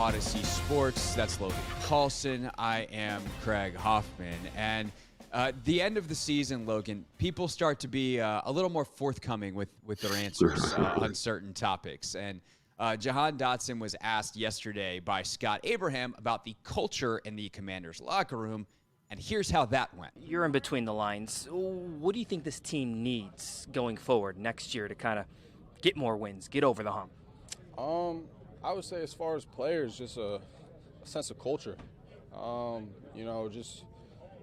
Odyssey Sports. That's Logan Paulsen. I am Craig Hoffman. And the end of the season, Logan, people start to be a little more forthcoming with their answers on certain topics. And Jahan Dotson was asked yesterday by Scott Abraham about the culture in the Commanders' locker room. And here's how that went. You're in between the lines. What do you think this team needs going forward next year to kind of get more wins, get over the hump? I would say as far as players, just a sense of culture. Just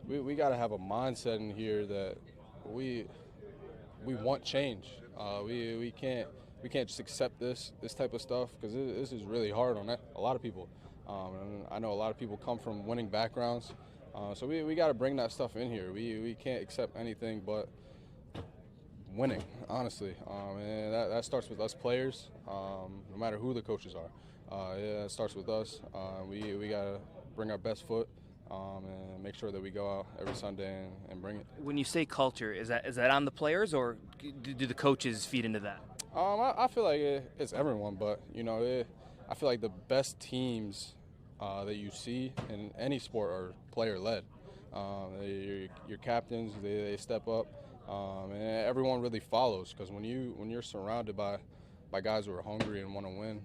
we got to have a mindset in here that we want change. We can't just accept this type of stuff because this is really hard on a lot of people. And I know a lot of people come from winning backgrounds, so we got to bring that stuff in here. We can't accept anything but winning, honestly, and that starts with us players, no matter who the coaches are. It starts with us. We gotta bring our best foot and make sure that we go out every Sunday and bring it. When you say culture, is that on the players, or do the coaches feed into that? I feel like it's everyone, but I feel like the best teams that you see in any sport are player-led. Your captains, they step up. And everyone really follows because when you're surrounded by guys who are hungry and want to win,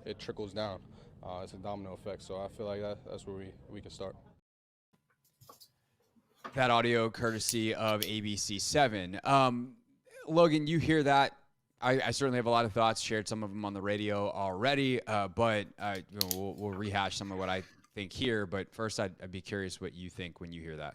it trickles down. It's a domino effect. So I feel like that's where we can start. That audio courtesy of ABC7. Logan, you hear that? I certainly have a lot of thoughts, shared some of them on the radio already, but we'll rehash some of what I think here. But first, I'd be curious what you think when you hear that.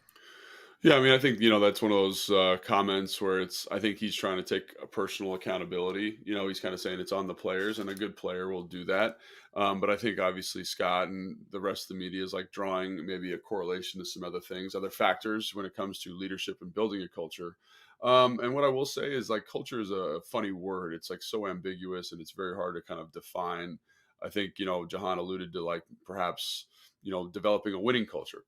Yeah, I mean, I think, that's one of those comments where I think he's trying to take a personal accountability. He's kind of saying it's on the players, and a good player will do that. But I think obviously Scott and the rest of the media is like drawing maybe a correlation to some other things, other factors when it comes to leadership and building a culture. And what I will say is like culture is a funny word. It's like so ambiguous and it's very hard to kind of define. I think, Jahan alluded to like perhaps developing a winning culture,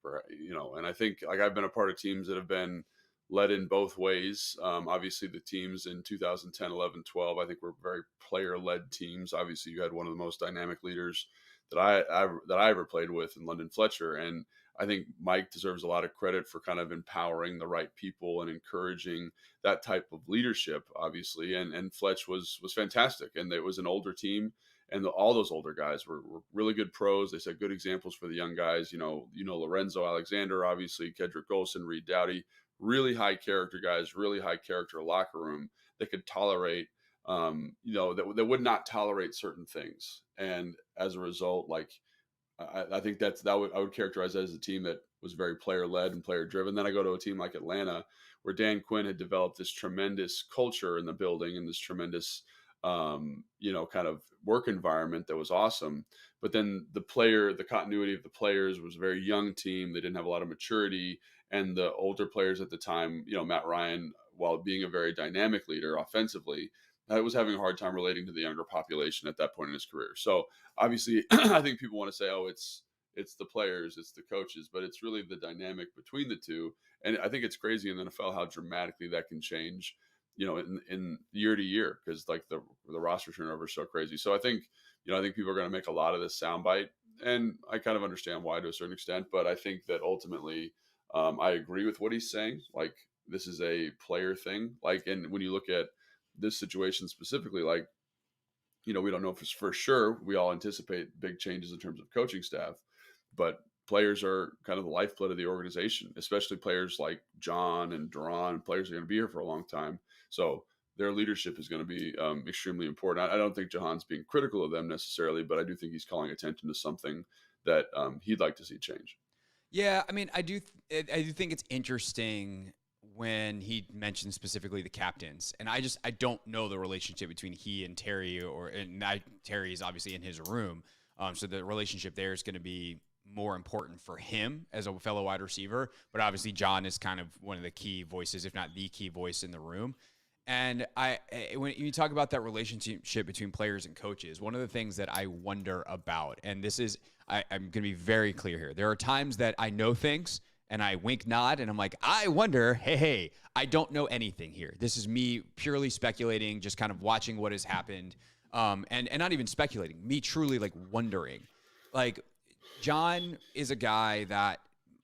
and I think like I've been a part of teams that have been led in both ways. Obviously the teams in 2010, 11, 12, I think were very player led teams. Obviously you had one of the most dynamic leaders that I ever played with in London Fletcher. And I think Mike deserves a lot of credit for kind of empowering the right people and encouraging that type of leadership, obviously. And Fletch was fantastic. And it was an older team. And all those older guys were really good pros. They set good examples for the young guys. Lorenzo Alexander, obviously, Kedrick Golson, Reed Doughty, really high character guys, really high character locker room that could tolerate, that would not tolerate certain things. And as a result, like, I think I would characterize that as a team that was very player led and player driven. Then I go to a team like Atlanta, where Dan Quinn had developed this tremendous culture in the building and this tremendous kind of work environment that was awesome. But then the continuity of the players was a very young team. They didn't have a lot of maturity. And the older players at the time, Matt Ryan, while being a very dynamic leader offensively, was having a hard time relating to the younger population at that point in his career. So obviously, I think people want to say, oh, it's the players, it's the coaches, but it's really the dynamic between the two. And I think it's crazy in the NFL how dramatically that can change in year to year, because like the roster turnover is so crazy. So I think people are going to make a lot of this soundbite, and I kind of understand why to a certain extent, but I think that ultimately I agree with what he's saying. Like, this is a player thing. Like, and when you look at this situation specifically, like, we don't know if it's for sure. We all anticipate big changes in terms of coaching staff, but players are kind of the lifeblood of the organization, especially players like John and Duran. Players are going to be here for a long time. So their leadership is going to be extremely important. I don't think Jahan's being critical of them necessarily, but I do think he's calling attention to something that he'd like to see change. Yeah, I mean, I do think it's interesting when he mentioned specifically the captains, and I don't know the relationship between he and Terry, Terry is obviously in his room, so the relationship there is going to be more important for him as a fellow wide receiver. But obviously John is kind of one of the key voices, if not the key voice in the room. And when you talk about that relationship between players and coaches, one of the things that I wonder about, and this is, I'm going to be very clear here. There are times that I know things and I wink nod and I'm like, I wonder, hey, I don't know anything here. This is me purely speculating, just kind of watching what has happened. And not even speculating, me truly like wondering. Like, John is a guy that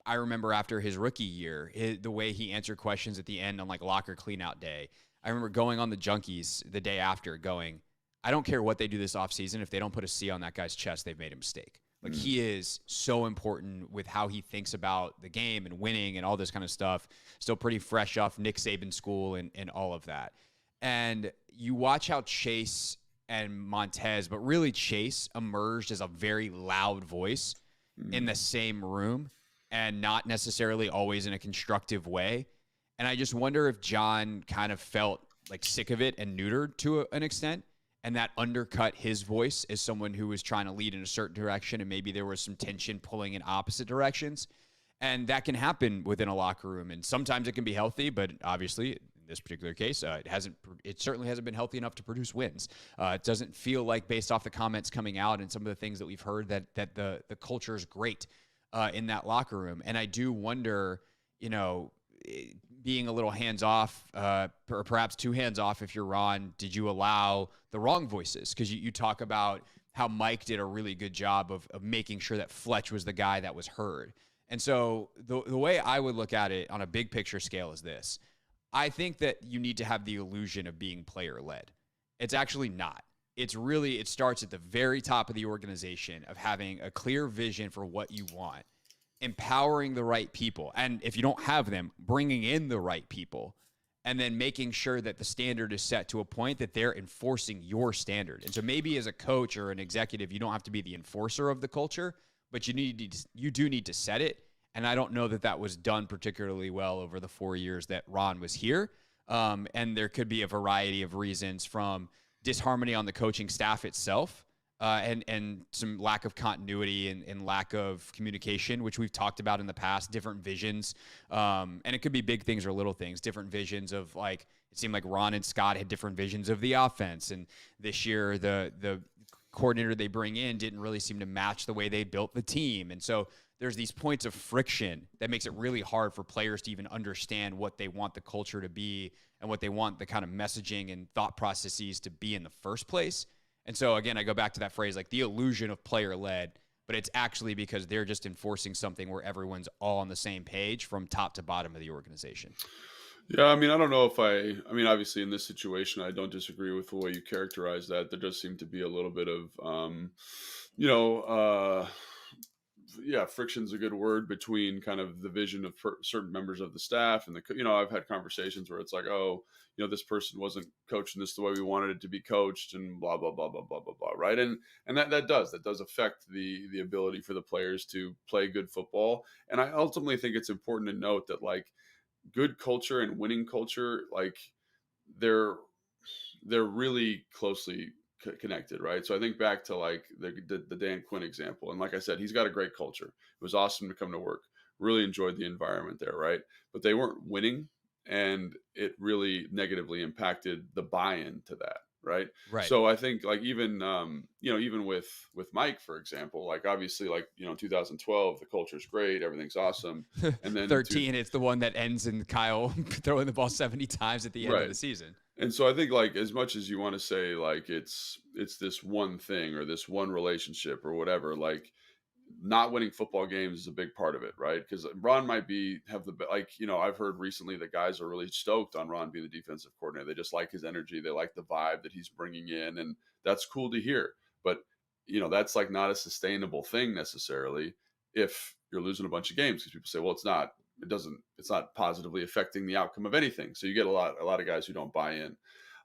I remember after his rookie year, the way he answered questions at the end on like locker cleanout day. I remember going on the Junkies the day after going, I don't care what they do this offseason. If they don't put a C on that guy's chest, they've made a mistake. Like, he is so important with how he thinks about the game and winning and all this kind of stuff. Still pretty fresh off Nick Saban school and all of that. And you watch how Chase and Montez, but really Chase emerged as a very loud voice in the same room and not necessarily always in a constructive way. And I just wonder if John kind of felt like sick of it and neutered to an extent, and that undercut his voice as someone who was trying to lead in a certain direction, and maybe there was some tension pulling in opposite directions. And that can happen within a locker room, and sometimes it can be healthy, but obviously in this particular case, it certainly hasn't been healthy enough to produce wins. It doesn't feel like, based off the comments coming out and some of the things that we've heard, that the culture is great in that locker room. And I do wonder, being a little hands-off, or perhaps too hands-off if you're Ron, did you allow the wrong voices? Because you talk about how Mike did a really good job of making sure that Fletch was the guy that was heard. And so the way I would look at it on a big picture scale is this. I think that you need to have the illusion of being player-led. It's actually not. It starts at the very top of the organization of having a clear vision for what you want, empowering the right people. And if you don't have them, bringing in the right people, and then making sure that the standard is set to a point that they're enforcing your standard. And so maybe as a coach or an executive, you don't have to be the enforcer of the culture, but you do need to set it. And I don't know that was done particularly well over the 4 years that Ron was here. And there could be a variety of reasons, from disharmony on the coaching staff itself, and some lack of continuity and lack of communication, which we've talked about in the past, different visions. And it could be big things or little things, different visions of, like, it seemed like Ron and Scott had different visions of the offense. And this year, the coordinator they bring in didn't really seem to match the way they built the team. And so there's these points of friction that makes it really hard for players to even understand what they want the culture to be and what they want the kind of messaging and thought processes to be in the first place. And so, again, I go back to that phrase, like the illusion of player-led, but it's actually because they're just enforcing something where everyone's all on the same page from top to bottom of the organization. Yeah, I mean, I don't know if obviously in this situation, I don't disagree with the way you characterize that. There does seem to be a little bit of, friction's a good word, between kind of the vision of certain members of the staff and I've had conversations where it's like, oh, this person wasn't coaching this the way we wanted it to be coached, and blah, blah, blah, blah, blah, blah, blah. Right. And that does affect the ability for the players to play good football. And I ultimately think it's important to note that, like, good culture and winning culture, like, they're really closely connected, right? So I think back to, like, the Dan Quinn example, and like I said, he's got a great culture. It was awesome to come to work. Really enjoyed the environment there, right? But they weren't winning, and it really negatively impacted the buy-in to that, right? Right. So I think, like, even even with Mike, for example, like, obviously, like, 2012, the culture's great, everything's awesome, and then 13, it's the one that ends in Kyle throwing the ball 70 times at the end of the season. And so I think, like, as much as you want to say, like, it's this one thing or this one relationship or whatever, like, not winning football games is a big part of it, right? Because Ron might I've heard recently that guys are really stoked on Ron being the defensive coordinator. They just like his energy. They like the vibe that he's bringing in, and that's cool to hear. But, that's, like, not a sustainable thing necessarily if you're losing a bunch of games, because people say, well, it's not positively affecting the outcome of anything. So you get a lot of guys who don't buy in.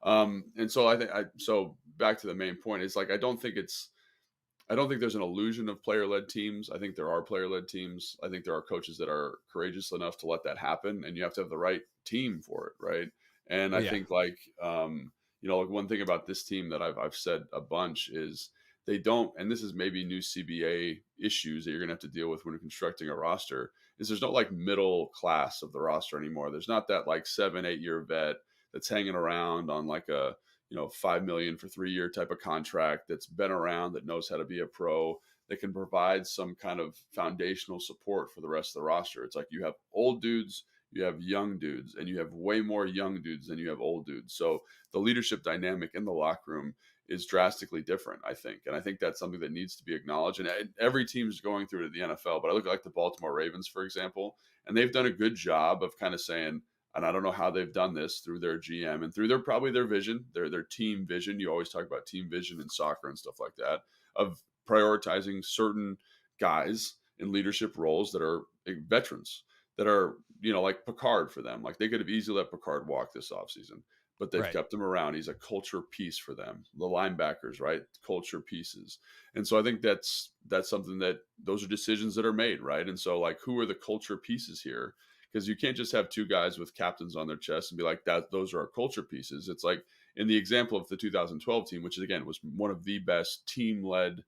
And so so back to the main point, is, like, I don't think there's an illusion of player-led teams. I think there are player-led teams. I think there are coaches that are courageous enough to let that happen, and you have to have the right team for it, right? And I think, like, like, one thing about this team that I've said a bunch is they don't, and this is maybe new CBA issues that you're going to have to deal with when you're constructing a roster, is there's no, like, middle class of the roster anymore. There's not that, like, 7-8 year vet that's hanging around on, like, a $5 million for 3-year type of contract, that's been around, that knows how to be a pro, that can provide some kind of foundational support for the rest of the roster. It's like, you have old dudes, you have young dudes, and you have way more young dudes than you have old dudes. So the leadership dynamic in the locker room is drastically different, I think. And I think that's something that needs to be acknowledged. And every team's going through it at the NFL, but I look at like the Baltimore Ravens, for example, and they've done a good job of kind of saying, and I don't know how they've done this through their GM and through probably their vision, their team vision. You always talk about team vision in soccer and stuff like that, of prioritizing certain guys in leadership roles that are veterans, that are, like Picard for them. Like they could have easily let Picard walk this offseason, but they've kept him around. He's a culture piece for them. The linebackers, right? Culture pieces. And so I think that's something that those are decisions that are made, right? And so like, who are the culture pieces here? Because you can't just have two guys with captains on their chest and be like, those are our culture pieces. It's like in the example of the 2012 team, which again was one of the best team-led,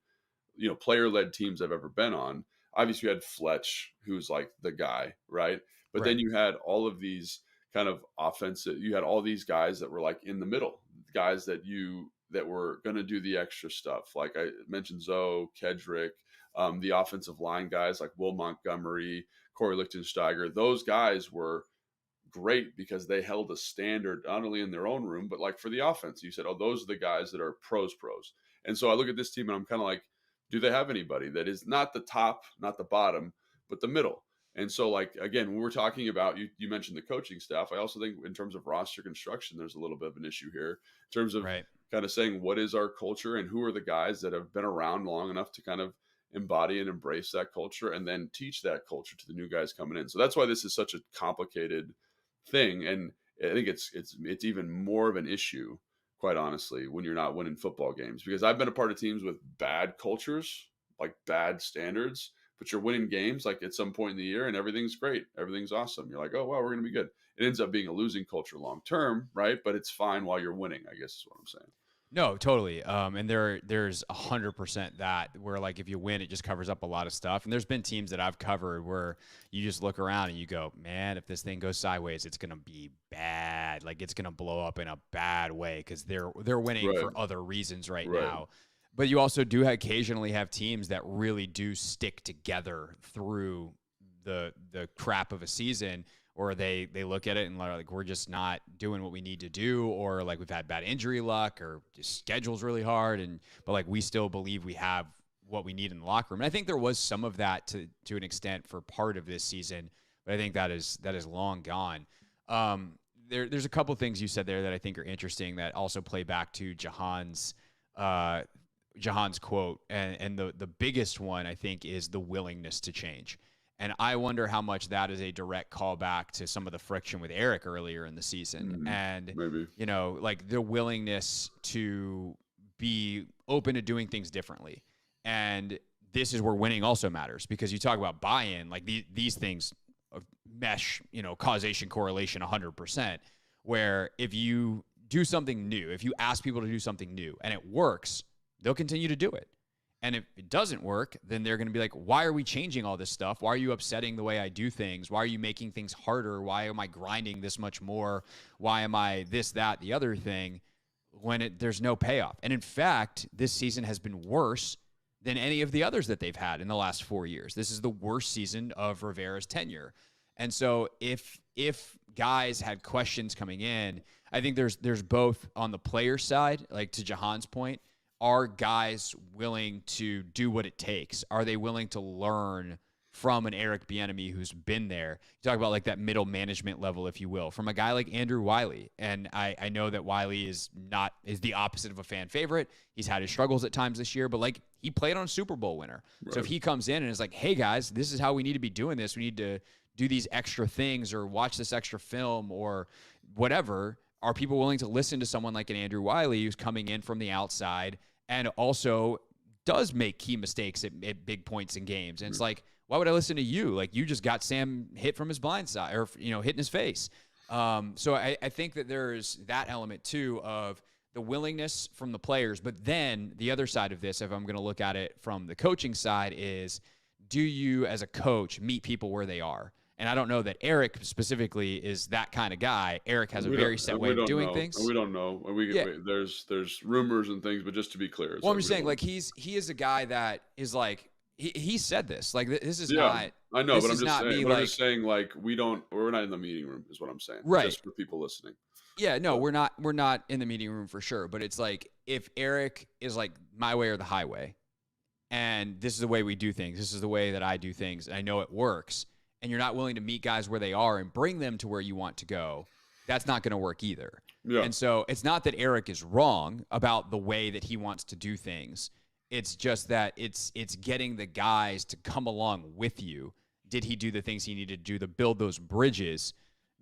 player-led teams I've ever been on. Obviously you had Fletch, who's like the guy, right? But then you had all of these kind of offensive, you had all these guys that were like in the middle, guys that were going to do the extra stuff. Like I mentioned, Zoe, Kedrick, the offensive line guys like Will Montgomery, Corey Lichtensteiger. Those guys were great because they held a standard, not only in their own room, but like for the offense. You said, oh, those are the guys that are pros. And so I look at this team and I'm kind of like, do they have anybody that is not the top, not the bottom, but the middle? And so, like, again, when we're talking about, you mentioned the coaching staff, I also think in terms of roster construction, there's a little bit of an issue here in terms of kind of saying, what is our culture and who are the guys that have been around long enough to kind of embody and embrace that culture and then teach that culture to the new guys coming in. So that's why this is such a complicated thing. And I think it's even more of an issue, quite honestly, when you're not winning football games, because I've been a part of teams with bad cultures, like bad standards, but you're winning games like at some point in the year and everything's great. Everything's awesome. You're like, oh, wow, we're going to be good. It ends up being a losing culture long term, right? But it's fine while you're winning, I guess is what I'm saying. No, totally. And there's 100% that where like if you win, it just covers up a lot of stuff. And there's been teams that I've covered where you just look around and you go, man, if this thing goes sideways, it's gonna be bad. Like it's gonna blow up in a bad way because they're winning for other reasons right now. But you also do occasionally have teams that really do stick together through the crap of a season. Or they look at it and like, we're just not doing what we need to do, or like we've had bad injury luck, or just schedule's really hard, but like we still believe we have what we need in the locker room. And I think there was some of that to an extent for part of this season, but I think that is long gone. There's a couple things you said there that I think are interesting that also play back to Jahan's quote, and the biggest one I think is the willingness to change. And I wonder how much that is a direct callback to some of the friction with Eric earlier in the season. And, maybe, like the willingness to be open to doing things differently. And this is where winning also matters, because you talk about buy-in, like these things mesh, causation, correlation 100%, where if you do something new, if you ask people to do something new and it works, they'll continue to do it. And if it doesn't work, then they're going to be like, why are we changing all this stuff? Why are you upsetting the way I do things? Why are you making things harder? Why am I grinding this much more? Why am I this, that, the other thing when there's no payoff? And in fact, this season has been worse than any of the others that they've had in the last 4 years. This is the worst season of Rivera's tenure. And so if guys had questions coming in, I think there's both on the player side, like to Jahan's point, are guys willing to do what it takes? Are they willing to learn from an Eric Bieniemy who's been there? You talk about like that middle management level, if you will, from a guy like Andrew Wiley. And I know that Wiley is the opposite of a fan favorite. He's had his struggles at times this year, but like he played on a Super Bowl winner. Right. So if he comes in and is like, hey guys, this is how we need to be doing this. We need to do these extra things or watch this extra film or whatever. Are people willing to listen to someone like an Andrew Wiley who's coming in from the outside and also does make key mistakes at big points in games? And it's like, why would I listen to you? Like, you just got Sam hit from his blind side or, hit in his face. So I think that there's that element too of the willingness from the players. But then the other side of this, if I'm going to look at it from the coaching side, is do you as a coach meet people where they are? And I don't know that Eric specifically is that kind of guy. Eric has a very set way of doing things. We don't know. There's rumors and things, but just to be clear. Well, I'm just saying, like, he is a guy that is like, he said this. Like, this is Yeah, not. I know, This but I'm is just not saying. me. But I'm Like, just saying, like we're not in the meeting room, is what I'm saying. right. Just for people listening. Yeah, no, So, we're not in the meeting room for sure. But it's like, if Eric is like my way or the highway, and this is the way we do things, this is the way that I do things, and I know it works, and you're not willing to meet guys where they are and bring them to where you want to go, that's not going to work either. yeah, And so it's not that Eric is wrong about the way that he wants to do things. It's just that it's getting the guys to come along with you. Did he do the things he needed to do to build those bridges,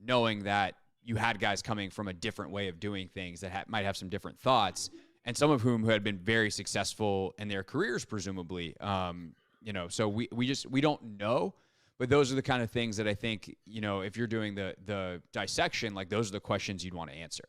knowing that you had guys coming from a different way of doing things that might have some different thoughts, and some of whom who had been very successful in their careers, presumably. So we don't know, but those are the kind of things that I think, if you're doing the dissection, like, those are the questions you'd want to answer.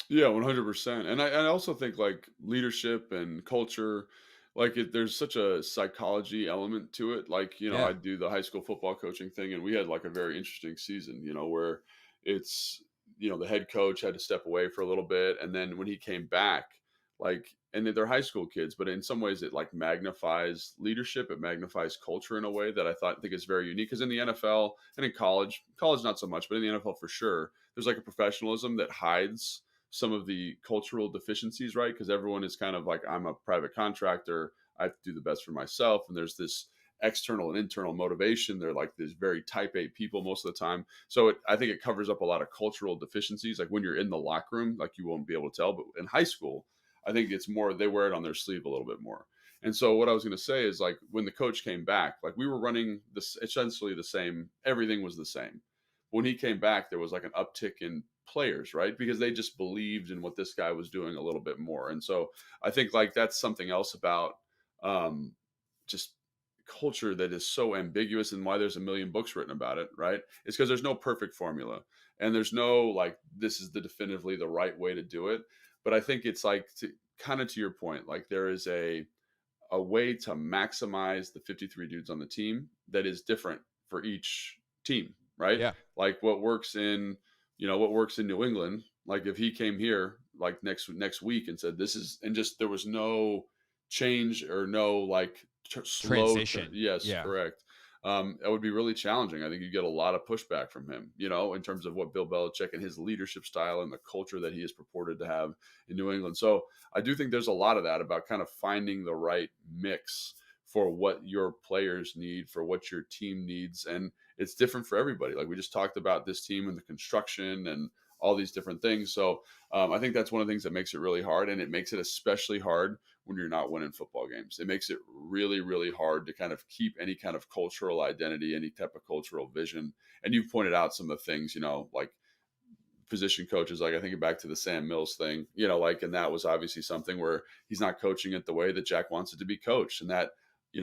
yeah, 100%. And I also think like leadership and culture, like there's such a psychology element to it. Like, Yeah. I do the high school football coaching thing, and we had like a very interesting season, where it's, the head coach had to step away for a little bit. And then when he came back, like, and they're high school kids, but in some ways it like magnifies leadership. It magnifies culture in a way that think is very unique. Because in the NFL and in college not so much, but in the NFL for sure, there's like a professionalism that hides some of the cultural deficiencies, right? Because everyone is kind of like, I'm a private contractor, I have to do the best for myself. And there's this external and internal motivation. They're like these very type A people most of the time. So I think it covers up a lot of cultural deficiencies. Like when you're in the locker room, like you won't be able to tell. But in high school, I think it's more, they wear it on their sleeve a little bit more. And so what I was going to say is, like, when the coach came back, like we were running this essentially the same, everything was the same. When he came back, there was like an uptick in players, right? Because they just believed in what this guy was doing a little bit more. And so I think like that's something else about just culture that is so ambiguous, and why there's a million books written about it, right? It's because there's no perfect formula, and there's no like, this is definitively the right way to do it. But I think it's like, to your point, like there is a way to maximize the 53 dudes on the team that is different for each team, right? Yeah. Like what works in New England, like if he came here like next week and said this is, and just there was no change or no like slow Transition. yes, Yeah. correct. That would be really challenging. I think you get a lot of pushback from him, in terms of what Bill Belichick and his leadership style and the culture that he is purported to have in New England. So I do think there's a lot of that about kind of finding the right mix for what your players need, for what your team needs. And it's different for everybody. Like we just talked about this team and the construction and all these different things. So I think that's one of the things that makes it really hard. And it makes it especially hard when you're not winning football games. It makes it really, really hard to kind of keep any kind of cultural identity, any type of cultural vision. And you've pointed out some of the things, like position coaches, like I think back to the Sam Mills thing, and that was obviously something where he's not coaching it the way that Jack wants it to be coached. And that,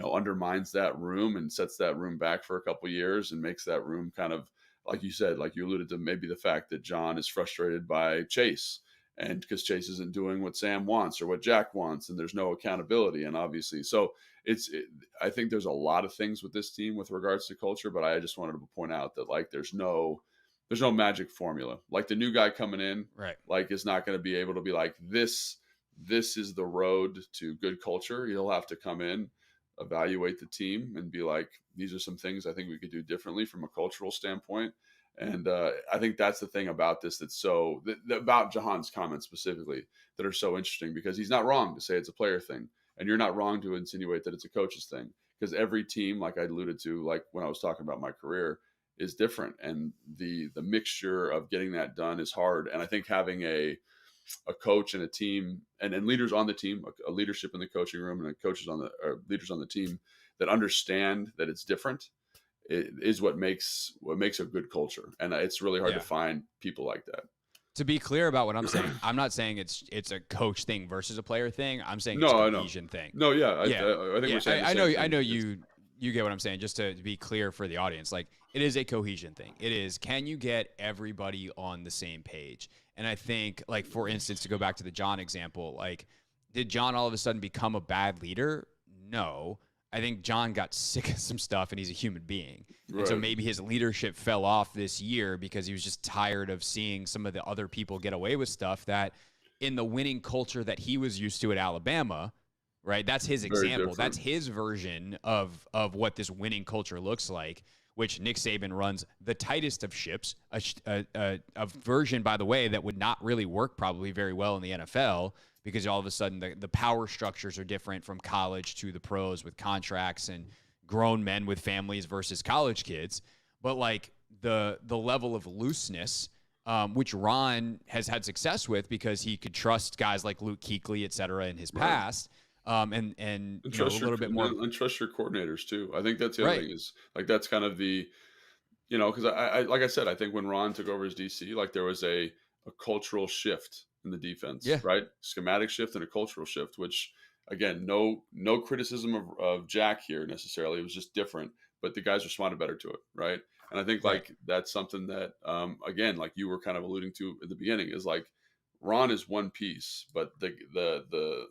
undermines that room and sets that room back for a couple of years and makes that room kind of, like you said, like you alluded to, maybe the fact that John is frustrated by Chase, and because Chase isn't doing what Sam wants or what Jack wants, and there's no accountability. And obviously, so I think there's a lot of things with this team with regards to culture, but I just wanted to point out that like there's no magic formula. Like the new guy coming in, Right, like is not going to be able to be like, this is the road to good culture. He'll have to come in, evaluate the team, and be like, these are some things I think we could do differently from a cultural standpoint. And I think that's the thing about this that's so about Jahan's comments specifically that are so interesting, because he's not wrong to say it's a player thing, and you're not wrong to insinuate that it's a coach's thing, because every team, like I alluded to, like when I was talking about my career, is different, and the mixture of getting that done is hard. And I think having a coach and a team and leaders on the team, a leadership in the coaching room, and leaders on the team that understand that it's different, is what makes a good culture. And it's really hard to find people like that. To be clear about what I'm saying, I'm not saying it's a coach thing versus a player thing. I'm saying it's No, a cohesion thing. No, yeah, I think Yeah. we're saying the I same know. thing. I know you get what I'm saying. Just to be clear for the audience, like it is a cohesion thing. It is. Can you get everybody on the same page? And I think, like for instance, to go back to the John example, like did John all of a sudden become a bad leader? No. I think John got sick of some stuff, and he's a human being. Right. And so maybe his leadership fell off this year because he was just tired of seeing some of the other people get away with stuff that in the winning culture that he was used to at Alabama, right? That's his Very example. different. That's his version of what this winning culture looks like, which Nick Saban runs the tightest of ships, a version, by the way, that would not really work probably very well in the NFL, because all of a sudden the power structures are different from college to the pros with contracts and grown men with families versus college kids. But like the level of looseness, which Ron has had success with because he could trust guys like Luke Kuechly, et cetera, in his past. And you know, a little bit more. And trust your coordinators too. I think that's the other Right. thing is like, that's kind of the, you know, because I like I said, I think when Ron took over as DC, like there was a cultural shift in the defense, Yeah. right? Schematic shift and a cultural shift, which again, no criticism of Jack here necessarily. It was just different, but the guys responded better to it, right? And I think like that's something that again, like you were kind of alluding to at the beginning, is like Ron is one piece, but the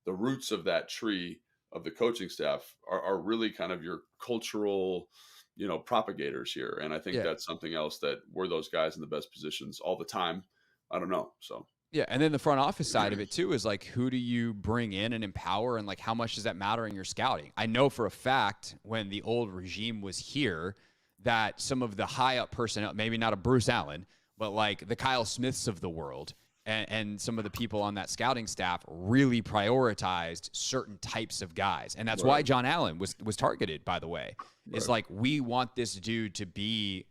roots of that tree of the coaching staff are really kind of your cultural, you know, propagators here. And I think that's something else that we're those guys in the best positions all the time. I don't know. So. Yeah, and then the front office side of it too is like, who do you bring in and empower, and like how much does that matter in your scouting? I know for a fact when the old regime was here that some of the high up personnel, maybe not a Bruce Allen, but like the Kyle Smiths of the world and some of the people on that scouting staff really prioritized certain types of guys. And that's why John Allen was targeted, by the way. It's like, we want this dude to be,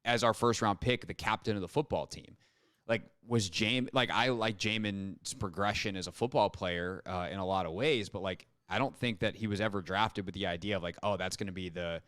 as our first round pick, the captain of the football team. Like, was Jamin, like, I like Jamin's progression as a football player in a lot of ways, but like, I don't think that he was ever drafted with the idea of like, oh, that's going to be the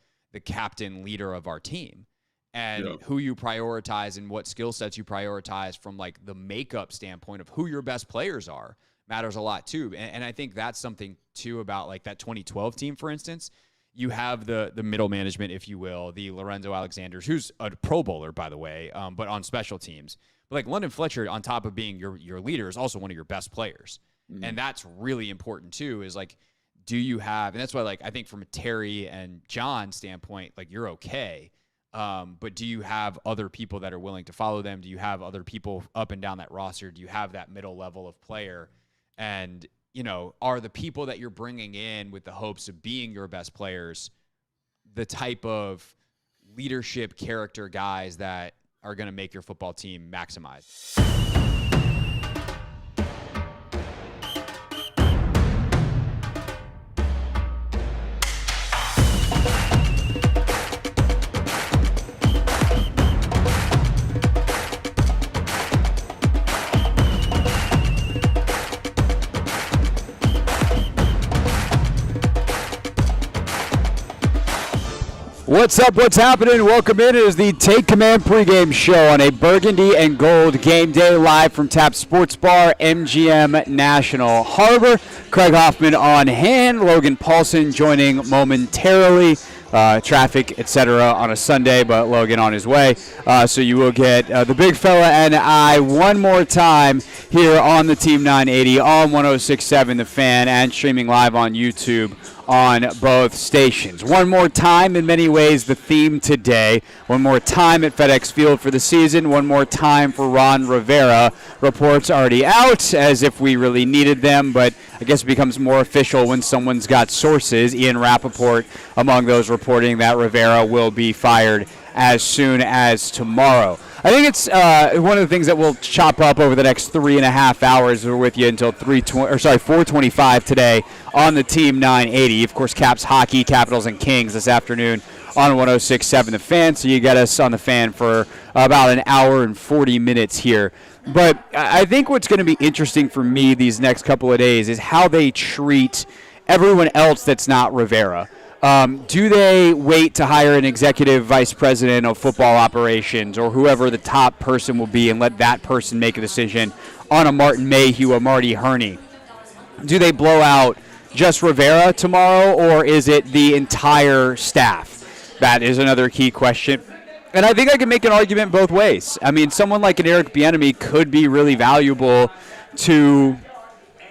captain leader of our team. And who you prioritize and what skill sets you prioritize from like the makeup standpoint of who your best players are matters a lot too. And I think that's something too about like that 2012 team, for instance. You have the middle management, if you will, the Lorenzo Alexanders, who's a Pro Bowler, by the way, but on special teams. But like London Fletcher, on top of being your leader, is also one of your best players. Mm-hmm. And that's really important too, is like, do you have, and that's why like I think from a Terry and John standpoint, like you're okay. But do you have other people that are willing to follow them? Do you have other people up and down that roster? Do you have that middle level of player? And, you know, are the people that you're bringing in with the hopes of being your best players the type of leadership character guys that are going to make your football team maximize? What's up? What's happening? Welcome in. It is the Take Command pregame show on a burgundy and gold game day live from Tap Sports Bar, MGM National Harbor. Craig Hoffman on hand. Logan Paulsen joining momentarily. Traffic, etc. on a Sunday, but Logan on his way. So you will get the big fella and I one more time here on the Team 980 on 106.7 The Fan and streaming live on YouTube on both stations. One more time, in many ways, the theme today. One more time at FedEx Field for the season. One more time for Ron Rivera. Reports already out, as if we really needed them, but I guess it becomes more official when someone's got sources. Ian Rappaport among those reporting that Rivera will be fired as soon as tomorrow. I think it's one of the things that we'll chop up over the next 3.5 hours. We're with you until 4:25 today on the Team 980. Of course, Caps hockey, Capitals and Kings this afternoon on 106.7 The Fan. So you get us on the Fan for about an hour and 40 minutes here. But I think what's going to be interesting for me these next couple of days is how they treat everyone else that's not Rivera. Do they wait to hire an executive vice president of football operations or whoever the top person will be and let that person make a decision on a Martin Mayhew, a Marty Herney? Do they blow out just Rivera tomorrow, or is it the entire staff? That is another key question. And I think I can make an argument both ways. I mean, someone like an Eric Bieniemy could be really valuable to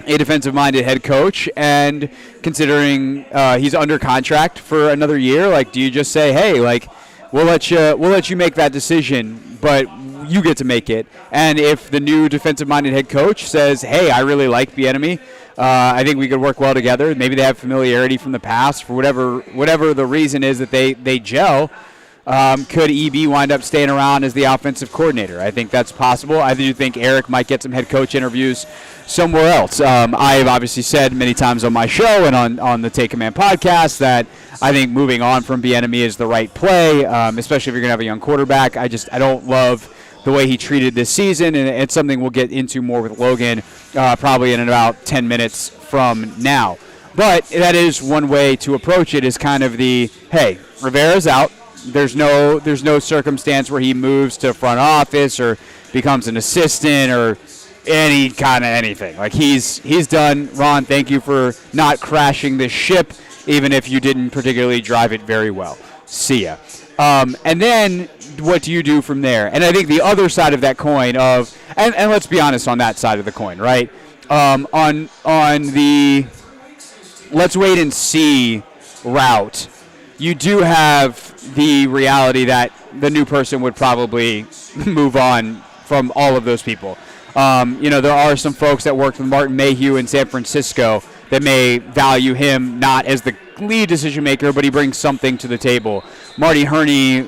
a defensive-minded head coach, and considering he's under contract for another year, like, do you just say, hey, like, we'll let you make that decision, but you get to make it? And if the new defensive-minded head coach says, hey, I really like Bieniemy, I think we could work well together. Maybe they have familiarity from the past. For whatever the reason is that they gel. Could EB wind up staying around as the offensive coordinator? I think that's possible. I do think Eric might get some head coach interviews somewhere else. I've obviously said many times on my show and on the Take Command podcast that I think moving on from Bieniemy is the right play, especially if you're going to have a young quarterback. I don't love the way he treated this season, and it's something we'll get into more with Logan probably in about 10 minutes from now. But that is one way to approach it, is kind of the, hey, Rivera's out. There's no circumstance where he moves to front office or becomes an assistant or any kind of anything. Like he's done. Ron, thank you for not crashing this ship, even if you didn't particularly drive it very well. See ya. And then what do you do from there? And I think the other side of that coin of, and let's be honest on that side of the coin, right? On the let's wait and see route, you do have the reality that the new person would probably move on from all of those people. There are some folks that worked with Martin Mayhew in San Francisco that may value him not as the lead decision maker, but he brings something to the table. Marty Herney,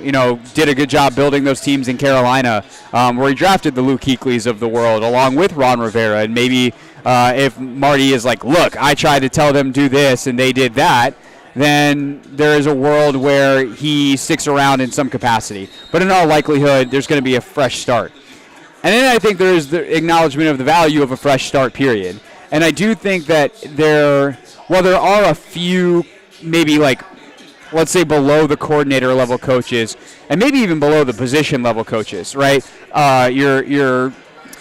did a good job building those teams in Carolina, where he drafted the Luke Kuechly's of the world along with Ron Rivera. And maybe if Marty is like, look, I tried to tell them do this and they did that, then there is a world where he sticks around in some capacity. But in all likelihood, there's going to be a fresh start. And then I think there is the acknowledgement of the value of a fresh start, period. And I do think that there are a few maybe like, let's say below the coordinator level coaches and maybe even below the position level coaches, right? Your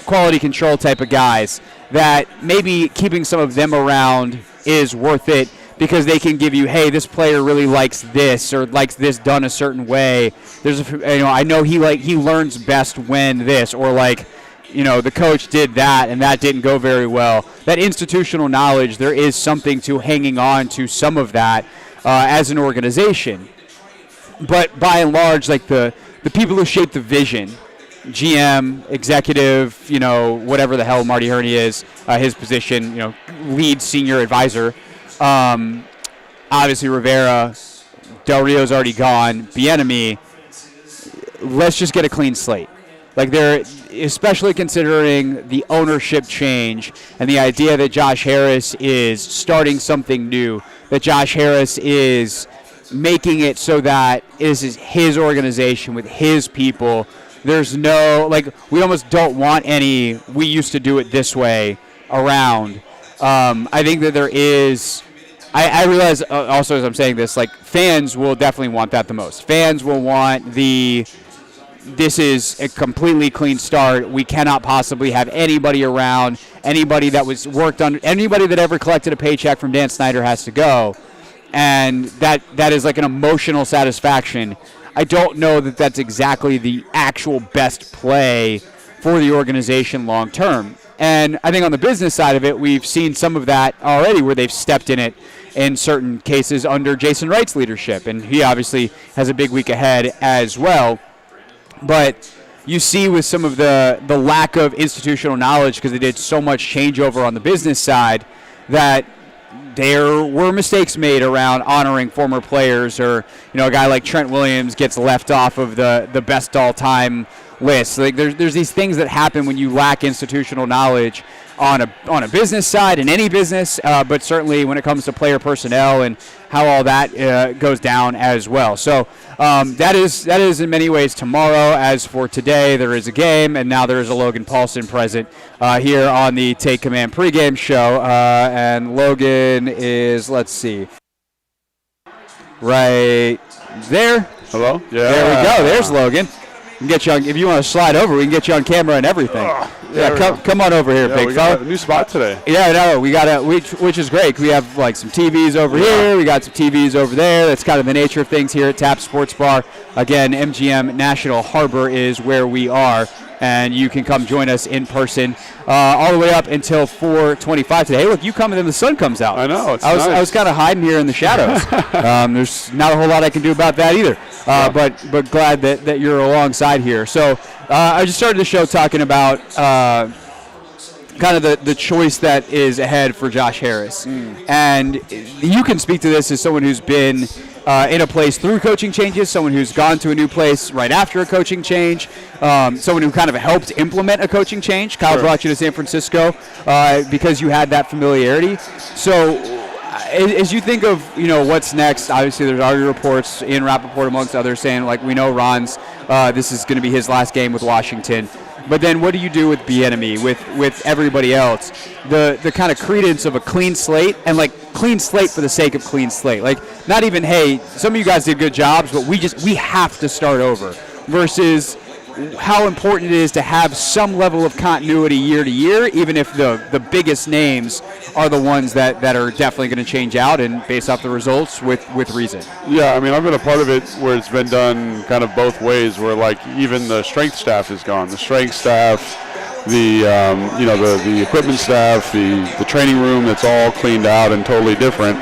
quality control type of guys that maybe keeping some of them around is worth it, because they can give you, hey, this player really likes this or likes this done a certain way. I know he learns best when this, or the coach did that and that didn't go very well. That institutional knowledge, there is something to hanging on to some of that as an organization. But by and large, the people who shape the vision, GM, executive, whatever the hell Marty Herney is, his position, lead senior advisor. Obviously Rivera, Del Rio's already gone, Bieniemy. Let's just get a clean slate. They're especially considering the ownership change and the idea that Josh Harris is starting something new, that Josh Harris is making it so that this is his organization with his people. There's no, we almost don't want any, we used to do it this way around. I think that there is, I realize also as I'm saying this, fans will definitely want that the most. Fans will want this is a completely clean start. We cannot possibly have anybody around, anybody that was worked on, anybody that ever collected a paycheck from Dan Snyder has to go. And that is an emotional satisfaction. I don't know that that's exactly the actual best play for the organization long term. And I think on the business side of it, we've seen some of that already where they've stepped in it in certain cases under Jason Wright's leadership. And he obviously has a big week ahead as well. But you see with some of the lack of institutional knowledge, because they did so much changeover on the business side, that there were mistakes made around honoring former players, or a guy like Trent Williams gets left off of the best all-time list. There's these things that happen when you lack institutional knowledge on a business side, in any business, but certainly when it comes to player personnel and how all that goes down as well. So that is in many ways tomorrow. As for today, there is a game, and now there is a Logan Paulsen present here on the Take Command pregame show. And Logan is, let's see, right there. Hello? Yeah. There we go. There's Logan. We can get you on, if you want to slide over, we can get you on camera and everything. Come on over here, big fella. Got a new spot today. Yeah, no, we got which is great. We have some TVs over here. We got some TVs over there. That's kind of the nature of things here at Tap Sports Bar. Again, MGM National Harbor is where we are, and you can come join us in person all the way up until 4:25 today. Hey, look, you come and then the sun comes out. I know. I was kind of hiding here in the shadows. There's not a whole lot I can do about that either. But glad that you're alongside here. So I just started the show talking about kind of the choice that is ahead for Josh Harris. And you can speak to this as someone who's been in a place through coaching changes, someone who's gone to a new place right after a coaching change, someone who kind of helped implement a coaching change. Kyle brought you to San Francisco because you had that familiarity. So as you think of, what's next, obviously there's already reports, Ian Rappaport amongst others, saying, like, we know Ron's, this is going to be his last game with Washington. But then what do you do with Bieniemy, with everybody else? The kind of credence of a clean slate, and like clean slate for the sake of clean slate. Like, not even, hey, some of you guys did good jobs, but we have to start over, versus how important it is to have some level of continuity year to year, even if the biggest names are the ones that are definitely going to change out, and based off the results with reason. Yeah, I mean, I've been a part of it where it's been done kind of both ways, where like even the strength staff is gone. The strength staff, the equipment staff, the training room, that's all cleaned out and totally different.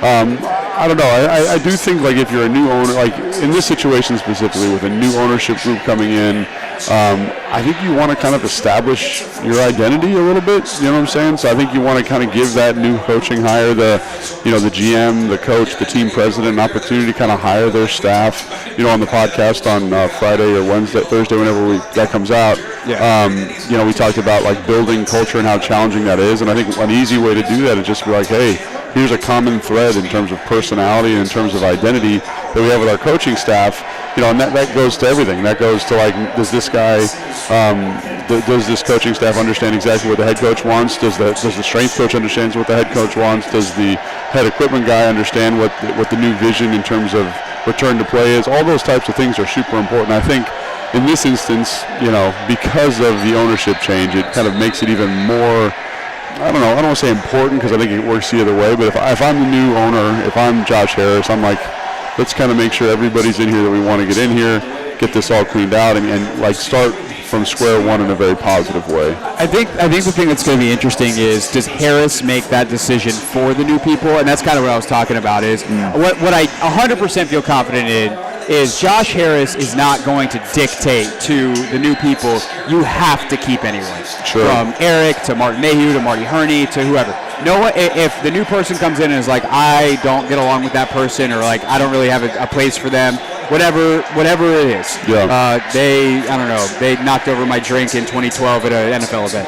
I don't know. I do think, like, if you're a new owner, like in this situation specifically with a new ownership group coming in, I think you want to kind of establish your identity a little bit. You know what I'm saying? So I think you want to kind of give that new coaching hire, the GM, the coach, the team president, an opportunity to kind of hire their staff. On the podcast on Friday or Thursday, whenever that comes out, we talked about like building culture and how challenging that is. And I think an easy way to do that is just be like, hey, here's a common thread in terms of personality and in terms of identity that we have with our coaching staff, and that goes to everything. That goes to, like, does this coaching staff understand exactly what the head coach wants? Does the strength coach understand what the head coach wants? Does the head equipment guy understand what the new vision in terms of return to play is? All those types of things are super important. I think in this instance, because of the ownership change, it kind of makes it even more, I don't want to say important, because I think it works the other way, but if I'm the new owner, if I'm Josh Harris, I'm like, let's kind of make sure everybody's in here that we want to get in here, get this all cleaned out, and like start from square one in a very positive way. I think the thing that's going to be interesting is, does Harris make that decision for the new people? And that's kind of what I was talking about, is what I 100% feel confident in is Josh Harris is not going to dictate to the new people, you have to keep anyone. Sure. From Eric to Martin Mayhew to Marty Herney to whoever. If the new person comes in and is like, I don't get along with that person, or like, I don't really have a place for them, whatever it is. Yeah. They knocked over my drink in 2012 at an NFL event.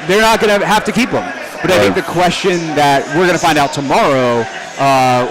They're not going to have to keep them. But I think the question that we're going to find out tomorrow,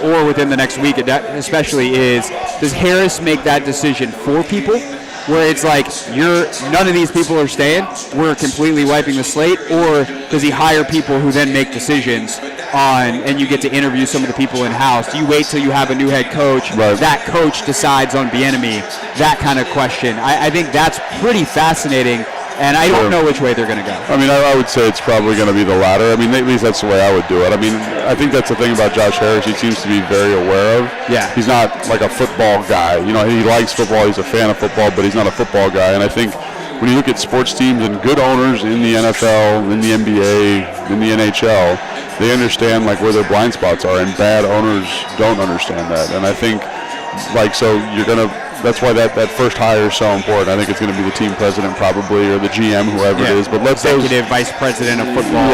or within the next week especially, is, does Harris make that decision for people, where it's like, none of these people are staying, we're completely wiping the slate, or does he hire people who then make decisions and you get to interview some of the people in-house? Do you wait till you have a new head coach, that coach decides on Bieniemy, that kind of question? I think that's pretty fascinating. And I don't know which way they're going to go. I mean, I would say it's probably going to be the latter. I mean, at least that's the way I would do it. I mean, I think that's the thing about Josh Harris. He seems to be very aware of. Yeah. He's not like a football guy. He likes football. He's a fan of football, but he's not a football guy. And I think when you look at sports teams and good owners in the NFL, in the NBA, in the NHL, they understand like where their blind spots are, and bad owners don't understand that. And I think, like, so you're going to. That's why that first hire is so important. I think it's going to be the team president probably, or the GM, whoever it is. But let executive vice president of football.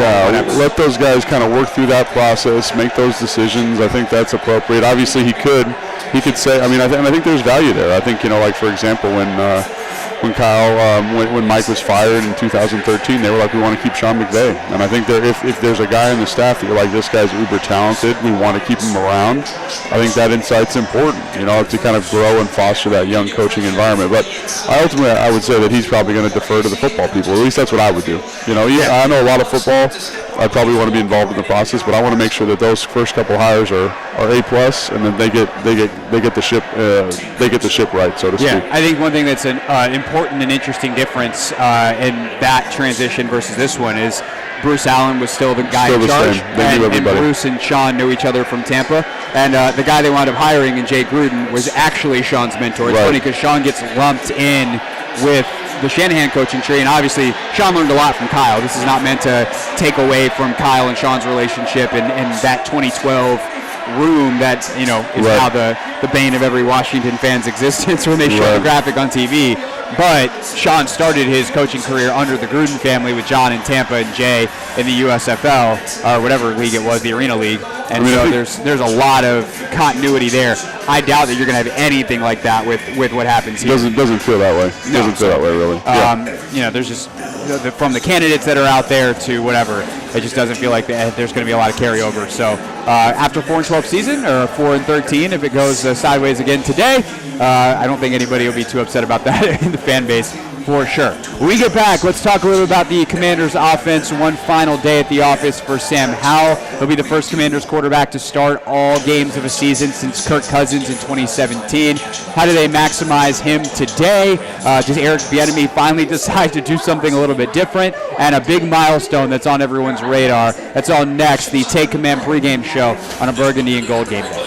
Let those guys kind of work through that process, make those decisions. I think that's appropriate. Obviously, he could say. I mean, I think there's value there. I think, like, for example, when Kyle, when Mike was fired in 2013, they were like, we want to keep Sean McVay. And I think if there's a guy in the staff that you're like, this guy's uber talented, we want to keep him around, I think that insight's important, to kind of grow and foster that young coaching environment. But ultimately, I would say that he's probably going to defer to the football people. At least that's what I would do. I know a lot of football. I probably want to be involved in the process, but I want to make sure that those first couple hires are A+, and then they get the ship right, so to speak. Yeah, I think one thing that's an important and interesting difference in that transition versus this one is Bruce Allen was still the guy in charge, and Bruce and Sean knew each other from Tampa, and the guy they wound up hiring, in Jay Gruden, was actually Sean's mentor. It's funny because Sean gets lumped in with the Shanahan coaching tree, and obviously Sean learned a lot from Kyle. This is not meant to take away from Kyle and Sean's relationship and that 2012 room that is now the bane of every Washington fan's existence when they show the graphic on TV. But Sean started his coaching career under the Gruden family with John in Tampa and Jay in the USFL, or whatever league it was, the Arena League. And so there's a lot of continuity there. I doubt that you're going to have anything like that with what happens here. Doesn't feel that way. Doesn't feel that way, really. There's just from the candidates that are out there to whatever, it just doesn't feel like there's going to be a lot of carryover. So after 4-12 season, or 4-13, if it goes sideways again today, I don't think anybody will be too upset about that in the fan base. For sure. When we get back, let's talk a little about the Commanders' offense. One final day at the office for Sam Howell. He'll be the first Commanders quarterback to start all games of a season since Kirk Cousins in 2017. How do they maximize him today? Does Eric Bieniemy finally decide to do something a little bit different? And a big milestone that's on everyone's radar. That's all next. The Take Command pregame show on a Burgundy and Gold game day.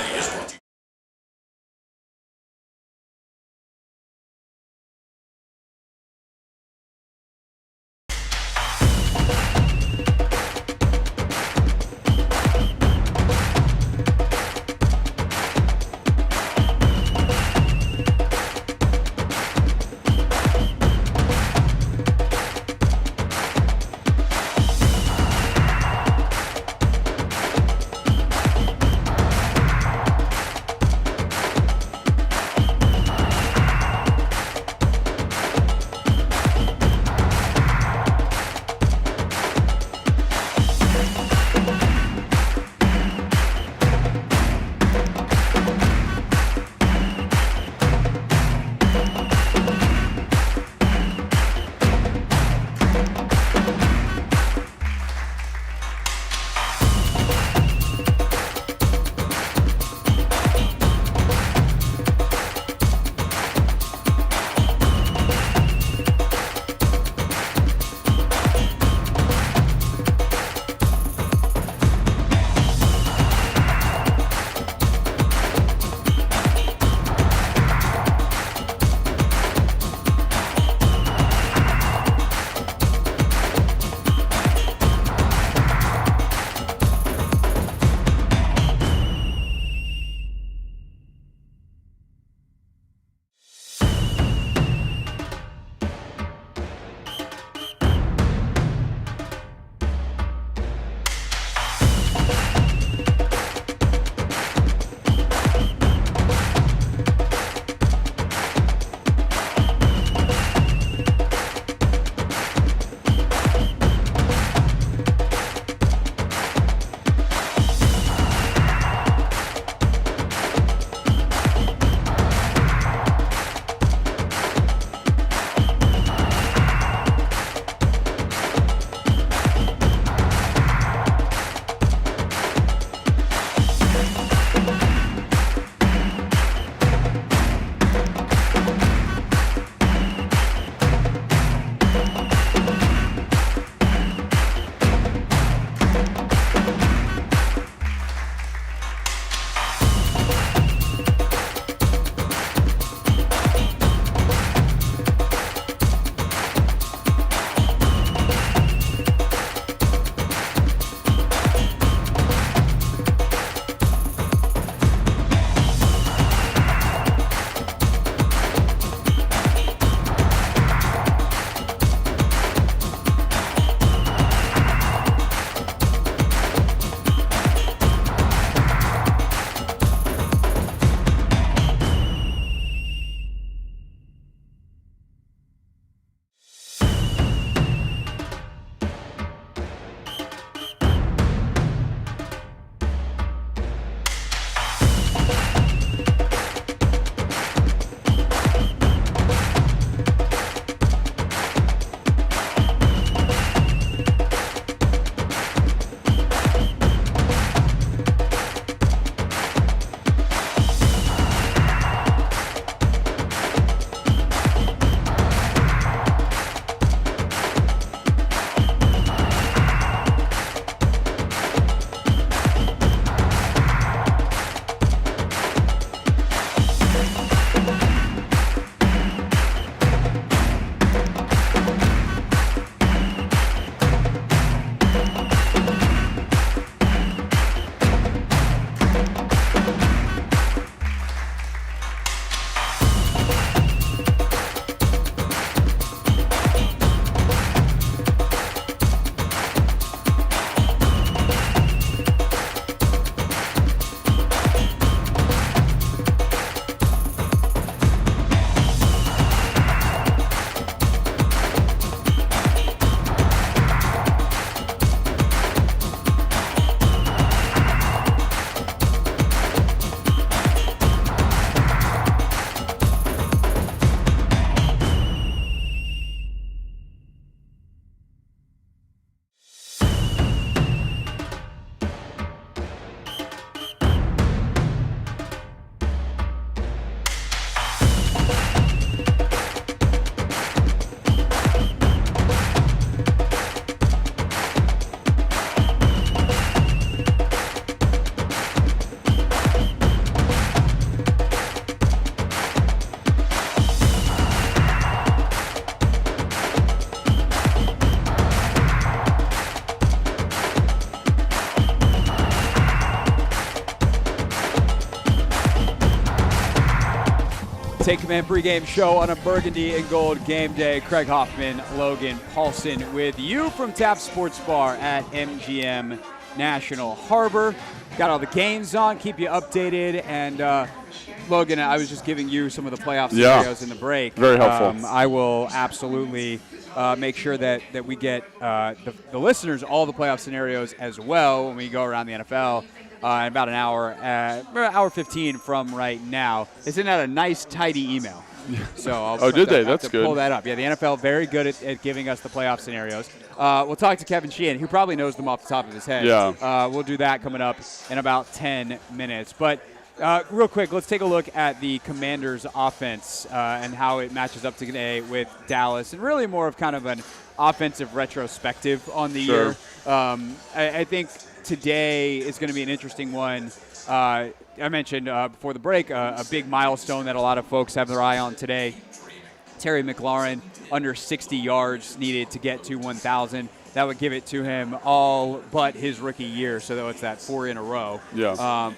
Take Command pregame show on a burgundy and gold game day. Craig Hoffman, Logan Paulsen with you from Tap Sports Bar at MGM National Harbor. Got all the games on, keep you updated. And Logan, I was just giving you some of the playoff scenarios in the break. Very helpful. I will absolutely make sure that we get the listeners all the playoff scenarios as well when we go around the NFL. In about an hour 15 from right now. They sent out a nice, tidy email. So I'll did they? That's good. Pull that up. Yeah, the NFL very good at giving us the playoff scenarios. We'll talk to Kevin Sheehan, who probably knows them off the top of his head. Yeah. We'll do that coming up in about 10 minutes. But real quick, let's take a look at the Commanders' offense and how it matches up today with Dallas, and really more of kind of an offensive retrospective on the year. I think today is going to be an interesting one. I mentioned before the break a big milestone that a lot of folks have their eye on today. Terry McLaurin, under 60 yards needed to get to 1,000. That would give it to him all but his rookie year, so it's that 4 in a row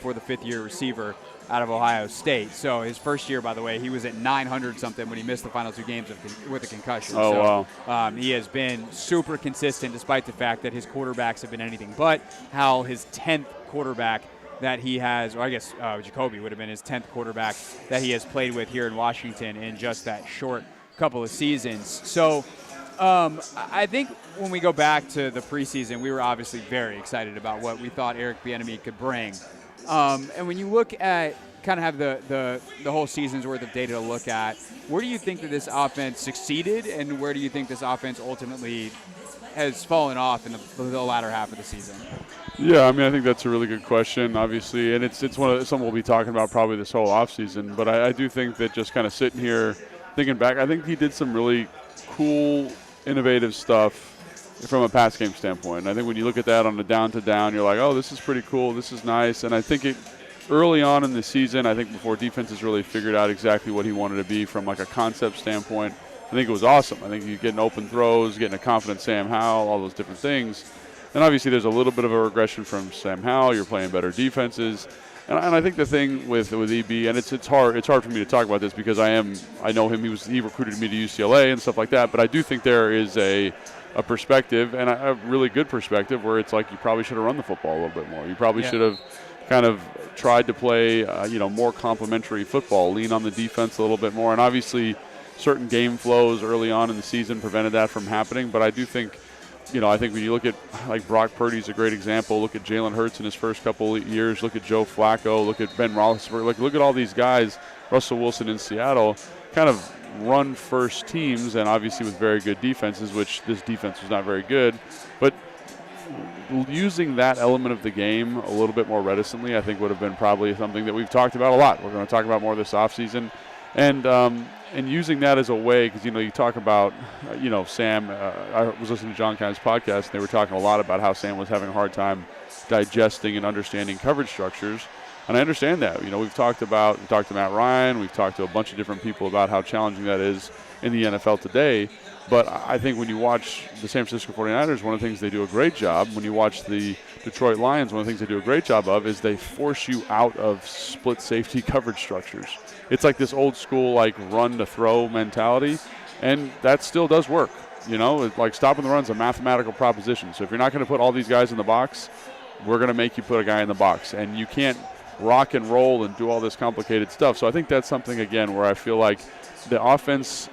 for the fifth-year receiver out of Ohio State. So his first year, by the way, he was at 900-something when he missed the final 2 games with a concussion. Wow. He has been super consistent despite the fact that his quarterbacks have been anything but. Hal, his 10th quarterback that he has, or I guess Jacoby would have been his 10th quarterback that he has played with here in Washington in just that short couple of seasons. So I think when we go back to the preseason, we were obviously very excited about what we thought Eric Bieniemy could bring. And when you look at kind of have the whole season's worth of data to look at, where do you think that this offense succeeded, and where do you think this offense ultimately has fallen off in the latter half of the season? Yeah, I mean, I think that's a really good question, obviously, and it's something we'll be talking about probably this whole offseason. But I do think that just kind of sitting here thinking back, I think he did some really cool, innovative stuff from a pass game standpoint. And I think when you look at that on the down-to-down, you're like, oh, this is pretty cool, this is nice. And I think early on in the season, I think before defenses really figured out exactly what he wanted to be from like a concept standpoint, I think it was awesome. I think you're getting open throws, getting a confident Sam Howell, all those different things. And obviously there's a little bit of a regression from Sam Howell. You're playing better defenses. And I think the thing with EB, and it's hard for me to talk about this because I know him. He recruited me to UCLA and stuff like that. But I do think there is a perspective, and a really good perspective, where it's like you probably should have run the football a little bit more. You probably should have kind of tried to play more complementary football, lean on the defense a little bit more. And obviously certain game flows early on in the season prevented that from happening. But I do think, I think when you look at, like, Brock Purdy's a great example. Look at Jalen Hurts in his first couple of years. Look at Joe Flacco. Look at Ben Roethlisberger. Look at all these guys, Russell Wilson in Seattle, kind of run first teams, and obviously with very good defenses, which this defense was not very good. But using that element of the game a little bit more reticently, I think would have been probably something that we've talked about a lot. We're going to talk about more this offseason. And using that as a way, because, you talk about, Sam, I was listening to John Kine's podcast, and they were talking a lot about how Sam was having a hard time digesting and understanding coverage structures. And I understand that. We've talked to Matt Ryan, we've talked to a bunch of different people about how challenging that is in the NFL today. But I think when you watch the San Francisco 49ers, one of the things they do a great job, when you watch the Detroit Lions, one of the things they do a great job of is they force you out of split safety coverage structures. It's like this old school, like, run to throw mentality, and that still does work. Like, stopping the run is a mathematical proposition. So if you're not going to put all these guys in the box, we're going to make you put a guy in the box. And you can't rock and roll and do all this complicated stuff. So I think that's something, again, where I feel like the offense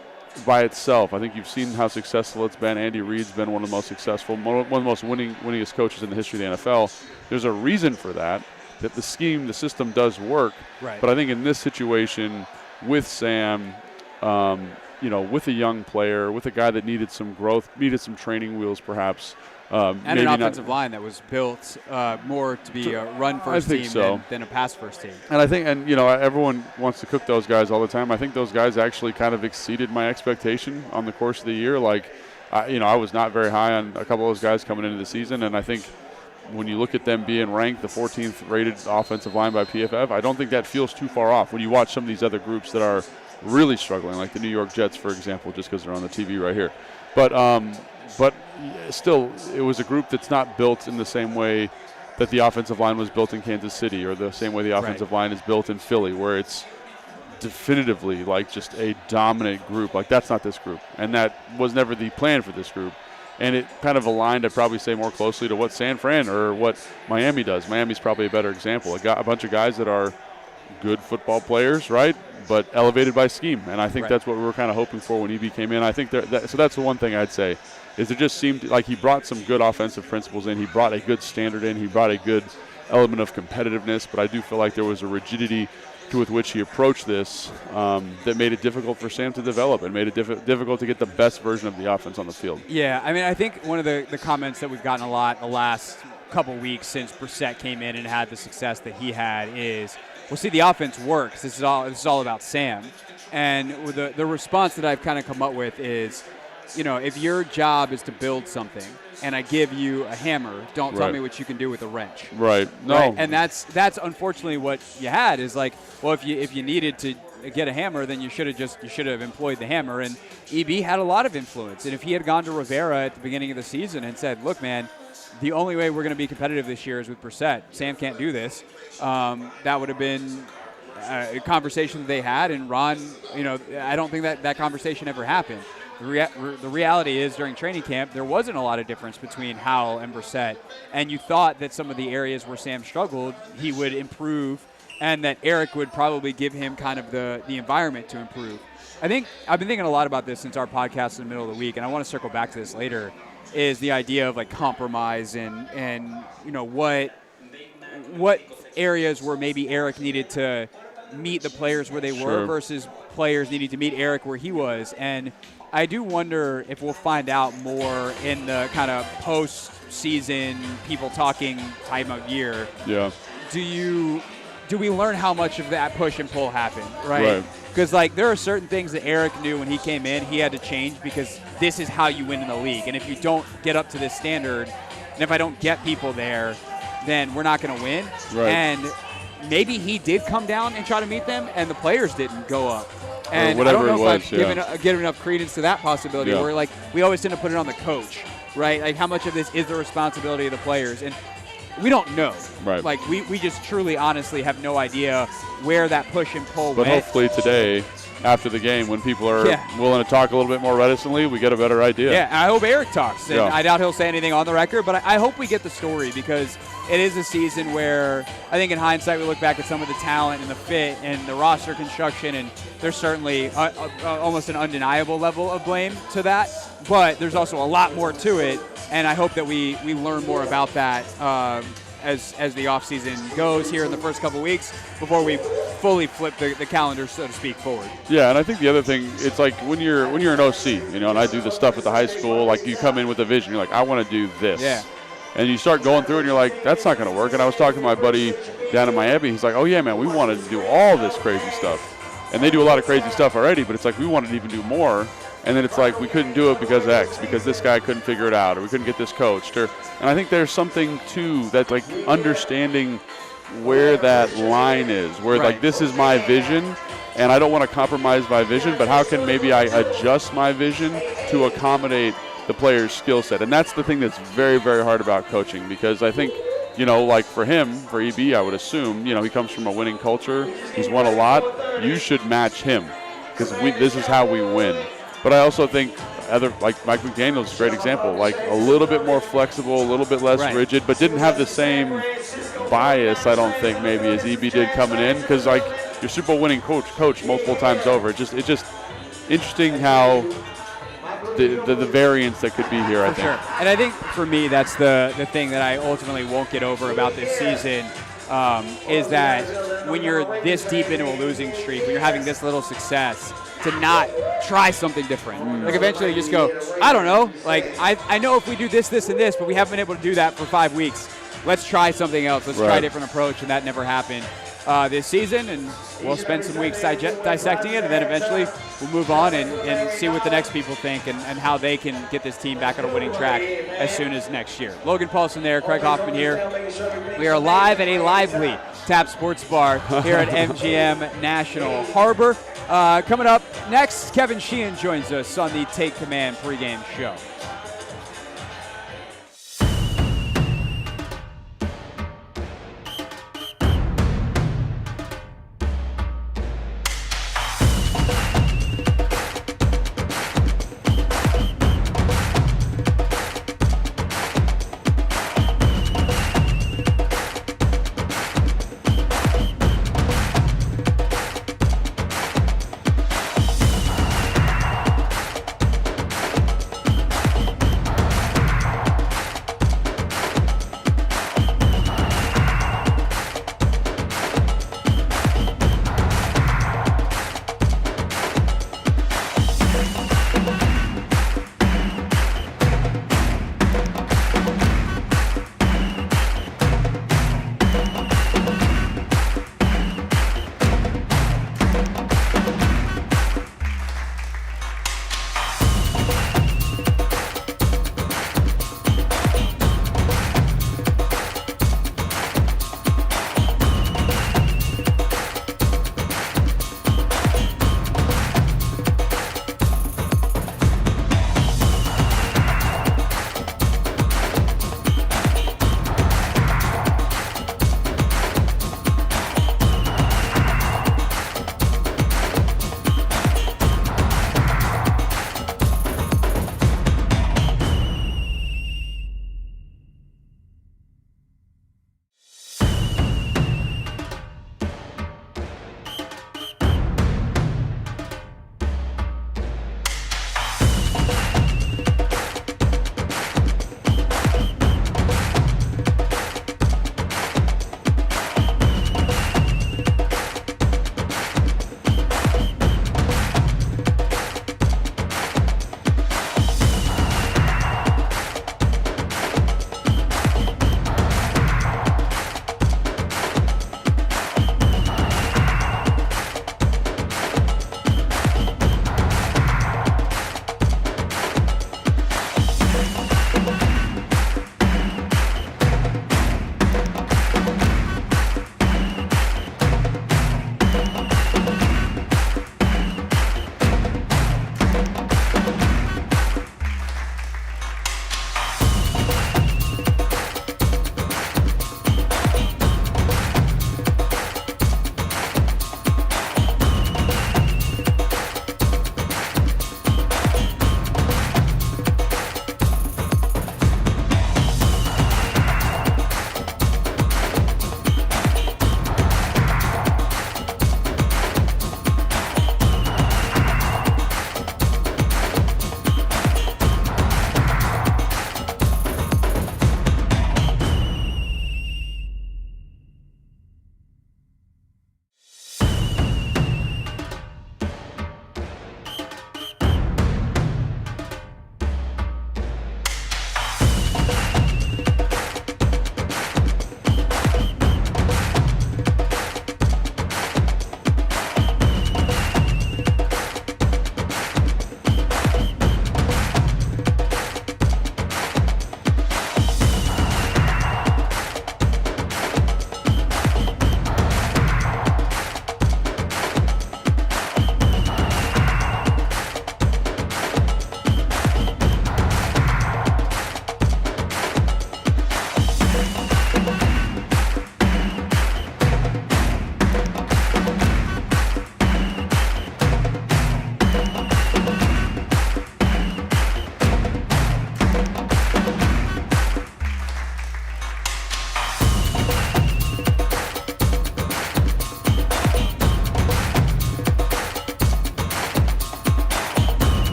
by itself, I think you've seen how successful it's been. Andy Reid's been one of the most successful, one of the most winningest coaches in the history of the NFL. There's a reason for that the system does work. Right. But I think in this situation with Sam, with a young player, with a guy that needed some growth, needed some training wheels perhaps. And an offensive line that was built more to be a run-first team than a pass-first team. And I think, everyone wants to cook those guys all the time. I think those guys actually kind of exceeded my expectation on the course of the year. Like, I was not very high on a couple of those guys coming into the season, and I think when you look at them being ranked the 14th rated offensive line by PFF, I don't think that feels too far off when you watch some of these other groups that are really struggling, like the New York Jets, for example, just because they're on the TV right here. But still, it was a group that's not built in the same way that the offensive line was built in Kansas City, or the same way the offensive line is built in Philly, where it's definitively like just a dominant group. Like that's not this group, and that was never the plan for this group. And it kind of aligned, I'd probably say, more closely to what San Fran or what Miami does. Miami's probably a better example. A bunch of guys that are good football players, right, but elevated by scheme. And I think that's what we were kind of hoping for when EB came in. I think so that's the one thing I'd say is it just seemed like he brought some good offensive principles in. He brought a good standard in. He brought a good element of competitiveness. But I do feel like there was a rigidity with which he approached this that made it difficult for Sam to develop and made it difficult to get the best version of the offense on the field. Yeah, I mean, I think one of the comments that we've gotten a lot the last couple weeks since Brissett came in and had the success that he had is, well, see, the offense works. This is all about Sam. And the response that I've kind of come up with is, if your job is to build something and I give you a hammer, don't tell me what you can do with a wrench. Right. No. Right? And that's unfortunately what you had is like, well, if you needed to get a hammer, then you should have employed the hammer. And EB had a lot of influence. And if he had gone to Rivera at the beginning of the season and said, look, man, the only way we're going to be competitive this year is with Brissett. Sam can't do this. That would have been a conversation that they had. And Ron, I don't think that conversation ever happened. The reality is during training camp, there wasn't a lot of difference between Howell and Brissett. And you thought that some of the areas where Sam struggled, he would improve and that Eric would probably give him kind of the environment to improve. I think I've been thinking a lot about this since our podcast in the middle of the week, and I want to circle back to this later, is the idea of like compromise and what areas where maybe Eric needed to meet the players where they were versus players needing to meet Eric where he was. And I do wonder if we'll find out more in the kind of post-season people talking time of year. Yeah. Do we learn how much of that push and pull happened, right? Because there are certain things that Eric knew when he came in he had to change because this is how you win in the league. And if you don't get up to this standard, and if I don't get people there, then we're not going to win. Right. And maybe he did come down and try to meet them, and the players didn't go up. And I don't know if I've given enough credence to that possibility where, we always tend to put it on the coach, right? Like, how much of this is the responsibility of the players? And we don't know. Right. Like, we just truly, honestly have no idea where that push and pull But went. hopefully today, after the game, when people are willing to talk a little bit more reticently, we get a better idea. Yeah, I hope Eric talks. And I doubt he'll say anything on the record, but I hope we get the story because it is a season where I think in hindsight we look back at some of the talent and the fit and the roster construction, and there's certainly almost an undeniable level of blame to that. But there's also a lot more to it, and I hope that we learn more about that as the offseason goes here in the first couple weeks before we fully flip the calendar, so to speak, forward. Yeah, and I think the other thing, it's like when you're an OC, and I do the stuff at the high school, like you come in with a vision, you're like, I want to do this. Yeah. And you start going through it, and you're like, that's not going to work. And I was talking to my buddy down in Miami. He's like, oh, yeah, man, we wanted to do all this crazy stuff. And they do a lot of crazy stuff already, but it's like we wanted to even do more. And then it's like we couldn't do it because X, because this guy couldn't figure it out, or we couldn't get this coached. And I think there's something, too, that like understanding where that line is, where like this is my vision, and I don't want to compromise my vision, but how can maybe I adjust my vision to accommodate the player's skill set? And that's the thing that's very, very hard about coaching, because I think, like for him, for EB, I would assume, he comes from a winning culture. He's won a lot. You should match him because this is how we win. But I also think like Mike McDaniel's a great example, like a little bit more flexible, a little bit less rigid, but didn't have the same bias, I don't think, maybe as EB did coming in, because like your Super Bowl winning coach multiple times over. It's just interesting how the variance that could be here, I think. Sure. And I think for me that's the thing that I ultimately won't get over about this season is that when you're this deep into a losing streak, when you're having this little success, to not try something different. Like eventually you just go, I don't know, like I know if we do this, this, and this, but we haven't been able to do that for 5 weeks. Let's try something else. Let's try a different approach, and that never happened this season, and we'll spend some weeks dissecting it, and then eventually we'll move on and see what the next people think and how they can get this team back on a winning track as soon as next year. Logan Paulsen there, Craig Hoffman here. We are live at a lively Tap Sports Bar here at MGM National Harbor. Coming up next, Kevin Sheehan joins us on the Take Command pregame show.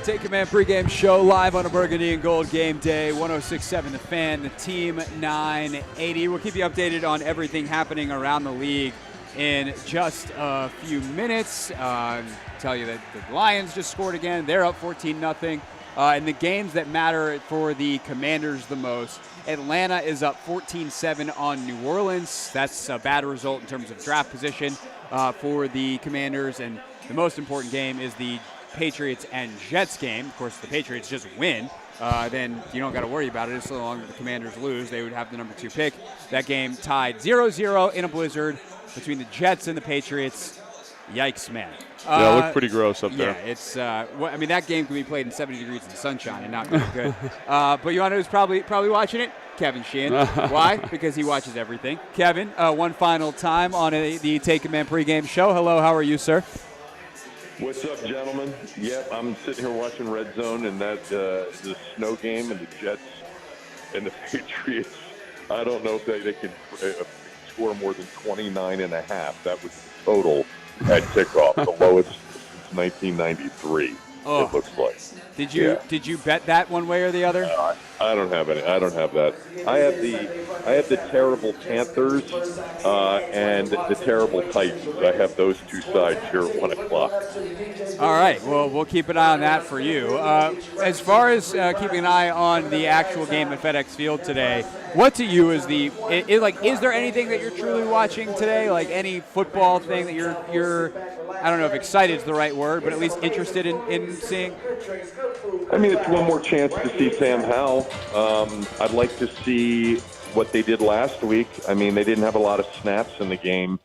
Take Command pregame show live on a Burgundy and Gold game day, 106.7 The Fan, the Team 980. We'll keep you updated on everything happening around the league in just a few minutes. Tell you that the Lions just scored again. They're up 14-0. In the games that matter for the Commanders the most, Atlanta is up 14-7 on New Orleans. That's a bad result in terms of draft position for the Commanders. And the most important game is the Patriots and Jets game. Of course, the Patriots just win. Then you don't got to worry about it. So long as the Commanders lose, they would have the number 2 pick. That game tied 0-0 in a blizzard between the Jets and the Patriots. Yikes, man. Yeah, it looked pretty gross up there. Yeah, it's. I mean, that game can be played in 70 degrees in the sunshine and not be good. But you want to know who's probably watching it? Kevin Sheehan. Why? Because he watches everything. Kevin, one final time on the Take Command pregame show. Hello, how are you, sir? What's up, gentlemen? Yep, I'm sitting here watching Red Zone, and that the snow game and the Jets and the Patriots. I don't know if they can score more than 29.5. That was the total at kickoff, the lowest since 1993. Oh. It looks like. Did you bet that one way or the other? I don't have any. I don't have that. I have the terrible Panthers and the terrible Titans. I have those two sides here at 1 o'clock. All right. Well, we'll keep an eye on that for you. As far as keeping an eye on the actual game at FedEx Field today, what to you is is there anything that you're truly watching today? Like any football thing that you're I don't know if excited is the right word, but at least interested in seeing? I mean, it's one more chance to see Sam Howell. I'd like to see what they did last week. I mean, they didn't have a lot of snaps in the game,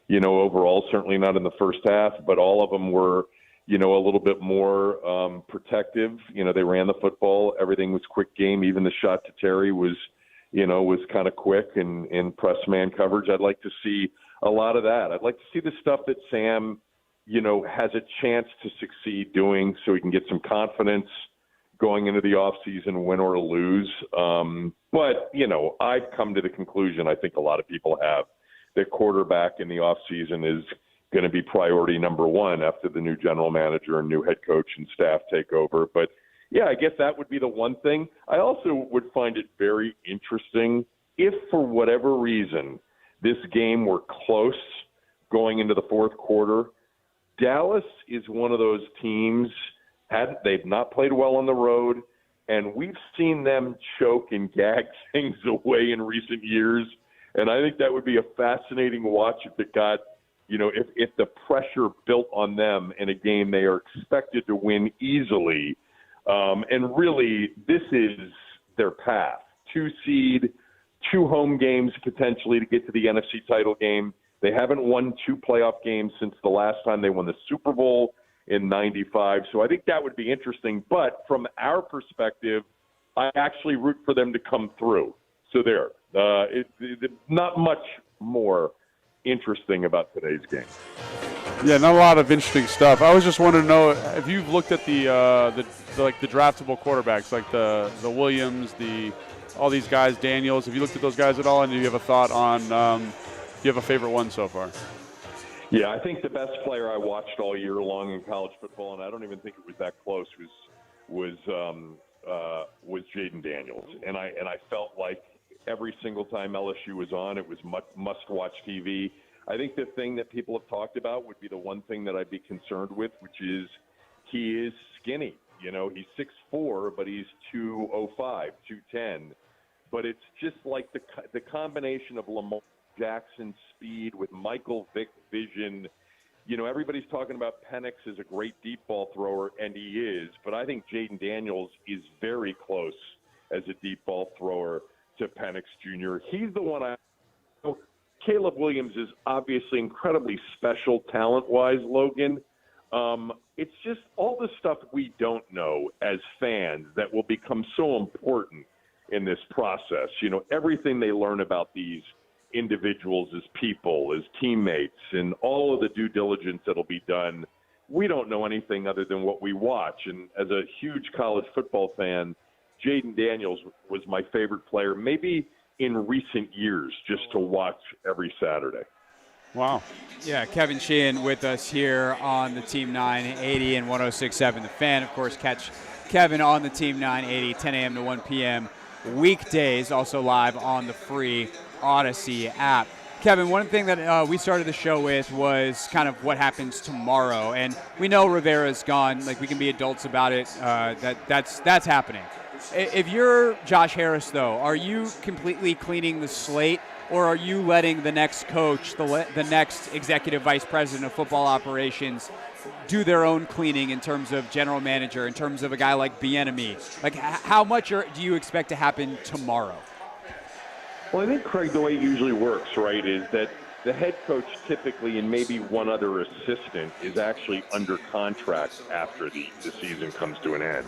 overall, certainly not in the first half, but all of them were, a little bit more protective. They ran the football. Everything was quick game. Even the shot to Terry was kind of quick and in press man coverage. I'd like to see a lot of that. I'd like to see the stuff that Sam, has a chance to succeed doing so he can get some confidence going into the offseason, win or lose. But, I've come to the conclusion, I think a lot of people have, that quarterback in the offseason is going to be priority number 1 after the new general manager and new head coach and staff take over. But, yeah, I guess that would be the one thing. I also would find it very interesting if, for whatever reason, this game were close going into the fourth quarter. Dallas is one of those teams, they've not played well on the road, and we've seen them choke and gag things away in recent years. And I think that would be a fascinating watch if it got, if the pressure built on them in a game they are expected to win easily. And really, this is their path. 2 seed, 2 home games potentially to get to the NFC title game. They haven't won 2 playoff games since the last time they won the Super Bowl in '95. So I think that would be interesting. But from our perspective, I actually root for them to come through. So there. Not much more interesting about today's game. Yeah, not a lot of interesting stuff. I was just wanting to know if you've looked at the draftable quarterbacks, like the Williams, all these guys, Daniels. Have you looked at those guys at all? And do you have a thought on? Do you have a favorite one so far? Yeah, I think the best player I watched all year long in college football, and I don't even think it was that close, was Jaden Daniels. And I felt like every single time LSU was on, it was must-watch TV. I think the thing that people have talked about would be the one thing that I'd be concerned with, which is he is skinny. He's 6'4", but he's 205, 210. But it's just like the combination of Lamar Jackson's speed with Michael Vick's vision. Everybody's talking about Penix as a great deep ball thrower, and he is. But I think Jaden Daniels is very close as a deep ball thrower to Penix Jr. He's the one Caleb Williams is obviously incredibly special talent-wise, Logan. It's just all the stuff we don't know as fans that will become so important in this process. Everything they learn about these individuals as people, as teammates, and all of the due diligence that'll be done. We don't know anything other than what we watch. And as a huge college football fan, Jaden Daniels was my favorite player, maybe in recent years, just to watch every Saturday. Wow. Yeah, Kevin Sheehan with us here on the Team 980 and 106.7 The Fan. Of course, catch Kevin on the Team 980, 10 a.m. to 1 p.m. weekdays, also live on the free Odyssey app. Kevin, one thing that we started the show with was kind of what happens tomorrow, and we know Rivera's gone. Like, we can be adults about it. That's happening. If you're Josh Harris, though, are you completely cleaning the slate, or are you letting the next coach, the next executive vice president of football operations, do their own cleaning in terms of general manager, in terms of a guy like Bieniemy? Like, how much do you expect to happen tomorrow? Well, I think, Craig, the way it usually works, right, is that the head coach typically and maybe one other assistant is actually under contract after the season comes to an end.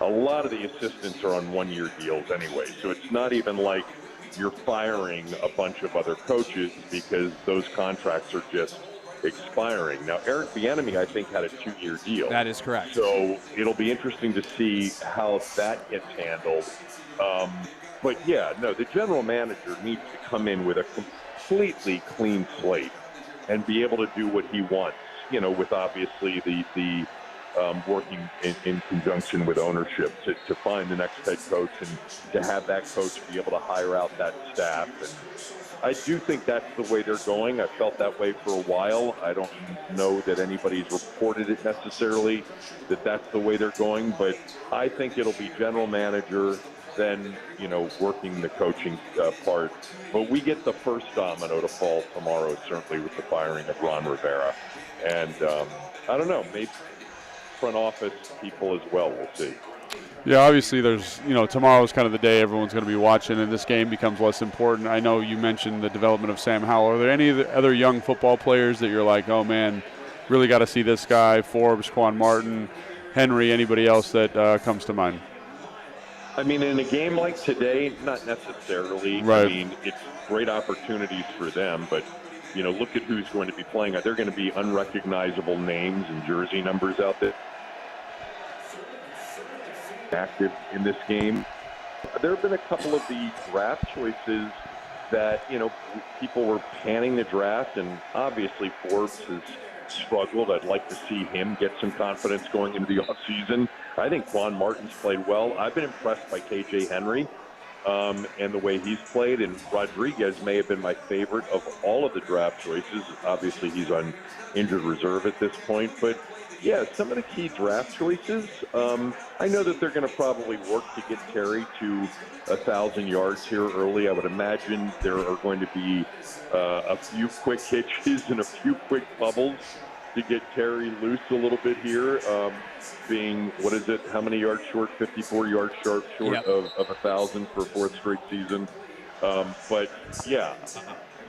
A lot of the assistants are on one-year deals anyway, so it's not even like you're firing a bunch of other coaches because those contracts are just expiring. Now, Eric Bieniemy, I think, had a 2-year deal. That is correct. So it'll be interesting to see how that gets handled. But, yeah, no, the general manager needs to come in with a completely clean slate and be able to do what he wants, with obviously the working in conjunction with ownership to find the next head coach and to have that coach be able to hire out that staff. And I do think that's the way they're going. I felt that way for a while. I don't know that anybody's reported it necessarily that that's the way they're going, but I think it'll be general manager, then, working the coaching part. But we get the first domino to fall tomorrow, certainly with the firing of Ron Rivera. And I don't know, maybe front office people as well. We'll see. Yeah, obviously there's, tomorrow's kind of the day everyone's going to be watching, and this game becomes less important. I know you mentioned the development of Sam Howell. Are there any other young football players that you're like, oh, man, really got to see this guy, Forbes, Quan Martin, Henry, anybody else that comes to mind? I mean, in a game like today, not necessarily. Right. I mean, it's great opportunities for them, but look at who's going to be playing. They're going to be unrecognizable names and jersey numbers out there active in this game. There have been a couple of the draft choices that, people were panning the draft, and obviously Forbes has struggled. I'd like to see him get some confidence going into the offseason. I think Quan Martin's played well. I've been impressed by KJ Henry and the way he's played, and Rodriguez may have been my favorite of all of the draft choices. Obviously, he's on injured reserve at this point, but yeah, some of the key draft choices, I know that they're going to probably work to get Terry to 1,000 yards here early. I would imagine there are going to be a few quick hitches and a few quick bubbles to get Terry loose a little bit here, being, how many yards short? 54 yards short Yep. of 1,000 for a fourth straight season. But, yeah.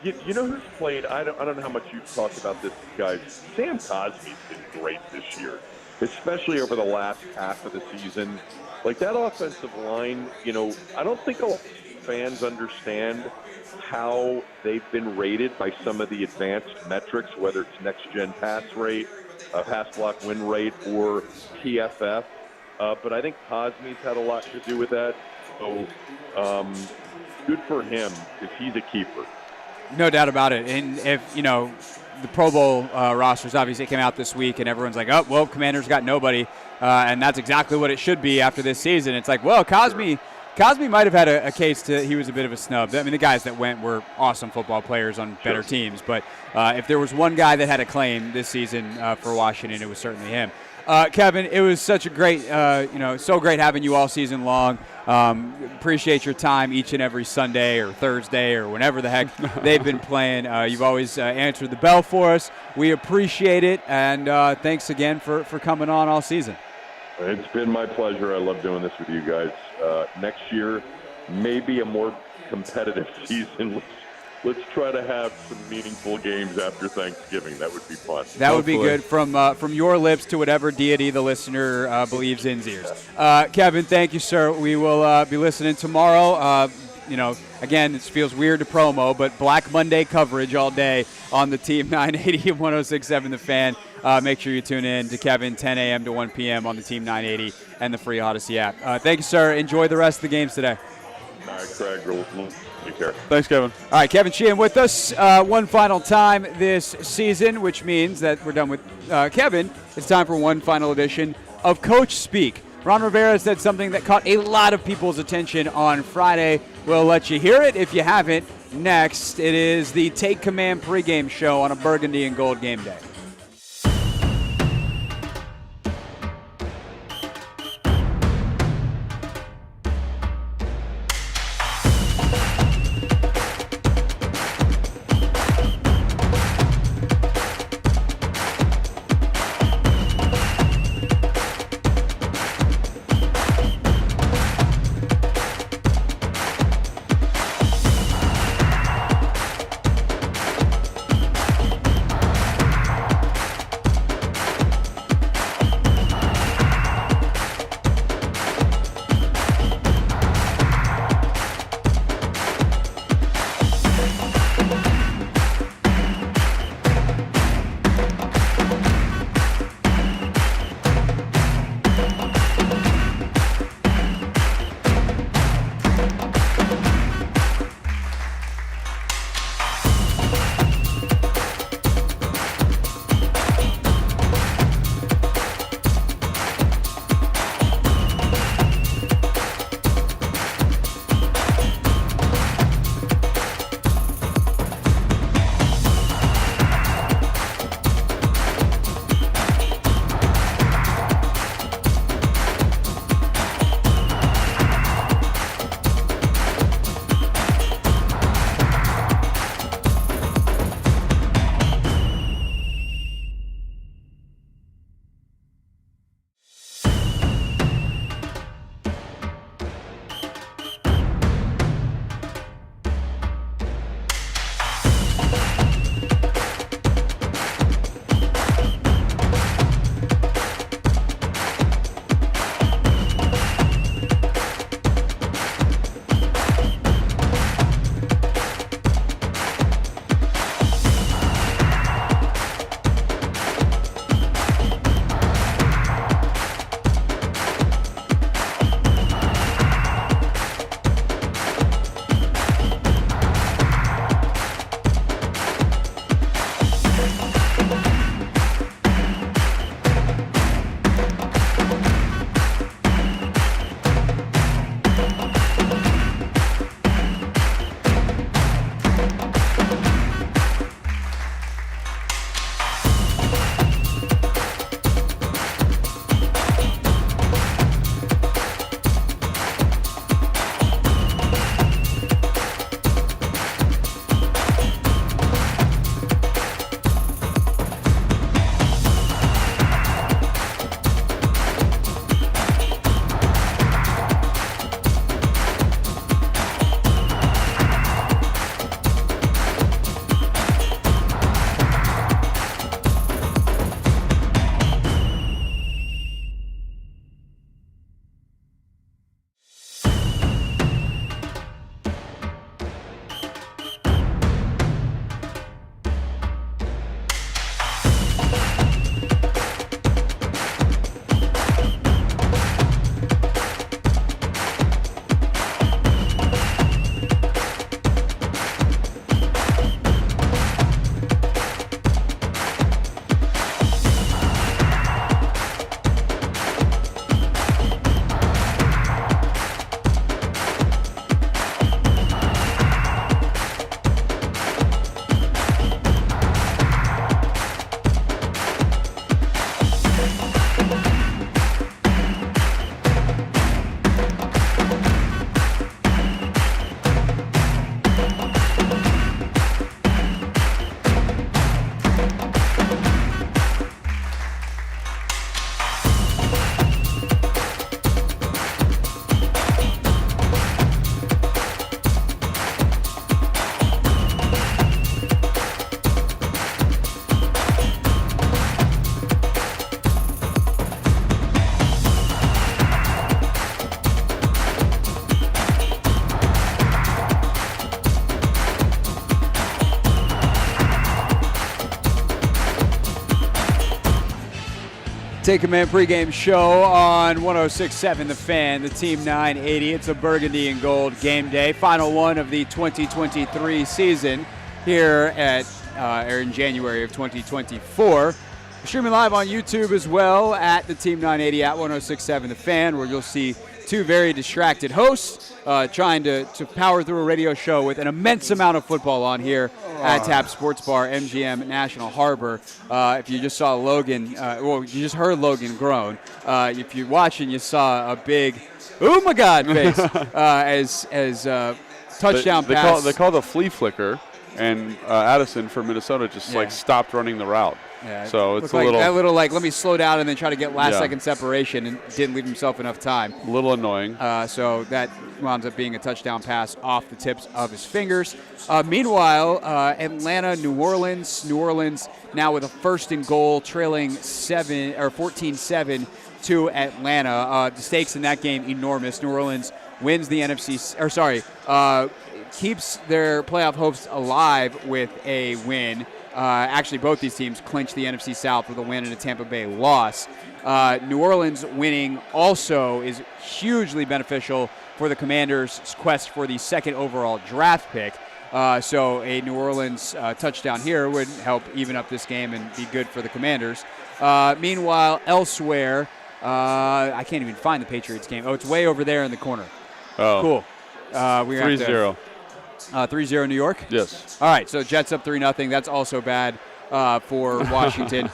You know who's played? I don't know how much you've talked about this, guys. Sam Cosmi's been great this year, especially over the last half of the season. Like, that offensive line, I don't think a lot of fans understand how they've been rated by some of the advanced metrics, whether it's next-gen pass rate, pass block win rate, or PFF. But I think Cosmi's had a lot to do with that. So good for him, because he's a keeper. No doubt about it. And if, the Pro Bowl rosters obviously came out this week and everyone's like, oh, well, Commanders got nobody. And that's exactly what it should be after this season. It's like, well, Cosmi might have had a case he was a bit of a snub. I mean, the guys that went were awesome football players on better teams. But if there was one guy that had a claim this season for Washington, it was certainly him. Kevin, it was such a great, so great having you all season long. Appreciate your time each and every Sunday or Thursday or whenever the heck they've been playing. You've always answered the bell for us. We appreciate it, and thanks again for coming on all season. It's been my pleasure. I love doing this with you guys. Next year, maybe a more competitive season. Let's try to have some meaningful games after Thanksgiving. That would be fun. That would be good from your lips to whatever deity the listener believes in's ears. Kevin, thank you, sir. We will be listening tomorrow. Again, it feels weird to promo, but Black Monday coverage all day on the Team 980 and 106.7 The Fan. Make sure you tune in to Kevin, 10 a.m. to 1 p.m. on the Team 980 and the free Odyssey app. Thank you, sir. Enjoy the rest of the games today. All right, Craig. Take care. Thanks, Kevin. All right, Kevin Sheehan with us one final time this season, which means that we're done with Kevin. It's time for one final edition of Coach Speak. Ron Rivera said something that caught a lot of people's attention on Friday. We'll let you hear it if you haven't. Next, it is the Take Command pregame show on a Burgundy and Gold game day. Take Command pregame show on 106.7 The Fan, the Team 980. It's a burgundy and gold game day, final one of the 2023 season here in January of 2024. Streaming live on YouTube as well at the Team 980 at 106.7 The Fan, where you'll see two very distracted hosts trying to power through a radio show with an immense amount of football on here at Tap Sports Bar, MGM National Harbor. If you just saw Logan, you just heard Logan groan. If you're watching, you saw a big, oh my God, face as touchdown pass. They call the flea flicker, and Addison for Minnesota just stopped running the route. Yeah, so it's a little like, let me slow down and then try to get last second separation, and didn't leave himself enough time. A little annoying. So that wound up being a touchdown pass off the tips of his fingers. Meanwhile, Atlanta, New Orleans now with a first and goal, trailing 14-7 to Atlanta. The stakes in that game enormous. New Orleans wins the keeps their playoff hopes alive with a win. Actually, both these teams clinched the NFC South with a win and a Tampa Bay loss. New Orleans winning also is hugely beneficial for the Commanders' quest for the second overall draft pick. So a New Orleans touchdown here would help even up this game and be good for the Commanders. Meanwhile, elsewhere, I can't even find the Patriots game. Oh, it's way over there in the corner. Oh, cool. 3-0. 3-0 New York? Yes. All right, so Jets up 3-0. That's also bad for Washington.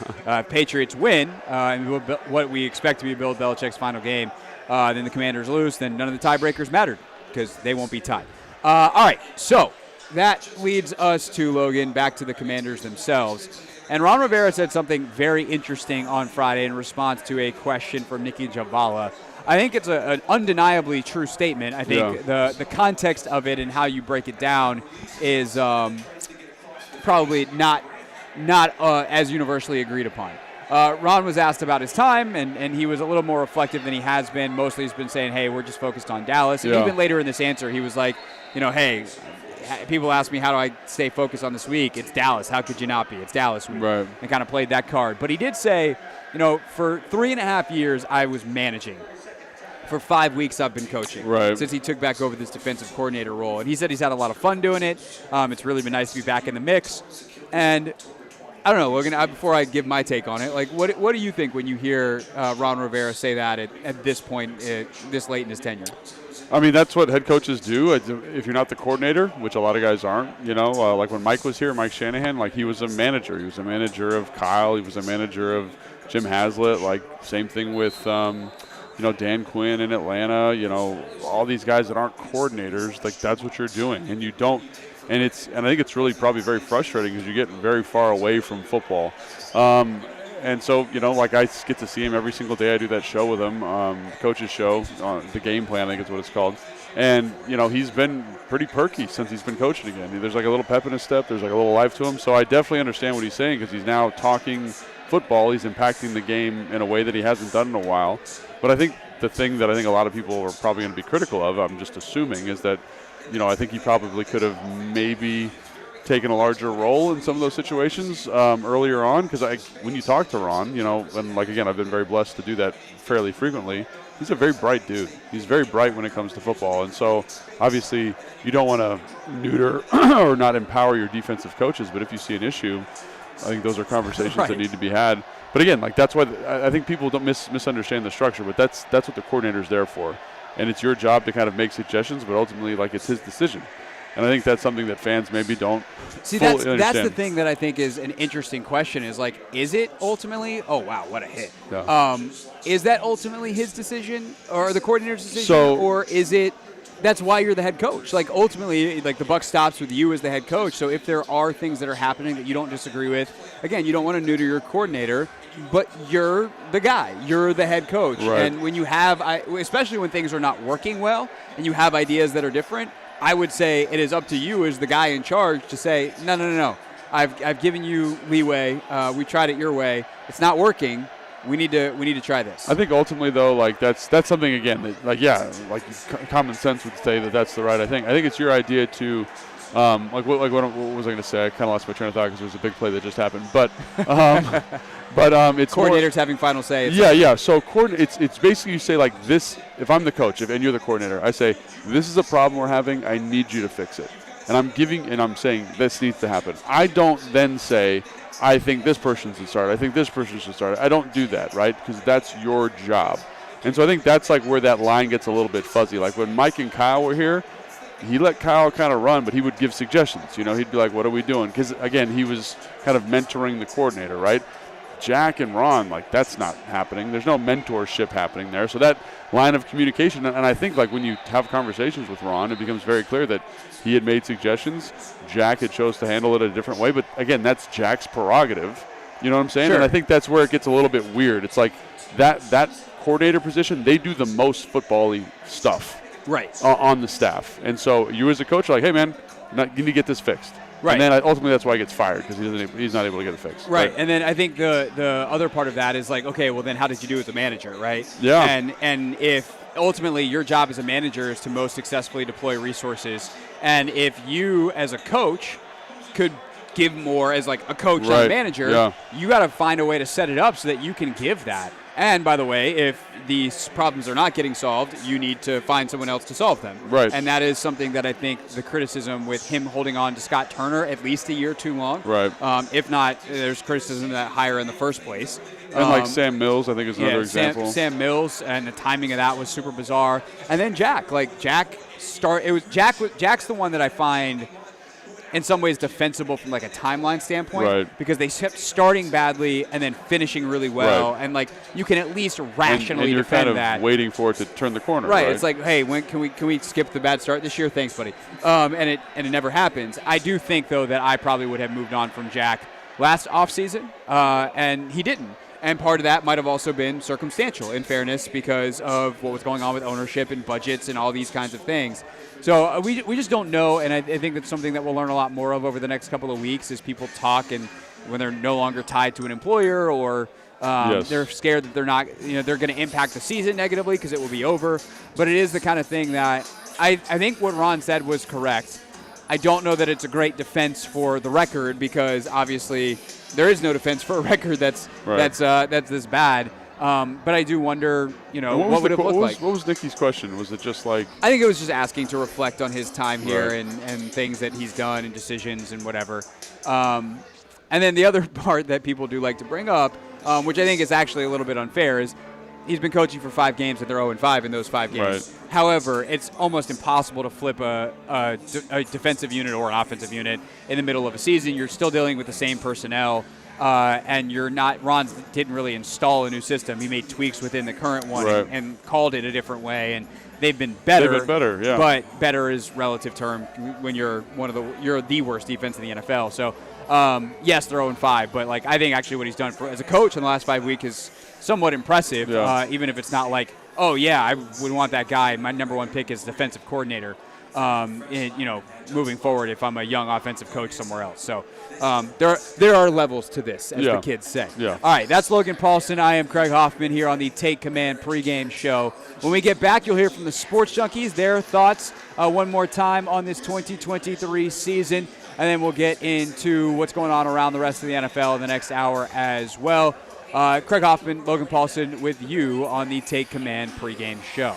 Patriots win, and what we expect to be Bill Belichick's final game. Then the Commanders lose. Then none of the tiebreakers mattered because they won't be tied. All right, so that leads us to, Logan, back to the Commanders themselves. And Ron Rivera said something very interesting on Friday in response to a question from Nikki Javala. I think it's an undeniably true statement. I think the context of it and how you break it down is probably not as universally agreed upon. Ron was asked about his time, and he was a little more reflective than he has been. Mostly he's been saying, hey, we're just focused on Dallas. And even later in this answer, he was like, hey, people ask me how do I stay focused on this week. It's Dallas. How could you not be? It's Dallas week. Right. And kind of played that card. But he did say, for 3.5 years I was managing. For 5 weeks I've been coaching since he took back over this defensive coordinator role. And he said he's had a lot of fun doing it. It's really been nice to be back in the mix. And I don't know, Logan, before I give my take on it, like what do you think when you hear Ron Rivera say that at this point, this late in his tenure? I mean, that's what head coaches do. If you're not the coordinator, which a lot of guys aren't, like when Mike was here, Mike Shanahan, like he was a manager. He was a manager of Kyle. He was a manager of Jim Haslett. Like same thing with Dan Quinn in Atlanta, all these guys that aren't coordinators, like that's what you're doing. And you don't, and I think it's really probably very frustrating because you get very far away from football. And so, like I get to see him every single day. I do that show with him, coach's show, the game plan, I think is what it's called. And, he's been pretty perky since he's been coaching again. There's like a little pep in his step. There's like a little life to him. So I definitely understand what he's saying because he's now talking football. He's impacting the game in a way that he hasn't done in a while. But I think the thing that I think a lot of people are probably going to be critical of, I'm just assuming, is that, I think he probably could have maybe taken a larger role in some of those situations earlier on. Because when you talk to Ron, and like, again, I've been very blessed to do that fairly frequently, he's a very bright dude. He's very bright when it comes to football. And so, obviously, you don't want to neuter or not empower your defensive coaches. But if you see an issue, I think those are conversations that need to be had. But again, like that's why I think people don't misunderstand the structure. But that's what the coordinator's there for, and it's your job to kind of make suggestions. But ultimately, like it's his decision, and I think that's something that fans maybe don't fully understand. That's the thing that I think is an interesting question. Is like, is it ultimately? Oh wow, what a hit! Yeah. Is that ultimately his decision or the coordinator's decision, or is it? That's why you're the head coach. Like ultimately, like the buck stops with you as the head coach. So if there are things that are happening that you don't disagree with, again, you don't want to neuter your coordinator, but you're the guy. You're the head coach. Right. And when you have, especially when things are not working well and you have ideas that are different, I would say it is up to you as the guy in charge to say, no. I've given you leeway. We tried it your way. It's not working. We need to try this. I think ultimately, though, like that's something again that, like common sense would say that that's the right. I think it's your idea to What was I going to say? I kind of lost my train of thought because there was a big play that just happened. But it's coordinators having final say. Yeah. So it's basically you say like this. If I'm the coach, and you're the coordinator, I say this is a problem we're having. I need you to fix it. And I'm saying this needs to happen. I don't then say I think this person should start. I think this person should start. I don't do that, right? Because that's your job. And so I think that's like where that line gets a little bit fuzzy. Like when Mike and Kyle were here, he let Kyle kind of run, but he would give suggestions. He'd be like, what are we doing? Because, again, he was kind of mentoring the coordinator, right? Jack and Ron, like, that's not happening. There's no mentorship happening there. So that line of communication, and I think, like, when you have conversations with Ron, it becomes very clear that he had made suggestions. Jack had chose to handle it a different way. But, again, that's Jack's prerogative. You know what I'm saying? Sure. And I think that's where it gets a little bit weird. It's like that coordinator position, they do the most football-y stuff. Right. On the staff. And so you as a coach are like, hey, man, you need to get this fixed. Right. And then ultimately that's why he gets fired because he's not able to get it fixed. Right. And then I think the other part of that is like, okay, well then how did you do as a manager, right? Yeah. And if ultimately your job as a manager is to most successfully deploy resources, and if you as a coach could give more as like a coach and a manager, you got to find a way to set it up so that you can give that. And by the way, if these problems are not getting solved, you need to find someone else to solve them. Right. And that is something that I think the criticism with him holding on to Scott Turner at least a year too long. Right. If not, there's criticism that hire in the first place. And like Sam Mills, I think is another example. Sam Mills, and the timing of that was super bizarre. And then Jack, Jack's the one that I find in some ways defensible from like a timeline standpoint, because they kept starting badly and then finishing really well, and like you can at least rationally and you're defend kind of that. waiting for it to turn the corner. Right. It's like, hey, when can we skip the bad start this year? Thanks, buddy. And it never happens. I do think though that I probably would have moved on from Jack last offseason, and he didn't. And part of that might have also been circumstantial, in fairness, because of what was going on with ownership and budgets and all these kinds of things. So we just don't know, and I think that's something that we'll learn a lot more of over the next couple of weeks as people talk, and when they're no longer tied to an employer or they're scared that they're not, they're going to impact the season negatively because it will be over. But it is the kind of thing that I think what Ron said was correct. I don't know that it's a great defense for the record because obviously there is no defense for a record that's this bad. But I do wonder, what would it look like? What was Nicky's question? Was it just like? I think it was just asking to reflect on his time here and things that he's done and decisions and whatever. And then the other part that people do like to bring up, which I think is actually a little bit unfair, is he's been coaching for 5 games and they're 0-5 in those 5 games. Right. However, it's almost impossible to flip a defensive unit or an offensive unit in the middle of a season. You're still dealing with the same personnel. And Ron didn't really install a new system. He made tweaks within the current one and called it a different way. And they've been better. They've been better, yeah. But better is relative term when you're you're the worst defense in the NFL. So yes, they're 0-5, but I think actually what he's done as a coach in the last 5 weeks is somewhat impressive. Yeah. Even if it's not like, oh yeah, I would want that guy. My number one pick is defensive coordinator. Moving forward, if I'm a young offensive coach somewhere else. So there are levels to this, as the kids say. Yeah. All right, that's Logan Paulsen. I am Craig Hoffman here on the Take Command pregame show. When we get back, you'll hear from the Sports Junkies, their thoughts one more time on this 2023 season, and then we'll get into what's going on around the rest of the NFL in the next hour as well. Craig Hoffman, Logan Paulsen with you on the Take Command pregame show.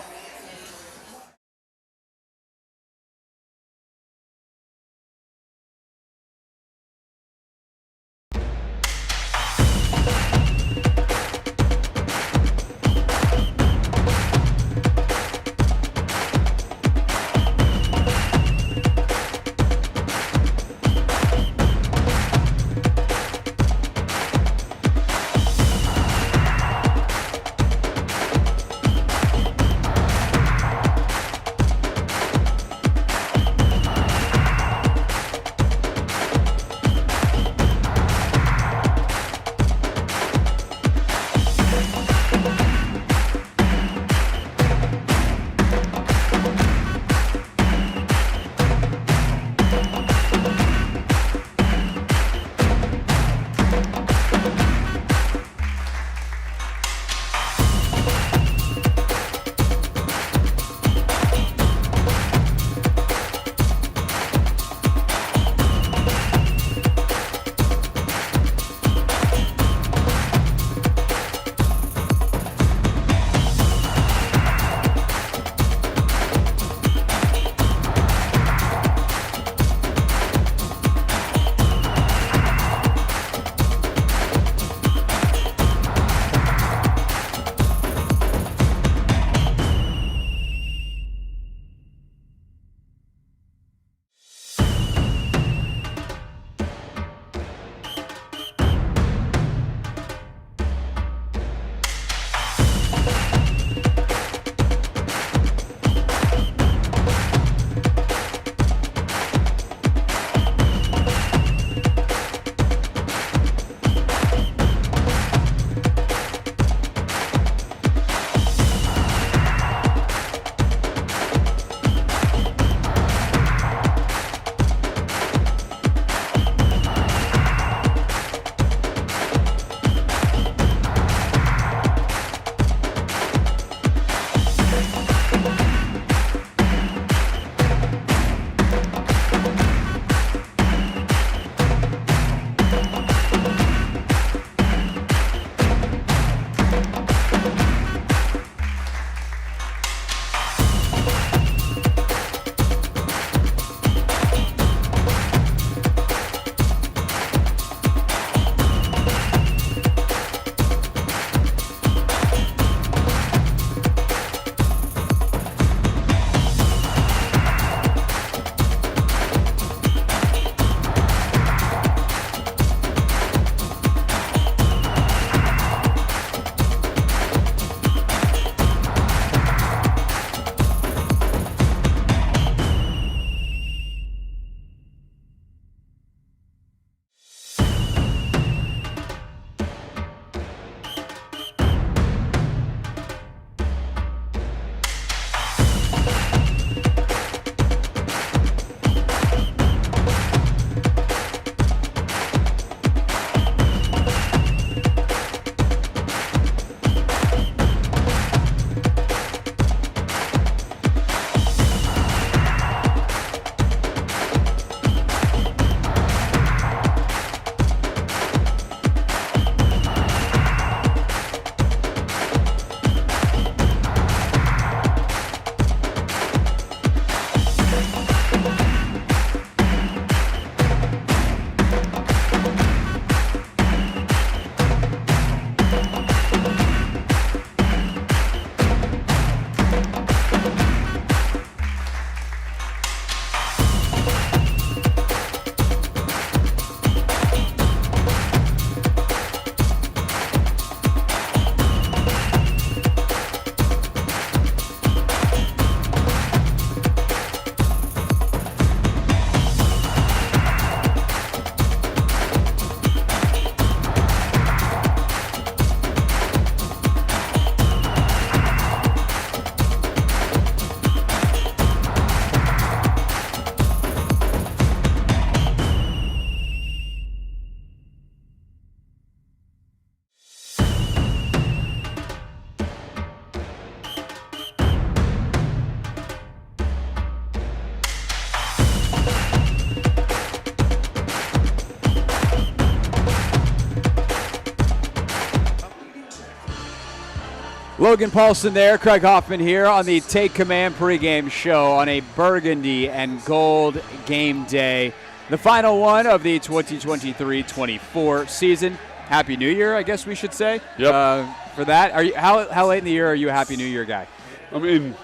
Logan Paulsen there. Craig Hoffman here on the Take Command pregame show on a burgundy and gold game day. The final one of the 2023-24 season. Happy New Year, I guess we should say. Yep. For that, how late in the year are you a Happy New Year guy? I mean,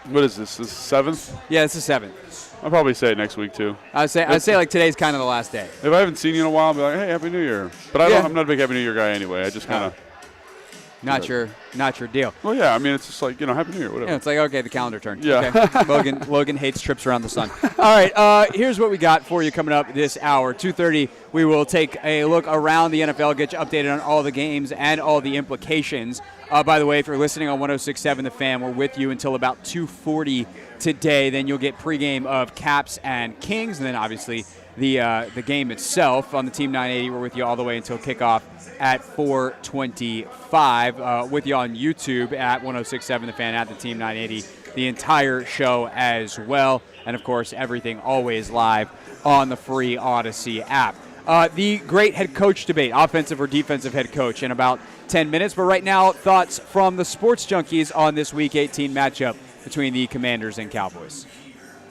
what is this? This is 7th? Yeah, it's the 7th. I'll probably say it next week too. I'd say like today's kind of the last day. If I haven't seen you in a while, I'll be like, hey, Happy New Year. But I'm not a big Happy New Year guy anyway. I just kind of. Not your deal. Well, yeah. I mean, it's just like, Happy New Year, whatever. Yeah, it's like, okay, the calendar turned. Yeah. Okay. Logan hates trips around the sun. All right, here's what we got for you coming up this hour. 2:30, we will take a look around the NFL, get you updated on all the games and all the implications. By the way, if you're listening on 106.7 The Fan, we're with you until about 2:40 today. Then you'll get pregame of Caps and Kings, and then obviously the game itself on the Team 980. We're with you all the way until kickoff at 4:25. With you on YouTube at 106.7 The Fan, at the Team 980. The entire show as well, and of course everything always live on the free Odyssey app. The great head coach debate, offensive or defensive head coach, in about 10 minutes. But right now, thoughts from the Sports Junkies on this Week 18 matchup between the Commanders and Cowboys.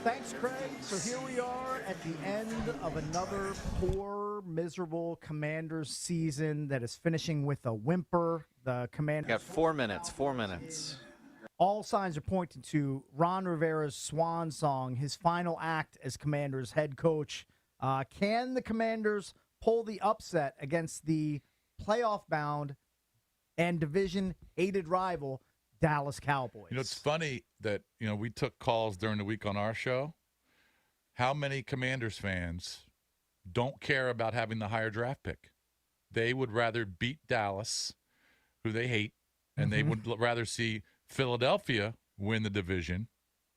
Thanks, Craig. So here we are at the end of another poor, miserable Commanders season that is finishing with a whimper. The Commanders got 4 minutes. 4 minutes. All signs are pointing to Ron Rivera's swan song, his final act as Commanders head coach. Can the Commanders pull the upset against the playoff-bound and division-hated rival Dallas Cowboys? It's funny that, we took calls during the week on our show. How many Commanders fans don't care about having the higher draft pick? They would rather beat Dallas, who they hate, and they would rather see Philadelphia win the division.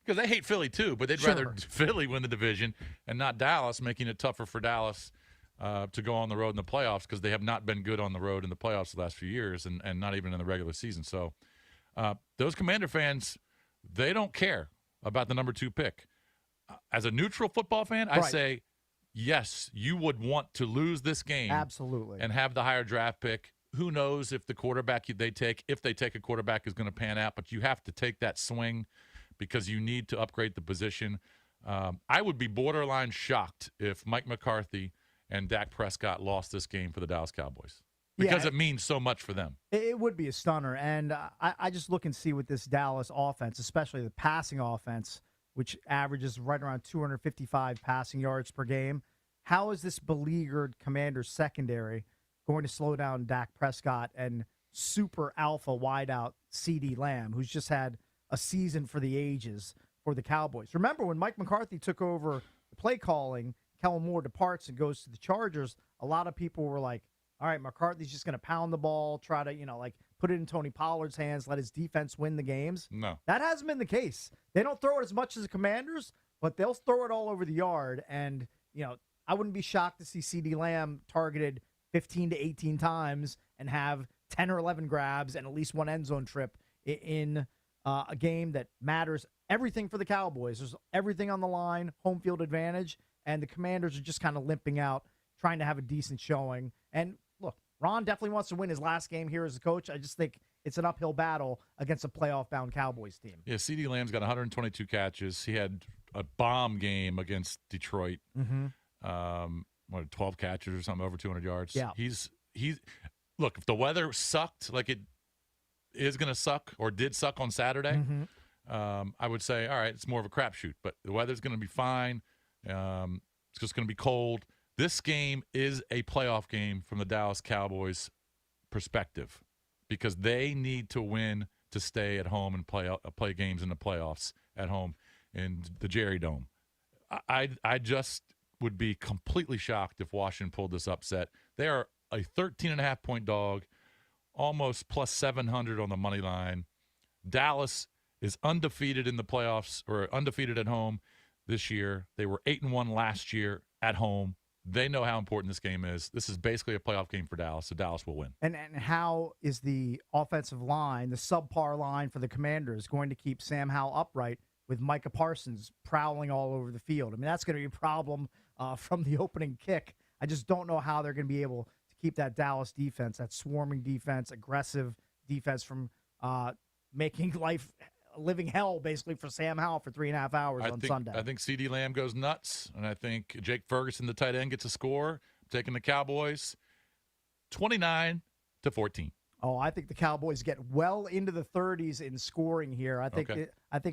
Because they hate Philly too, but they'd rather Philly win the division and not Dallas, making it tougher for Dallas to go on the road in the playoffs because they have not been good on the road in the playoffs the last few years and not even in the regular season. So those Commander fans, they don't care about the number 2 pick. As a neutral football fan, I say, yes, you would want to lose this game. Absolutely. And have the higher draft pick. Who knows if the quarterback they take, if they take a quarterback, is going to pan out, but you have to take that swing because you need to upgrade the position. I would be borderline shocked if Mike McCarthy and Dak Prescott lost this game for the Dallas Cowboys because it means so much for them. It would be a stunner, and I just look and see with this Dallas offense, especially the passing offense, which averages right around 255 passing yards per game. How is this beleaguered Commanders secondary going to slow down Dak Prescott and super alpha wideout CeeDee Lamb, who's just had a season for the ages for the Cowboys? Remember when Mike McCarthy took over the play calling, Kellen Moore departs and goes to the Chargers, a lot of people were like, all right, McCarthy's just going to pound the ball, try to, put it in Tony Pollard's hands, let his defense win the games. No. That hasn't been the case. They don't throw it as much as the Commanders, but they'll throw it all over the yard. And, I wouldn't be shocked to see CeeDee Lamb targeted 15 to 18 times and have 10 or 11 grabs and at least one end zone trip in a game that matters everything for the Cowboys. There's everything on the line, home field advantage, and the Commanders are just kind of limping out, trying to have a decent showing. And look, Ron definitely wants to win his last game here as a coach. I just think it's an uphill battle against a playoff-bound Cowboys team. Yeah, CeeDee Lamb's got 122 catches. He had a bomb game against Detroit. 12 catches or something, over 200 yards. Yeah. He's look, if the weather sucked like it is going to suck or did suck on Saturday, I would say, all right, it's more of a crapshoot. But the weather's going to be fine. It's just going to be cold. This game is a playoff game from the Dallas Cowboys perspective because they need to win to stay at home and play games in the playoffs at home in the Jerry Dome. I just would be completely shocked if Washington pulled this upset. They are a 13.5-point dog, almost plus 700 on the money line. Dallas is undefeated in the playoffs, or undefeated at home this year. They were 8-1 last year at home. They know how important this game is. This is basically a playoff game for Dallas, so Dallas will win. And how is the offensive line, the subpar line for the Commanders, going to keep Sam Howell upright with Micah Parsons prowling all over the field? I mean, that's going to be a problem from the opening kick. I just don't know how they're going to be able to keep that Dallas defense, that swarming defense, aggressive defense from making living hell basically for Sam Howell for 3.5 hours on Sunday. I think CeeDee Lamb goes nuts, and I think Jake Ferguson, the tight end, gets a score. I'm taking the Cowboys 29-14. Oh, I think the Cowboys get well into the 30s in scoring here. I think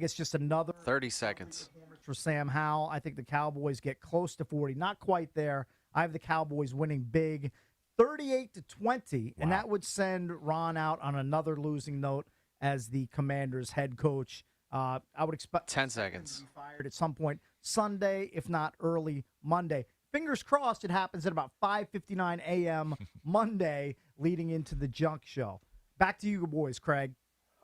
it's just another 30 seconds for Sam Howell. I think the Cowboys get close to 40, not quite there. I have the Cowboys winning big, 38-20, and that would send Ron out on another losing note as the Commanders' head coach. I would expect 10 seconds to be fired at some point Sunday, if not early Monday. Fingers crossed it happens at about 5:59 a.m. Monday, leading into the Junk Show. Back to you boys, Craig.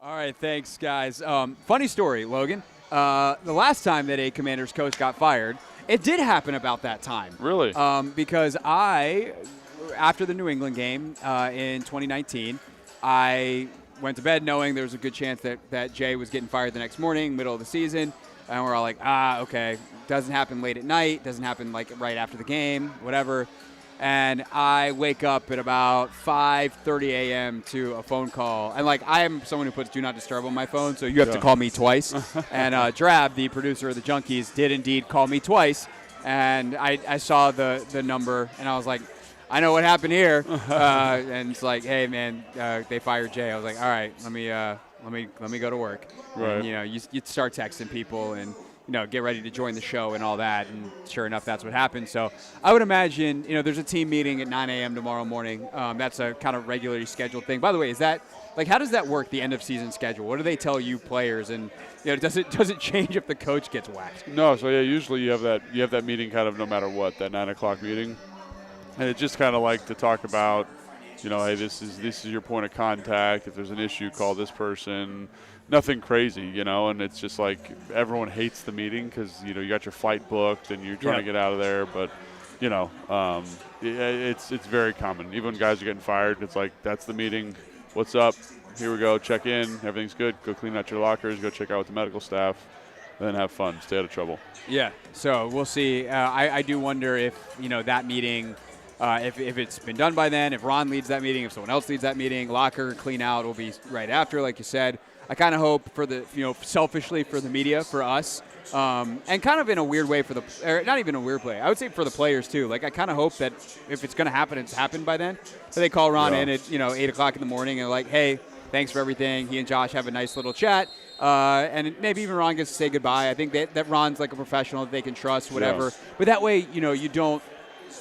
All right, thanks, guys. Funny story, Logan. The last time that a Commanders coach got fired, it did happen about that time. Really? Because after the New England game in 2019, I went to bed knowing there was a good chance that Jay was getting fired the next morning, middle of the season. And we're all like, okay. Doesn't happen late at night. Doesn't happen like right after the game, whatever. And I wake up at about 5:30 a.m. to a phone call. And, like, I am someone who puts Do Not Disturb on my phone, so you have to call me twice. And Drab, the producer of the Junkies, did indeed call me twice. And I saw the number, and I was like, I know what happened here. And it's like, hey, man, they fired Jay. I was like, all right, let me go to work. Right. And, you start texting people and, get ready to join the show and all that. And sure enough, that's what happened. So I would imagine, there's a team meeting at 9 a.m. tomorrow morning. That's a kind of regularly scheduled thing. By the way, is that, like, how does that work, the end of season schedule? What do they tell you players? And, does it change if the coach gets whacked? No. So, yeah, usually you have that meeting kind of no matter what, that 9 o'clock meeting. And it's just kind of like to talk about, hey, this is your point of contact. If there's an issue, call this person. Nothing crazy, and it's just like everyone hates the meeting because, you got your flight booked and you're trying to get out of there. But, it's very common. Even when guys are getting fired, it's like, that's the meeting. What's up? Here we go. Check in. Everything's good. Go clean out your lockers. Go check out with the medical staff. Then have fun. Stay out of trouble. Yeah. So we'll see. I do wonder if, that meeting – if it's been done by then, if Ron leads that meeting, if someone else leads that meeting, locker clean out will be right after, like you said. I kind of hope for the, selfishly for the media, for us, and kind of in a weird way not even a weird way. I would say for the players too. Like I kind of hope that if it's going to happen, it's happened by then. So they call Ron in at 8 o'clock in the morning and like, hey, thanks for everything. He and Josh have a nice little chat, and maybe even Ron gets to say goodbye. I think that Ron's like a professional that they can trust, whatever. Yes. But that way, you don't.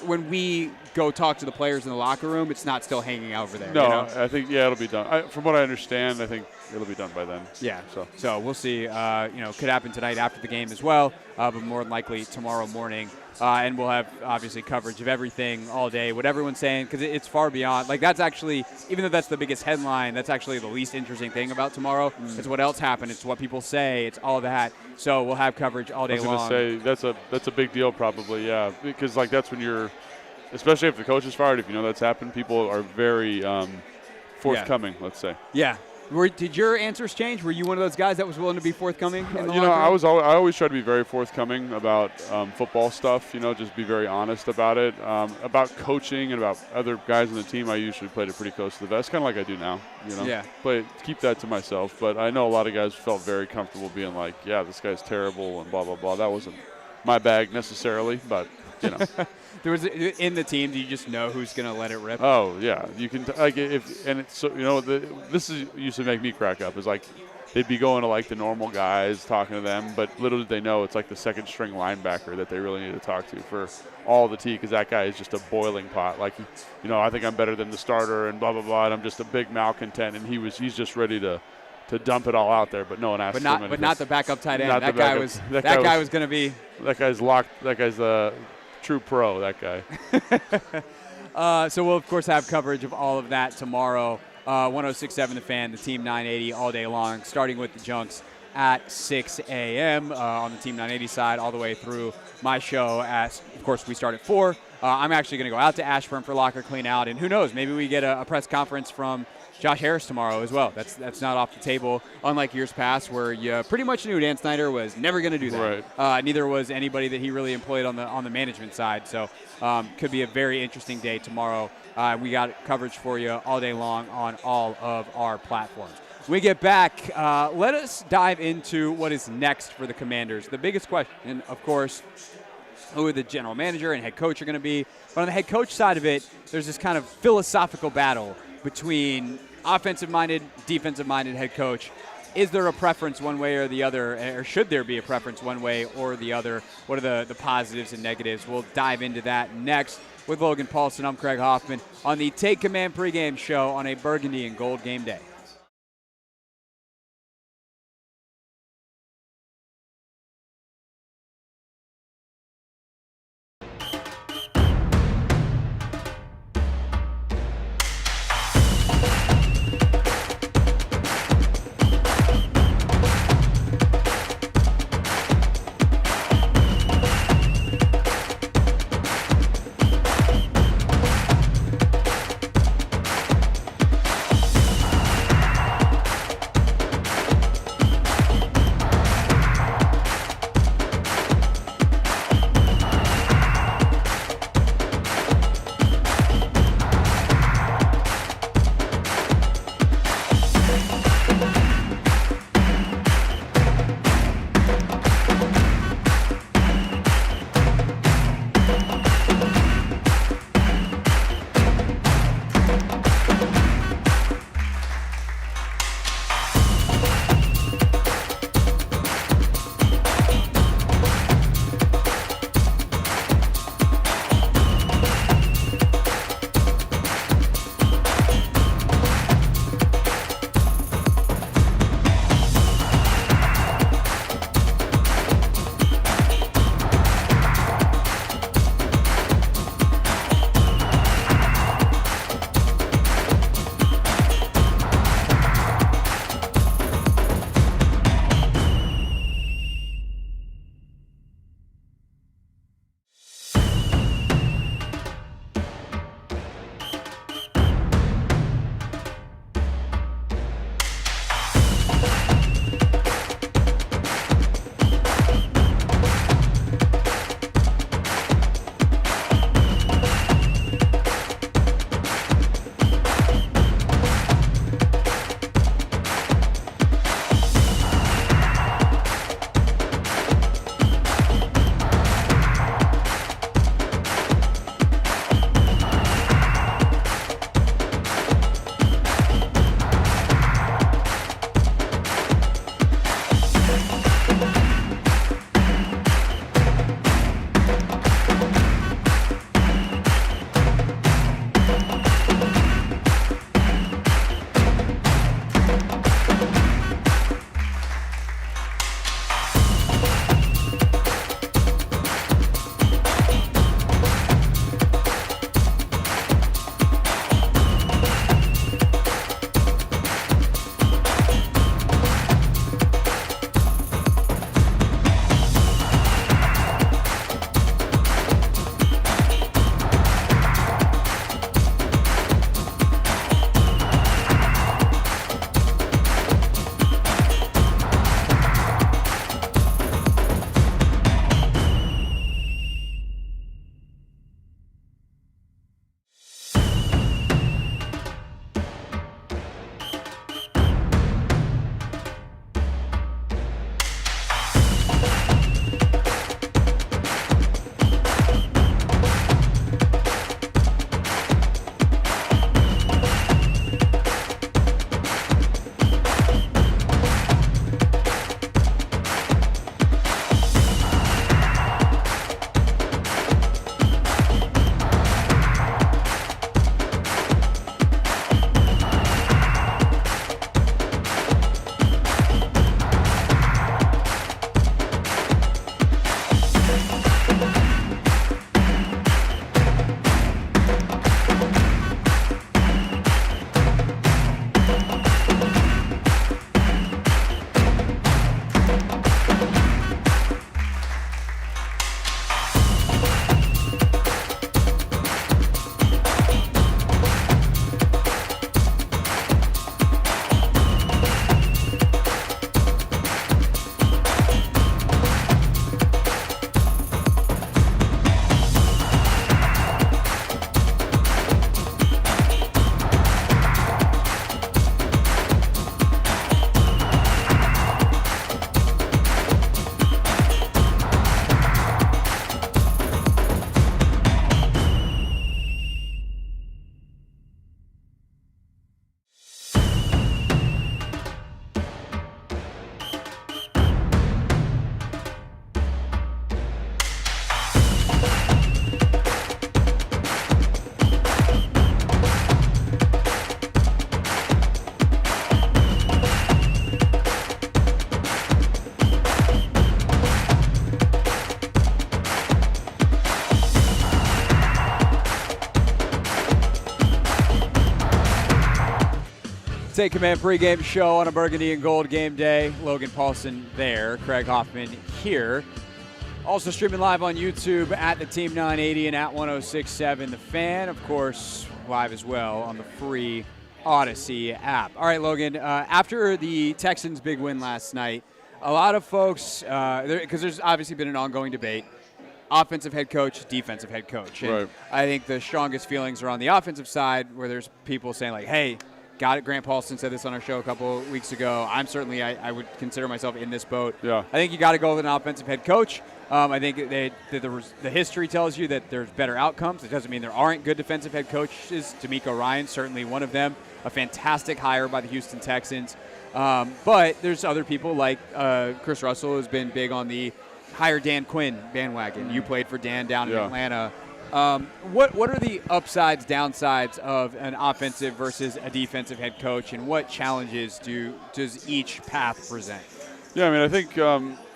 When we go talk to the players in the locker room, it's not still hanging out over there. No, I think, it'll be done. From what I understand, I think it'll be done by then. Yeah. So we'll see. Could happen tonight after the game as well, but more than likely tomorrow morning. And we'll have, obviously, coverage of everything all day, what everyone's saying, because it's far beyond. Like, that's actually, even though that's the biggest headline, that's actually the least interesting thing about tomorrow. It's what else happened. It's what people say. It's all that. So we'll have coverage all day long. I was going to say, that's a big deal probably, yeah. Because, like, that's when you're, especially if the coach is fired, if you know that's happened, people are very forthcoming, let's say. Yeah. Did your answers change? Were you one of those guys that was willing to be forthcoming in the I always try to be very forthcoming about football stuff, just be very honest about it. About coaching and about other guys on the team, I usually played it pretty close to the vest, kind of like I do now, Yeah. Keep that to myself. But I know a lot of guys felt very comfortable being like, yeah, this guy's terrible and blah, blah, blah. That wasn't my bag necessarily, but, There was in the team. Do you just know who's going to let it rip? Oh yeah, you can. This used to make me crack up. Is like they'd be going to like the normal guys, talking to them, but little did they know it's like the second string linebacker that they really need to talk to for all the tea, because that guy is just a boiling pot. Like, I think I'm better than the starter and blah blah blah, and I'm just a big malcontent, and he's just ready to dump it all out there, but no one asked him anything. But not the backup tight end. That guy was going to be. That guy's locked. That guy's a true pro, that guy. So we'll, of course, have coverage of all of that tomorrow. 106.7 The Fan, the Team 980 all day long, starting with the Junks at 6 a.m. On the Team 980 side, all the way through my show. Of course, we start at 4. I'm actually going to go out to Ashburn for locker clean out, and who knows, maybe we get a press conference from Josh Harris tomorrow as well. That's not off the table, unlike years past where you pretty much knew Dan Snyder was never going to do that. Right. Neither was anybody that he really employed on the management side. So could be a very interesting day tomorrow. We got coverage for you all day long on all of our platforms. When we get back, let us dive into what is next for the Commanders. The biggest question, of course, who the general manager and head coach are going to be. But on the head coach side of it, there's this kind of philosophical battle between offensive-minded, defensive-minded head coach. Is there a preference one way or the other, or should there be a preference one way or the other? What are the positives and negatives? We'll dive into that next with Logan Paulsen. I'm Craig Hoffman on the Take Command pregame show on a Burgundy and Gold game day. Take Command pregame show on a Burgundy and Gold game day. Logan Paulsen there, Craig Hoffman here. Also streaming live on YouTube at the Team 980 and at 106.7 The Fan. Of course, live as well on the free Odyssey app. All right, Logan, after the Texans' big win last night, a lot of folks, because there's obviously been an ongoing debate, offensive head coach, defensive head coach. And right. I think the strongest feelings are on the offensive side, where there's people saying like, hey, got it. Grant Paulsen said this on our show a couple of weeks ago. I'm certainly, I would consider myself in this boat. Yeah. I think you got to go with an offensive head coach. I think the history tells you that there's better outcomes. It doesn't mean there aren't good defensive head coaches. DeMeco Ryans, certainly one of them, a fantastic hire by the Houston Texans. But there's other people like Chris Russell has been big on the hire Dan Quinn bandwagon. You played for Dan down in Atlanta. What are the upsides, downsides of an offensive versus a defensive head coach, and what challenges does each path present? Yeah, I mean,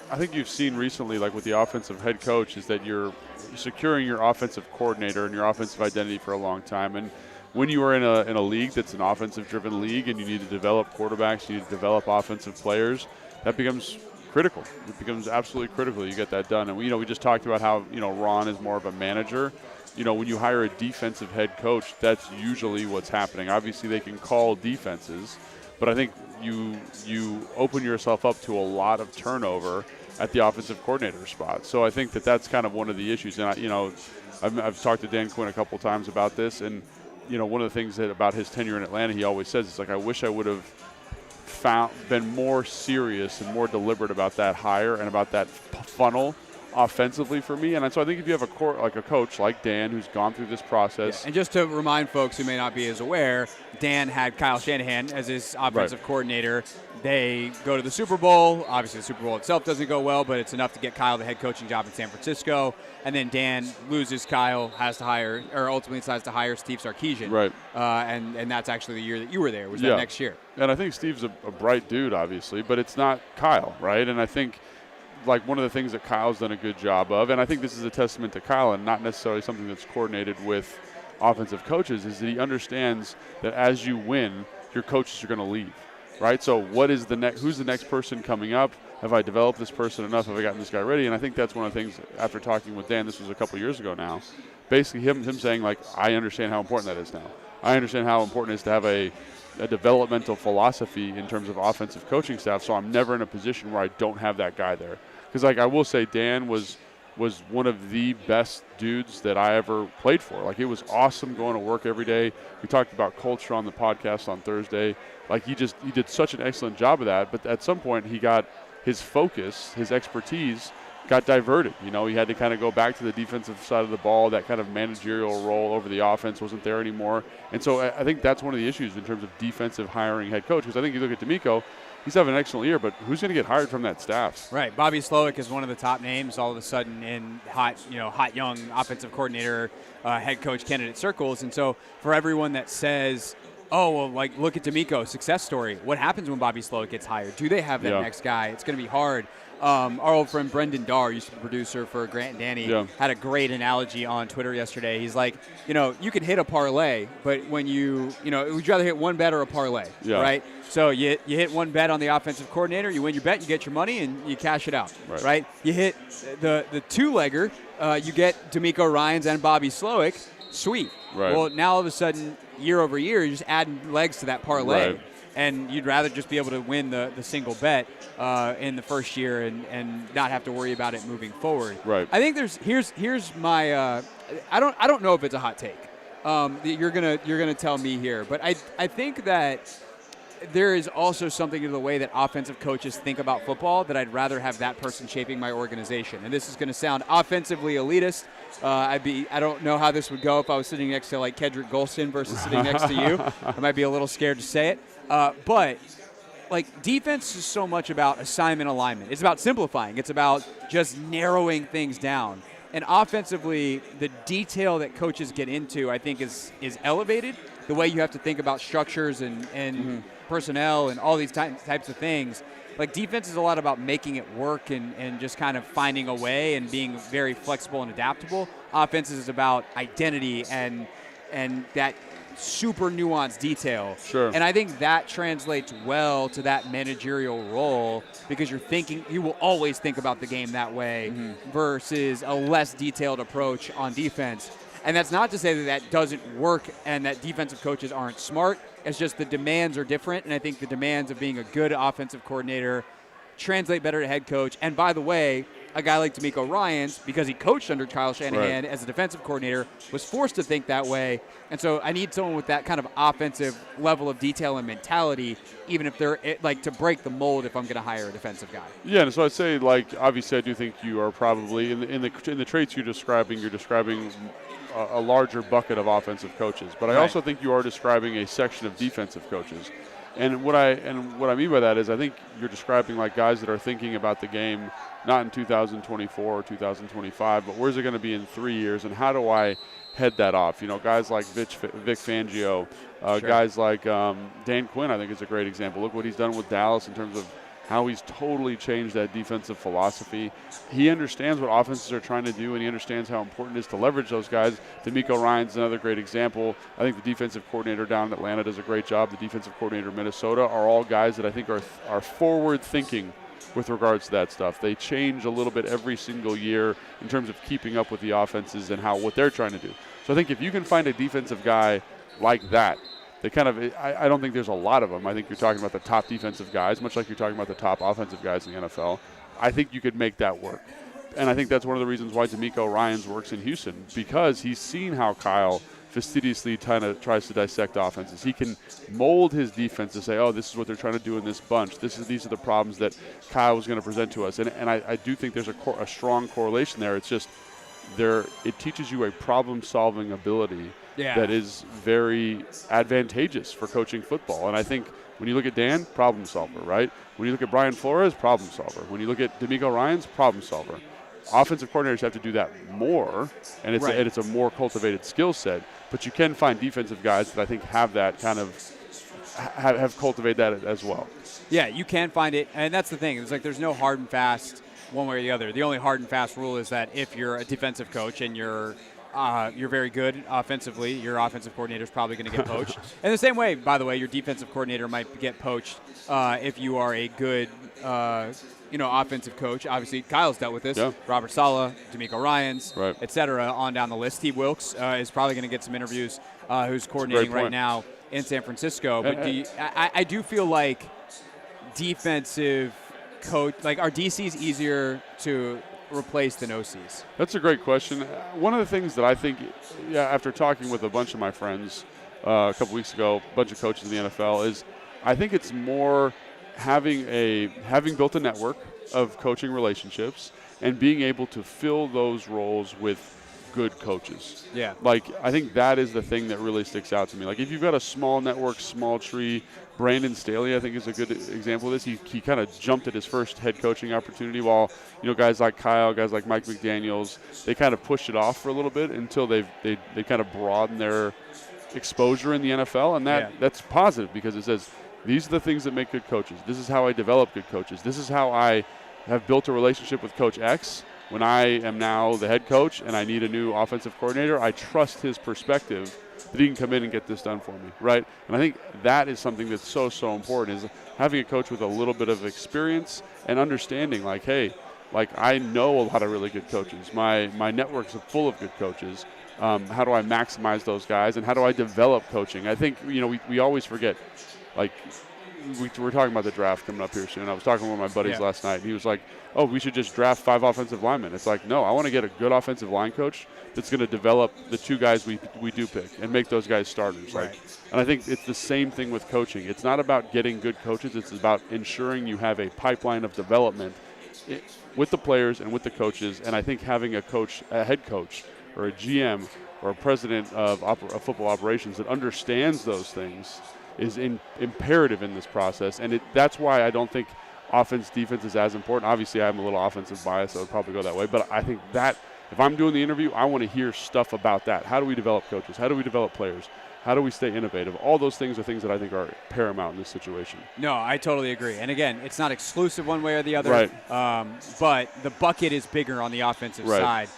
I think you've seen recently, like with the offensive head coach, is that you're securing your offensive coordinator and your offensive identity for a long time. And when you are in a league that's an offensive-driven league and you need to develop quarterbacks, you need to develop offensive players, that becomes critical. It becomes absolutely critical you get that done. And we just talked about how Ron is more of a manager. When you hire a defensive head coach, that's usually what's happening. Obviously, they can call defenses, but I think you open yourself up to a lot of turnover at the offensive coordinator spot. So I think that's kind of one of the issues. And I've talked to Dan Quinn a couple times about this, and one of the things about his tenure in Atlanta, he always says, it's like, I wish I would have been more serious and more deliberate about that hire and about that funnel offensively for me. And so I think if you have a coach like Dan who's gone through this process. Yeah. And just to remind folks who may not be as aware, Dan had Kyle Shanahan as his offensive coordinator. They go to the Super Bowl. Obviously, the Super Bowl itself doesn't go well, but it's enough to get Kyle the head coaching job in San Francisco. And then Dan loses Kyle, ultimately decides to hire Steve Sarkisian. Right. And that's actually the year that you were there. Was that next year? And I think Steve's a bright dude, obviously, but it's not Kyle, right? And I think one of the things that Kyle's done a good job of, and I think this is a testament to Kyle and not necessarily something that's coordinated with offensive coaches, is that he understands that as you win, your coaches are going to leave, right? So who's the next person coming up? Have I developed this person enough? Have I gotten this guy ready? And I think that's one of the things, after talking with Dan, this was a couple years ago now, basically him saying, like, I understand how important that is now. I understand how important it is to have a developmental philosophy in terms of offensive coaching staff, so I'm never in a position where I don't have that guy there. Because, I will say Dan was one of the best dudes that I ever played for. It was awesome going to work every day. We talked about culture on the podcast on Thursday. He did such an excellent job of that. But at some point, he got his focus, his expertise, got diverted. He had to kind of go back to the defensive side of the ball. That kind of managerial role over the offense wasn't there anymore. And so I think that's one of the issues in terms of defensive hiring head coach. Because I think you look at DeMeco, he's having an excellent year, but who's going to get hired from that staff? Right. Bobby Slowick is one of the top names all of a sudden in hot young offensive coordinator, head coach candidate circles. And so for everyone that says, oh, well, look at DeMeco, success story. What happens when Bobby Slowick gets hired? Do they have that next guy? It's going to be hard. Our old friend Brendan Darr, used to be the producer for Grant and Danny, had a great analogy on Twitter yesterday. He's like, you can hit a parlay, but when would you rather hit one bet or a parlay, right? So you hit one bet on the offensive coordinator, you win your bet, you get your money, and you cash it out, right? You hit the two-legger, you get DeMeco Ryans and Bobby Slowick, sweet. Right. Well, now all of a sudden, year over year, you're just adding legs to that parlay. Right. And you'd rather just be able to win the single bet in the first year and not have to worry about it moving forward. Right. I think here's my I don't know if it's a hot take. You're gonna tell me here, but I think that there is also something in the way that offensive coaches think about football that I'd rather have that person shaping my organization. And this is going to sound offensively elitist. I don't know how this would go if I was sitting next to Kedrick Golston versus sitting next to you. I might be a little scared to say it. But defense is so much about assignment alignment. It's about simplifying. It's about just narrowing things down. And offensively, the detail that coaches get into, I think, is elevated. The way you have to think about structures and personnel and all these types of things. Defense is a lot about making it work and just kind of finding a way and being very flexible and adaptable. Offense is about identity and that super nuanced detail. Sure. And I think that translates well to that managerial role because you will always think about the game that way versus a less detailed approach on defense. And that's not to say that that doesn't work and that defensive coaches aren't smart. It's just the demands are different. And I think the demands of being a good offensive coordinator translate better to head coach. And by the way, a guy like D'Amico Ryans, because he coached under Kyle Shanahan as a defensive coordinator, was forced to think that way. And so I need someone with that kind of offensive level of detail and mentality, even if they're like to break the mold if I'm going to hire a defensive guy. Yeah, and so I'd say, like, obviously I do think you are probably, in the traits you're describing a larger bucket of offensive coaches. But I also think you are describing a section of defensive coaches. And what I mean by that is I think you're describing like guys that are thinking about the game not in 2024 or 2025, but where's it going to be in 3 years, and how do I head that off? You know, guys like Vic Fangio, guys like Dan Quinn, I think is a great example. Look what he's done with Dallas in terms of how he's totally changed that defensive philosophy. He understands what offenses are trying to do, and he understands how important it is to leverage those guys. D'Amico Ryans is another great example. I think the defensive coordinator down in Atlanta does a great job. The defensive coordinator in Minnesota are all guys that I think are forward-thinking with regards to that stuff. They change a little bit every single year in terms of keeping up with the offenses and what they're trying to do. So I think if you can find a defensive guy like that, they kind of, I don't think there's a lot of them. I think you're talking about the top defensive guys, much like you're talking about the top offensive guys in the NFL. I think you could make that work. And I think that's one of the reasons why D'Amico Ryans works in Houston, because he's seen how Kyle fastidiously tries to dissect offenses. He can mold his defense to say, oh, this is what they're trying to do in this bunch. These are the problems that Kyle was going to present to us. And I do think there's a strong correlation there. It's just it teaches you a problem-solving ability that is very advantageous for coaching football. And I think when you look at Dan, problem solver, right? When you look at Brian Flores, problem solver. When you look at D'Amico Ryans, problem solver. Offensive coordinators have to do that more, and it's a more cultivated skill set. But you can find defensive guys that I think have that kind of have cultivated that as well. Yeah, you can find it, and that's the thing. It's like there's no hard and fast one way or the other. The only hard and fast rule is that if you're a defensive coach and you're very good offensively, your offensive coordinator is probably going to get poached. And the same way, by the way, your defensive coordinator might get poached if you are a good offensive coach. Obviously, Kyle's dealt with this. Yeah. Robert Saleh, D'Amico Ryans, et cetera, on down the list. Steve Wilkes is probably going to get some interviews, who's coordinating right now in San Francisco. But I do feel like defensive coach, like, are DCs easier to replace than OCs? That's a great question. One of the things that I think, after talking with a bunch of my friends a couple weeks ago, a bunch of coaches in the NFL, is I think it's more having built a network of coaching relationships and being able to fill those roles with good coaches. Yeah. Like, I think that is the thing that really sticks out to me. Like, if you've got a small network, small tree, Brandon Staley, I think, is a good example of this. He kind of jumped at his first head coaching opportunity, while guys like Kyle, guys like Mike McDaniels, they kind of pushed it off for a little bit until they kind of broadened their exposure in the NFL, and that's positive because it says these are the things that make good coaches. This is how I develop good coaches. This is how I have built a relationship with Coach X. When I am now the head coach and I need a new offensive coordinator, I trust his perspective that he can come in and get this done for me, right? And I think that is something that's so important, is having a coach with a little bit of experience and understanding, like, hey, like, I know a lot of really good coaches. My networks are full of good coaches. How do I maximize those guys, and how do I develop coaching? I think, we always forget, like, we're talking about the draft coming up here soon. I was talking with my buddies last night, and he was like, oh, we should just draft 5 offensive linemen. It's like, no, I want to get a good offensive line coach that's going to develop the 2 guys we do pick and make those guys starters. Right. Like, and I think it's the same thing with coaching. It's not about getting good coaches. It's about ensuring you have a pipeline of development with the players and with the coaches. And I think having a head coach or a GM or a president of football operations that understands those things is imperative in this process. And that's why I don't think offense, defense is as important. Obviously, I have a little offensive bias, so it would probably go that way. But I think that if I'm doing the interview, I want to hear stuff about that. How do we develop coaches? How do we develop players? How do we stay innovative? All those things are things that I think are paramount in this situation. No, I totally agree. And again, it's not exclusive one way or the other. Right. But the bucket is bigger on the offensive side,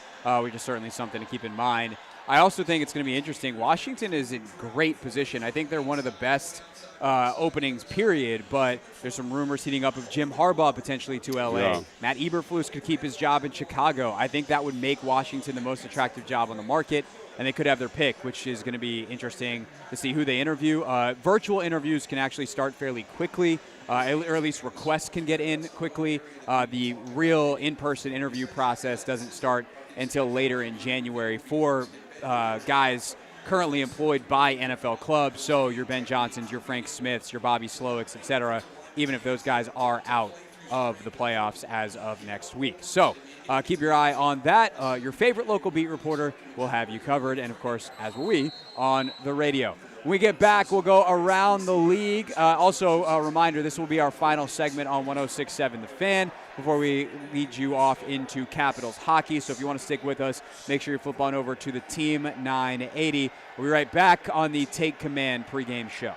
which is certainly something to keep in mind. I also think it's going to be interesting. Washington is in great position. I think they're one of the best openings, period, but there's some rumors heating up of Jim Harbaugh potentially to L.A. Yeah. Matt Eberflus could keep his job in Chicago. I think that would make Washington the most attractive job on the market, and they could have their pick, which is going to be interesting to see who they interview. Virtual interviews can actually start fairly quickly, or at least requests can get in quickly. The real in-person interview process doesn't start until later in January for guys currently employed by NFL clubs, so your Ben Johnsons, your Frank Smiths, your Bobby Slowicks, etc., even if those guys are out of the playoffs as of next week. So keep your eye on that. Your favorite local beat reporter will have you covered, and of course, as will we, on the radio. When we get back, we'll go around the league. Also, a reminder, this will be our final segment on 106.7 The Fan before we lead you off into Capitals hockey. So if you want to stick with us, make sure you flip on over to the Team 980. We'll be right back on the Take Command pregame show.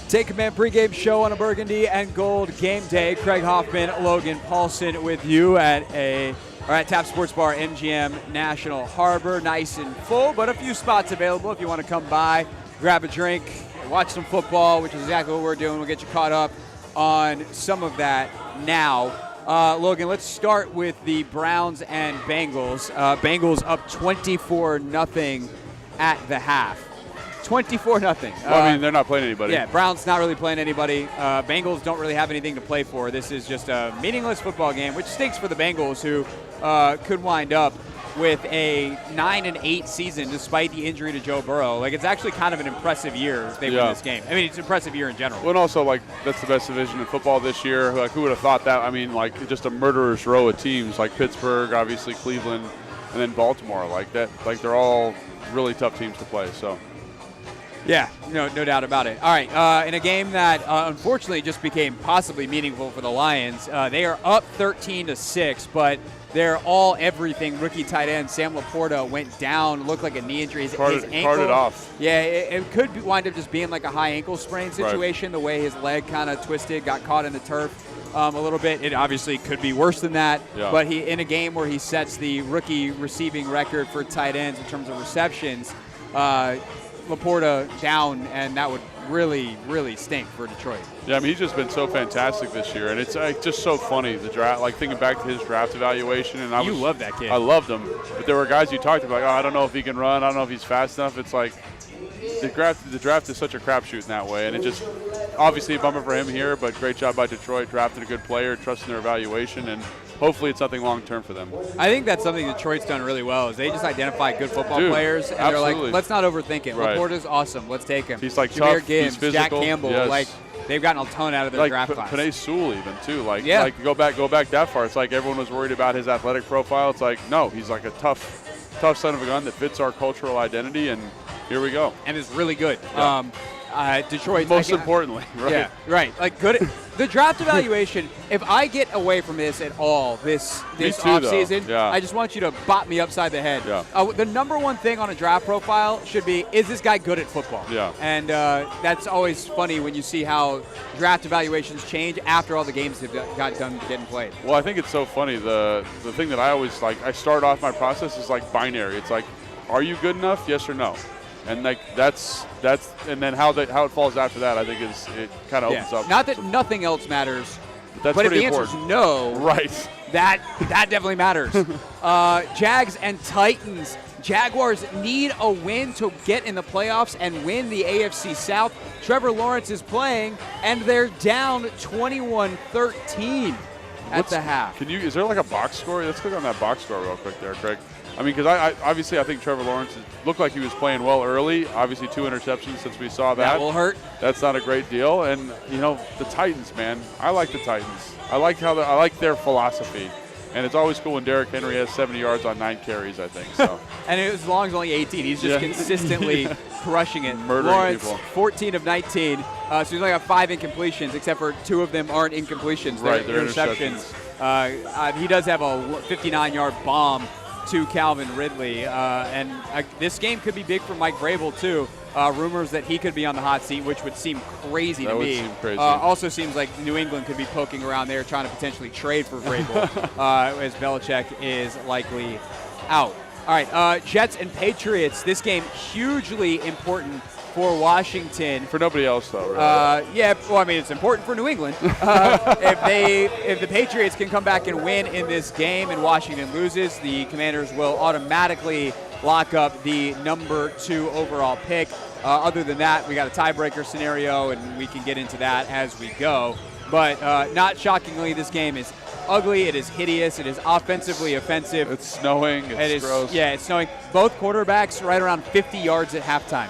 Take Command pregame show on a Burgundy and Gold game day. Craig Hoffman, Logan Paulsen with you at Tap Sports Bar, MGM National Harbor. Nice and full, but a few spots available if you want to come by, grab a drink, watch some football, which is exactly what we're doing. We'll get you caught up on some of that now. Logan, let's start with the Browns and Bengals. Bengals up 24-0 at the half. 24-0. Well, I mean, they're not playing anybody. Yeah, Browns not really playing anybody. Bengals don't really have anything to play for. This is just a meaningless football game, which stinks for the Bengals, who could wind up with a 9-8 season despite the injury to Joe Burrow. Like, it's actually kind of an impressive year if they win this game. I mean, it's an impressive year in general. Well, and also, like, that's the best division in football this year. Like, who would have thought that? I mean, like, just a murderer's row of teams, like Pittsburgh, obviously Cleveland, and then Baltimore. Like that. Like, they're all really tough teams to play. So. Yeah, no doubt about it. All right, in a game that unfortunately just became possibly meaningful for the Lions, they are up 13-6, but they're all everything. Rookie tight end Sam Laporta went down, looked like a knee injury. His ankle, carted off. Yeah, it could wind up just being like a high ankle sprain situation. Right. The way his leg kind of twisted, got caught in the turf a little bit. It obviously could be worse than that. Yeah. But he, in a game where he sets the rookie receiving record for tight ends in terms of receptions, Laporta down, and that would really, really stink for Detroit. Yeah, I mean, he's just been so fantastic this year, and it's just so funny, the draft, like thinking back to his draft evaluation. And you love that kid. I loved him, but there were guys you talked about, like, I don't know if he can run, I don't know if he's fast enough. It's like the draft is such a crapshoot in that way, and it just obviously a bummer for him here, but great job by Detroit, drafted a good player, trusting their evaluation, and hopefully it's something long-term for them. I think that's something Detroit's done really well is they just identify good football players, and they're like, let's not overthink it. Right. Laporta's awesome. Let's take him. He's like Jahmyr tough, Gibbs, he's physical. Jack Campbell. Yes. Like, they've gotten a ton out of their draft class. Penei Sewell even, too. Like go back that far. It's like everyone was worried about his athletic profile. It's like, no, he's like a tough son of a gun that fits our cultural identity, and here we go. And is really good. Yeah. Detroit. Most importantly, right? Yeah, right. Like good. The draft evaluation. If I get away from this at all this offseason, I just want you to bop me upside the head. Yeah. The number one thing on a draft profile should be, is this guy good at football? Yeah. And that's always funny when you see how draft evaluations change after all the games have got done getting played. Well, I think it's so funny. The thing that I always like, I start off my process is like binary. It's like, are you good enough? Yes or no. And like that's and then how it falls after that, I think it kind of opens up. Not that nothing else matters, but if the important. answer is no, right? That definitely matters. Jags and Titans. Jaguars need a win to get in the playoffs and win the AFC South. Trevor Lawrence is playing, and they're down 21-13 at the half. Is there like a box score? Let's click on that box score real quick there, Craig. I mean, because I obviously I think Trevor Lawrence looked like he was playing well early. Obviously, 2 interceptions since we saw that. That will hurt. That's not a great deal. And the Titans, man, I like the Titans. I like their philosophy. And it's always cool when Derrick Henry has 70 yards on 9 carries, I think. So. And as long as only 18, he's just consistently crushing it. Murdering Lawrence, people. 14 of 19. So he's only got 5 incompletions, except for 2 of them aren't incompletions. Right, they're interceptions. He does have a 59-yard bomb to Calvin Ridley. And this game could be big for Mike Vrabel, too. Rumors that he could be on the hot seat, which would seem crazy to me. Seem crazy. Also seems like New England could be poking around there trying to potentially trade for Vrabel as Belichick is likely out. All right, Jets and Patriots. This game hugely important for Washington. For nobody else, though, right? Yeah, well, I mean, it's important for New England. If the Patriots can come back and win in this game and Washington loses, the Commanders will automatically lock up the number 2 overall pick. Other than that, we got a tiebreaker scenario, and we can get into that as we go. But not shockingly, this game is ugly. It is hideous. It is offensively offensive. It's snowing. It's gross. Yeah, it's snowing. Both quarterbacks right around 50 yards at halftime.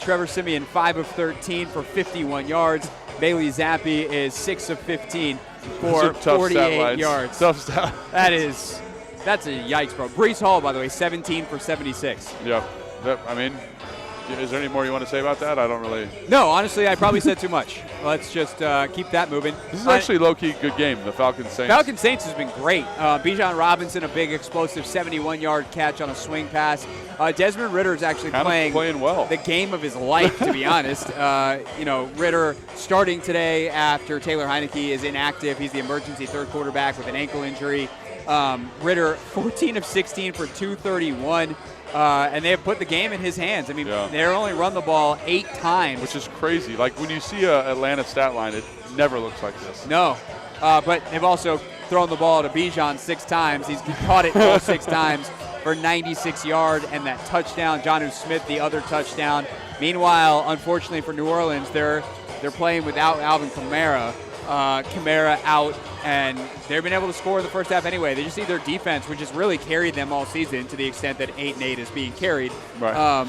Trevor Siemian, 5 of 13 for 51 yards. Bailey Zappi is 6 of 15 for 48 yards. Tough stat. That's a yikes, bro. Breece Hall, by the way, 17 for 76. Yep. I mean, Is there any more you want to say about that? I don't really. No, honestly, I probably said too much. Let's just keep that moving. This is actually low-key good game, the Falcons-Saints. Falcons-Saints has been great. Bijan Robinson, a big explosive 71-yard catch on a swing pass. Desmond Ritter is actually playing well. The game of his life, to be honest. Ritter starting today after Taylor Heineke is inactive. He's the emergency third quarterback with an ankle injury. Ritter, 14 of 16 for 231. And they have put the game in his hands. I mean, they're only run the ball 8 times. Which is crazy. Like, when you see a Atlanta stat line, it never looks like this. No. But they've also thrown the ball to Bijan 6 times. He's caught it all 6 times for 96 yards and that touchdown. Jonnu Smith, the other touchdown. Meanwhile, unfortunately for New Orleans, they're playing without Alvin Kamara. Kamara out, and they've been able to score in the first half anyway. They just need their defense, which has really carried them all season to the extent that 8-8 is being carried. Right.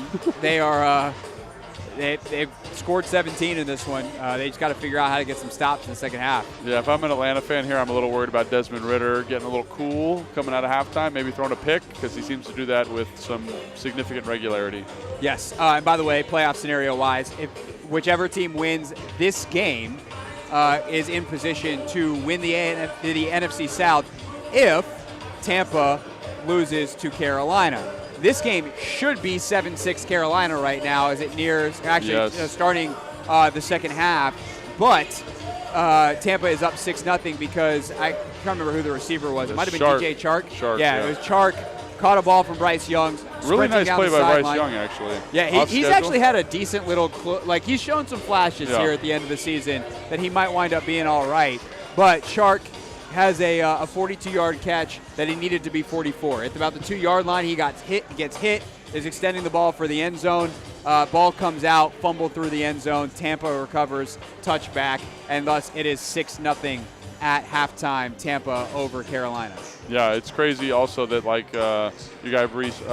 They've scored 17 in this one. They just got to figure out how to get some stops in the second half. Yeah, if I'm an Atlanta fan here, I'm a little worried about Desmond Ritter getting a little cool coming out of halftime, maybe throwing a pick, because he seems to do that with some significant regularity. Yes, and by the way, playoff scenario-wise, if whichever team wins this game is in position to win the NFC South if Tampa loses to Carolina. This game should be 7-6 Carolina right now as it nears starting the second half. But Tampa is up 6-0 because I can't remember who the receiver was. It might have been DJ Chark. It was Chark. Caught a ball from Bryce Young. Really nice play by Bryce Young, actually. Yeah, he's actually had a decent little he's shown some flashes here at the end of the season that he might wind up being all right. But Chark has a 42-yard catch that he needed to be 44. At about the 2-yard line, he gets hit, is extending the ball for the end zone. Ball comes out, fumble through the end zone. Tampa recovers, touchback, and thus it is 6-0 at halftime, Tampa over Carolina. Yeah, it's crazy also that, your guy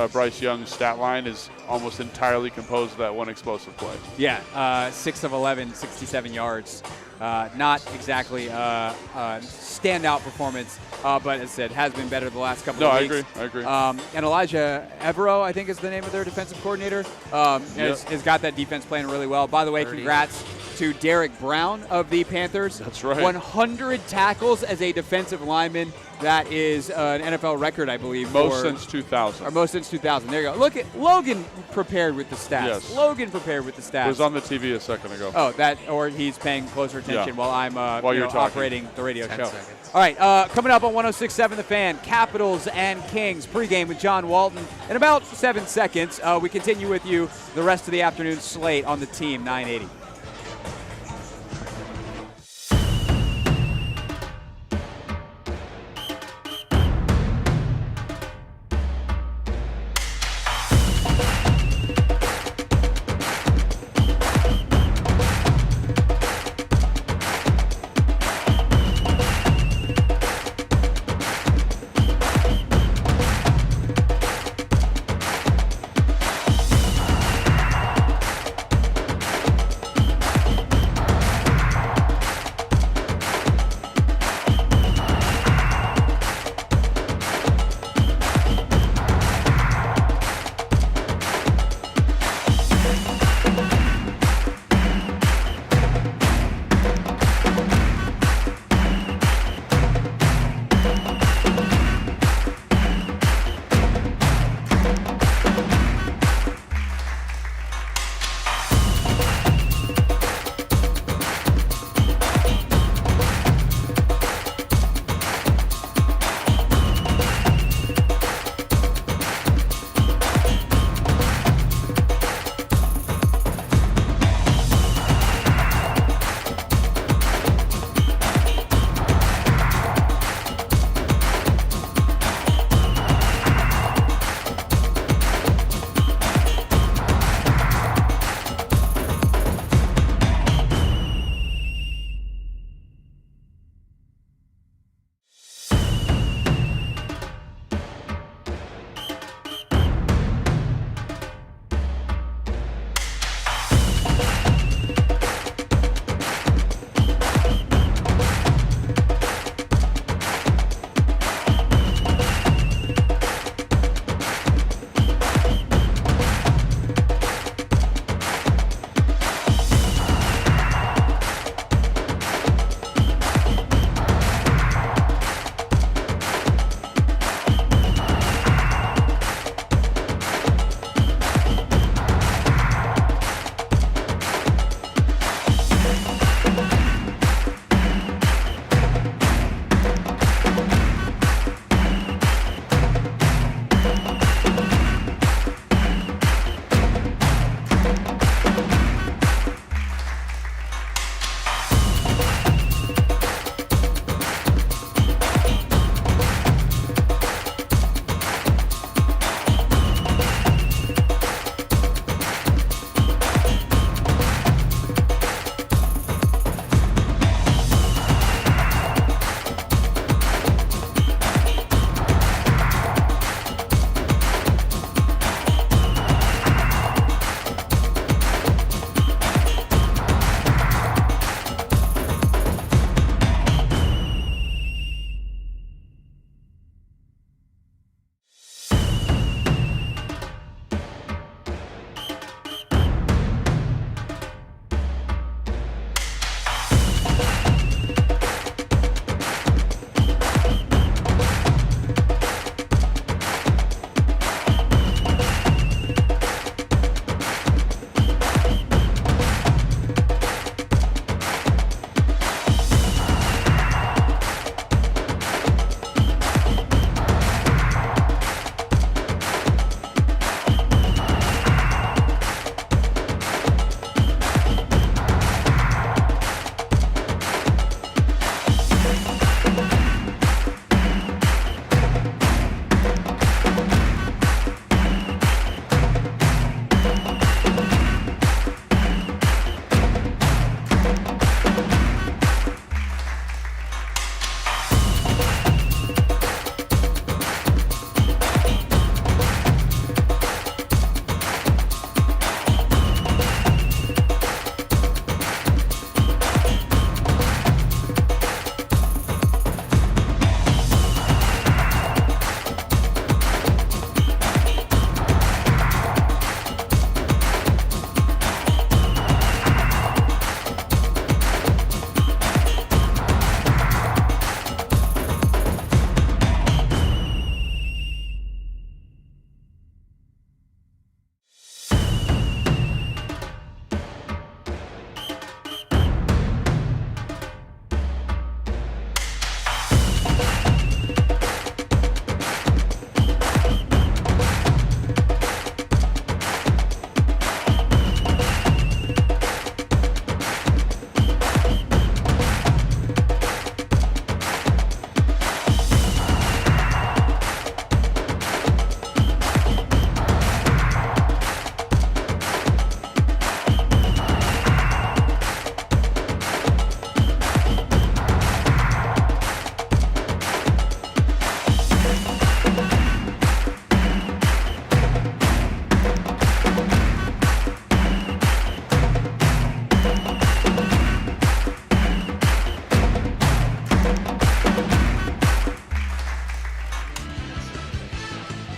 Bryce Young's stat line is almost entirely composed of that one explosive play. Yeah, 6 of 11, 67 yards. Not exactly a standout performance, but as I said, has been better the last couple of weeks. I agree. And Elijah Evero, I think is the name of their defensive coordinator, has got that defense playing really well. By the way, congrats to Derek Brown of the Panthers. That's right. 100 tackles as a defensive lineman. That is an NFL record, I believe. Most since 2000. Or most since 2000. There you go. Look at Logan prepared with the stats. Yes. Logan prepared with the stats. It was on the TV a second ago. Oh, or he's paying closer attention while I'm operating the radio show. 10 seconds. All right, coming up on 106.7 The Fan, Capitals and Kings pregame with John Walton. In about 7 seconds, we continue with you the rest of the afternoon slate on the Team 980.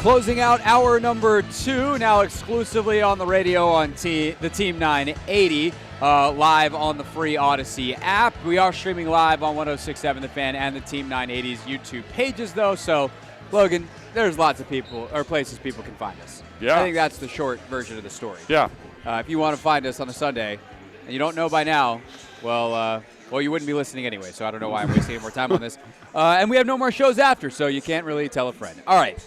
Closing out hour number 2, now exclusively on the radio on the Team 980, live on the free Odyssey app. We are streaming live on 106.7 The Fan and the Team 980's YouTube pages, though. So, Logan, there's lots of people or places people can find us. Yeah. I think that's the short version of the story. Yeah. If you want to find us on a Sunday and you don't know by now, well, you wouldn't be listening anyway, so I don't know why I'm wasting any more time on this. And we have no more shows after, so you can't really tell a friend. All right.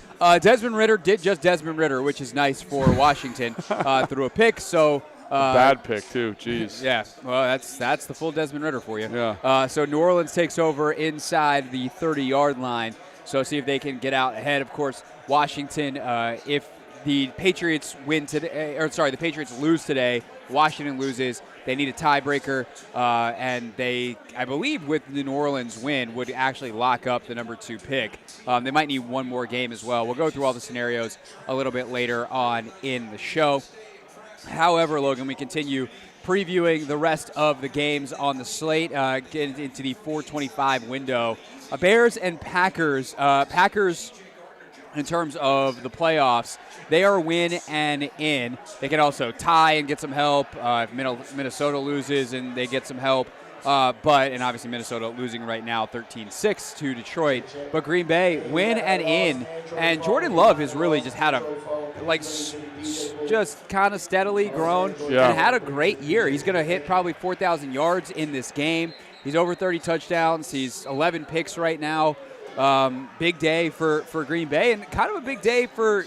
Desmond Ridder did just Desmond Ridder, which is nice for Washington, through a pick. So bad pick, too. Jeez. Yeah. Well, that's the full Desmond Ridder for you. Yeah. So New Orleans takes over inside the 30-yard line. So see if they can get out ahead. Of course, Washington, if the Patriots the Patriots lose today, Washington loses. They need a tiebreaker, and I believe with the New Orleans win, would actually lock up the number 2 pick. They might need one more game as well. We'll go through all the scenarios a little bit later on in the show. However, Logan, we continue previewing the rest of the games on the slate, getting into the 4:25 window. Bears and Packers. Packers, in terms of the playoffs, they are win and in. They can also tie and get some help if Minnesota loses and they get some help. And obviously Minnesota losing right now 13-6 to Detroit. But Green Bay win and in. And Jordan Love has really just had just kind of steadily grown and had a great year. He's going to hit probably 4,000 yards in this game. He's over 30 touchdowns. He's 11 picks right now. Big day for Green Bay, and kind of a big day for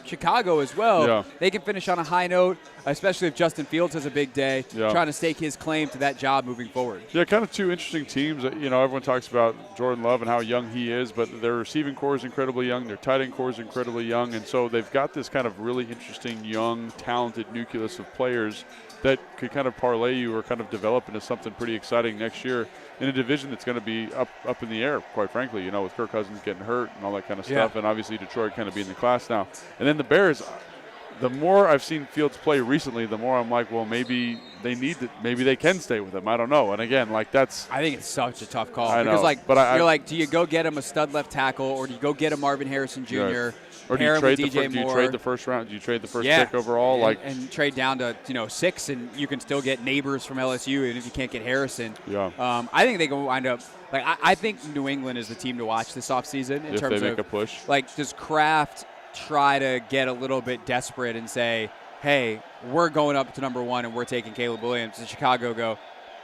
Chicago as well. Yeah. They can finish on a high note, especially if Justin Fields has a big day, trying to stake his claim to that job moving forward. Yeah, kind of two interesting teams. Everyone talks about Jordan Love and how young he is, but their receiving core is incredibly young. Their tight end core is incredibly young, and so they've got this kind of really interesting, young, talented nucleus of players that could kind of parlay you or kind of develop into something pretty exciting next year in a division that's going to be up in the air, quite frankly, with Kirk Cousins getting hurt and all that kind of stuff, and obviously Detroit kind of being the class now. And then the Bears, the more I've seen Fields play recently, the more I'm like, well, maybe they can stay with him. I don't know. And again, I think it's such a tough call. I know, because do you go get him a stud left tackle, or do you go get a Marvin Harrison Jr., right. Or do you trade the first round? Do you trade the first pick overall? And trade down to 6, and you can still get Neighbors from LSU, even if you can't get Harrison. Yeah. I think they can wind up I think New England is the team to watch this offseason in terms they of make a push. Does Kraft try to get a little bit desperate and say, hey, we're going up to number 1 and we're taking Caleb Williams? And Chicago go,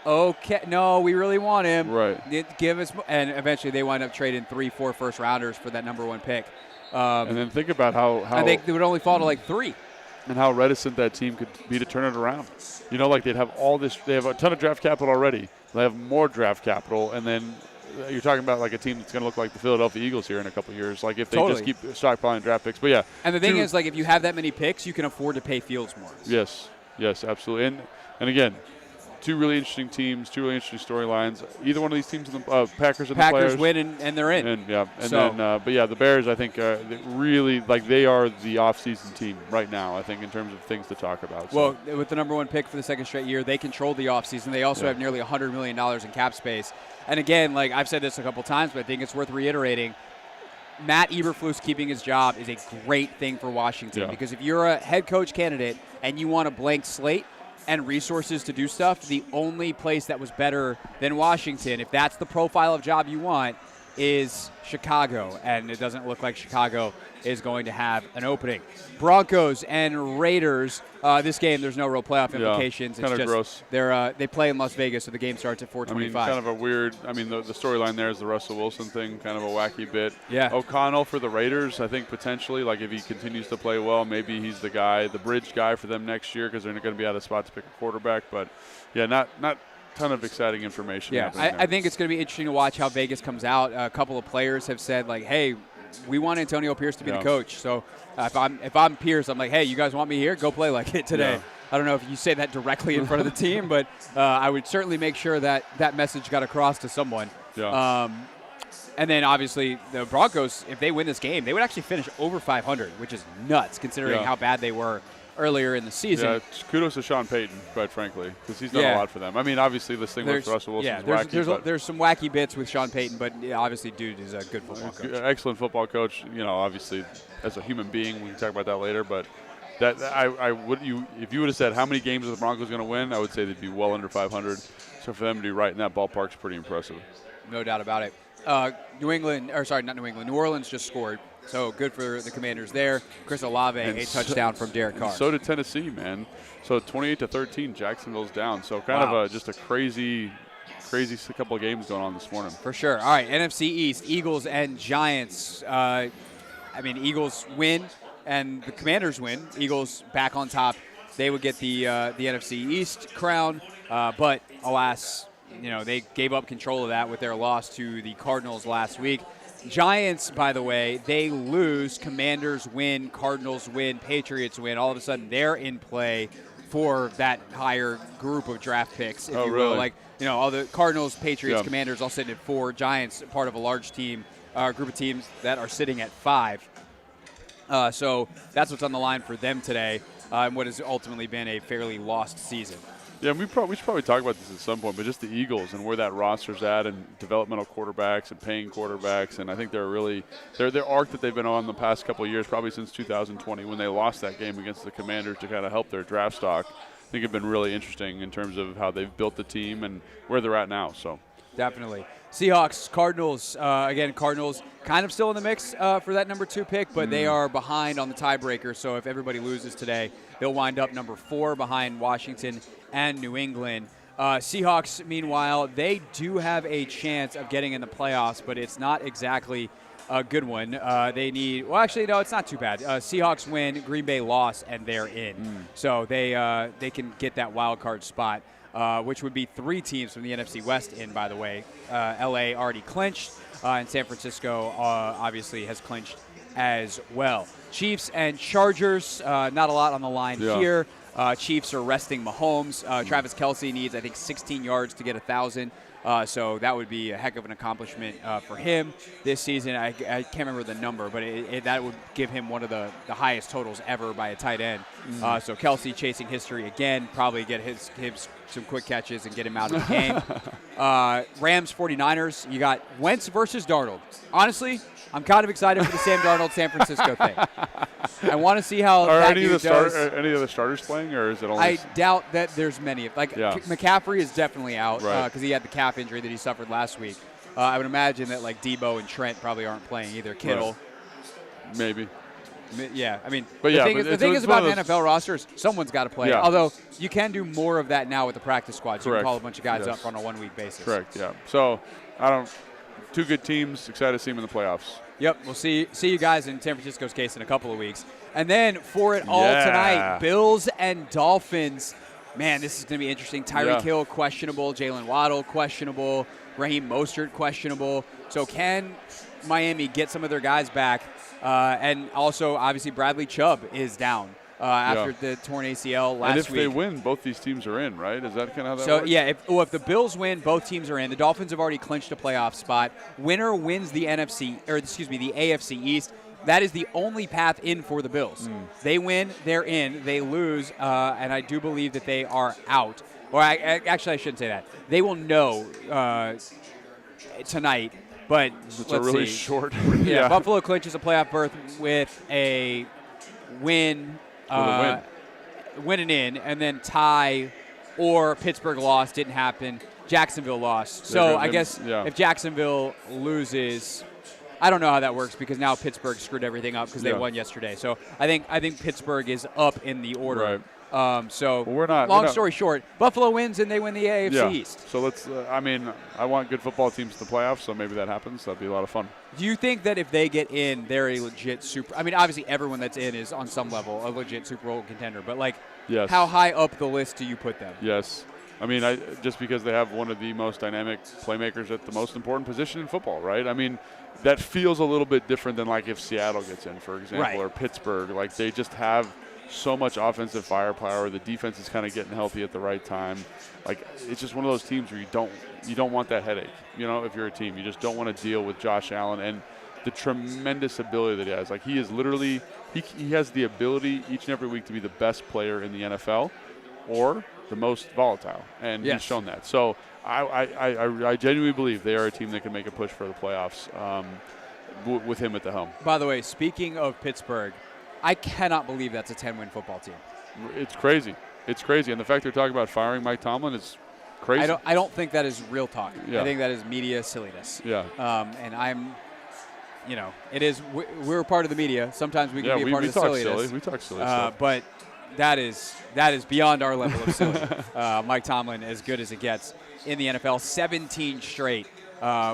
okay, no, we really want him. Right. Give us, and eventually they wind up trading 3-4 first rounders for that number 1 pick. And then think about how I think they would only fall to 3. And how reticent that team could be to turn it around. They'd have all this. They have a ton of draft capital already. They have more draft capital, and then you're talking about a team that's going to look like the Philadelphia Eagles here in a couple of years. If they just keep stockpiling draft picks. But yeah. And the thing is, if you have that many picks, you can afford to pay Fields more. Yes, absolutely. And again, two really interesting teams, two really interesting storylines. Either one of these teams, Packers and the Players win and they're in. The Bears, I think, they really they are the off-season team right now. I think in terms of things to talk about. Well, with the number 1 pick for the second straight year, they control the offseason. They also have nearly $100 million in cap space. And again, I've said this a couple times, but I think it's worth reiterating. Matt Eberflus keeping his job is a great thing for Washington because if you're a head coach candidate and you want a blank slate and resources to do stuff, the only place that was better than Washington, if that's the profile of job you want, is Chicago. And it doesn't look like Chicago is going to have an opening. Broncos and Raiders. This game, there's no real playoff implications. Kind of gross. They play in Las Vegas, so the game starts at 4:25. Kind of a weird. The storyline there is the Russell Wilson thing, kind of a wacky bit. Yeah. O'Connell for the Raiders, I think potentially, if he continues to play well, maybe he's the guy, the bridge guy for them next year because they're going to be out of spot to pick a quarterback. But yeah, not ton of exciting information. Yeah, I think it's going to be interesting to watch how Vegas comes out. A couple of players have said hey, we want Antonio Pierce to be the coach. So if I'm Pierce, I'm hey, you guys want me here? Go play like it today. Yeah. I don't know if you say that directly in front of the team, but I would certainly make sure that message got across to someone. Yeah. And then obviously the Broncos, if they win this game, they would actually finish over 500, which is nuts considering how bad they were earlier in the season. Yeah, kudos to Sean Payton, quite frankly, because he's done a lot for them. I mean, obviously, this thing with Russell Wilson's wacky. There's some wacky bits with Sean Payton, but obviously, dude is a good football coach. Excellent football coach. Obviously, as a human being, we can talk about that later. But that if you would have said how many games are the Broncos going to win, I would say they'd be well under 500. So for them to be right in that ballpark is pretty impressive. No doubt about it. New Orleans just scored. So good for the Commanders there. Chris Olave, a touchdown from Derek Carr. So did Tennessee, man. So 28-13, Jacksonville's down. So kind of just a crazy couple of games going on this morning. For sure. All right, NFC East, Eagles and Giants. Eagles win and the Commanders win. Eagles back on top. They would get the NFC East crown, but alas, they gave up control of that with their loss to the Cardinals last week. Giants, by the way, they lose. Commanders win. Cardinals win. Patriots win. All of a sudden, they're in play for that higher group of draft picks, if you will. Really? All the Cardinals, Patriots, Commanders all sitting at 4. Giants, part of a large team, group of teams that are sitting at 5. So that's what's on the line for them today, and what has ultimately been a fairly lost season. Yeah, we should probably talk about this at some point, but just the Eagles and where that roster's at and developmental quarterbacks and paying quarterbacks, and I think their arc that they've been on the past couple of years, probably since 2020 when they lost that game against the Commanders to kind of help their draft stock, I think have been really interesting in terms of how they've built the team and where they're at now. So definitely. Seahawks, Cardinals. Again, Cardinals kind of still in the mix for that number 2 pick, but they are behind on the tiebreaker. So if everybody loses today, they'll wind up number 4 behind Washington and New England. Seahawks, meanwhile, they do have a chance of getting in the playoffs, but it's not exactly a good one. They need – well, actually, no, it's not too bad. Seahawks win, Green Bay loss, and they're in. So they can get that wild card spot, which would be 3 teams from the NFC West in, by the way. L.A. already clinched, and San Francisco obviously has clinched as well. Chiefs and Chargers, not a lot on the line here. Chiefs are resting Mahomes. Travis Kelce needs, I think, 16 yards to get 1,000. So that would be a heck of an accomplishment for him this season. I can't remember the number, but that would give him one of the highest totals ever by a tight end. So Kelce chasing history again, probably get him some quick catches and get him out of the game. Rams 49ers, you got Wentz versus Darnold. Honestly, I'm kind of excited for the Sam Darnold San Francisco thing. I want to see how that dude does. Are any of the starters playing, or is it only? I doubt that there's many. McCaffrey is definitely out because he had the calf injury that he suffered last week. I would imagine that Debo and Trent probably aren't playing either. Kittle, maybe. Yeah, I mean, but the thing is about NFL rosters, someone's got to play. Yeah. Although you can do more of that now with the practice squad. So you can Correct. call a bunch of guys up on a 1-week basis. Correct. Yeah. So two good teams. Excited to see them in the playoffs. Yep, we'll see you guys in San Francisco's case in a couple of weeks. And then for it all tonight, Bills and Dolphins. Man, this is going to be interesting. Tyreek Hill questionable, Jalen Waddle questionable, Raheem Mostert questionable. So can Miami get some of their guys back? And also, obviously, Bradley Chubb is down after the torn ACL last week. And if they win, both these teams are in, right? Is that kind of how that works? So, yeah, if the Bills win, both teams are in. The Dolphins have already clinched a playoff spot. Winner wins the AFC East. That is the only path in for the Bills. They win, they're in. They lose, and I do believe that they are out. Or actually, I shouldn't say that. They will know tonight. But it's a really short. Yeah, Buffalo clinches a playoff berth with a win, win and in, and then tie, or Pittsburgh lost, didn't happen. Jacksonville lost. So I guess if Jacksonville loses, I don't know how that works because now Pittsburgh screwed everything up because they won yesterday. So I think Pittsburgh is up in the order. Right. Long story short, Buffalo wins and they win the AFC East. So let's. I want good football teams to the playoffs, so maybe that happens. That'd be a lot of fun. Do you think that if they get in, they're a legit super? I mean, obviously everyone that's in is on some level a legit Super Bowl contender. But how high up the list do you put them? Yes. I mean, just because they have one of the most dynamic playmakers at the most important position in football, right? I mean, that feels a little bit different than if Seattle gets in, for example, or Pittsburgh. They just have so much offensive firepower. The defense is kind of getting healthy at the right time. It's just one of those teams where you don't want that headache. If you're a team, you just don't want to deal with Josh Allen. And the tremendous ability that he has. Like, he is literally he has the ability each and every week to be the best player in the NFL or the most volatile, and he's shown that. So I genuinely believe they are a team that can make a push for the playoffs with him at the helm. By the way, speaking of Pittsburgh, I cannot believe that's a 10-win football team. It's crazy. It's crazy. And the fact they're talking about firing Mike Tomlin is crazy. I don't think that is real talk. Yeah. I think that is media silliness. Yeah. And I'm, it is. We're part of the media. Sometimes we can be a part of the silliness. We talk silly stuff. But that is beyond our level of silly. Mike Tomlin, as good as it gets in the NFL, 17 straight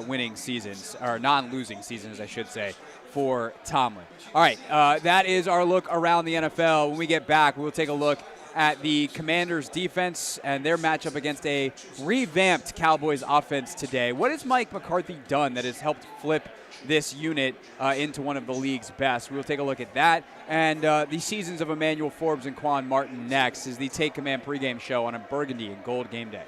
winning seasons, or non-losing seasons, I should say, for Tomlin. All right, that is our look around the NFL. When we get back, we'll take a look at the Commanders' defense and their matchup against a revamped Cowboys offense today. What has Mike McCarthy done that has helped flip this unit into one of the league's best? We'll take a look at that and the seasons of Emmanuel Forbes and Quan Martin next as the Take Command pregame show on a Burgundy and Gold game day.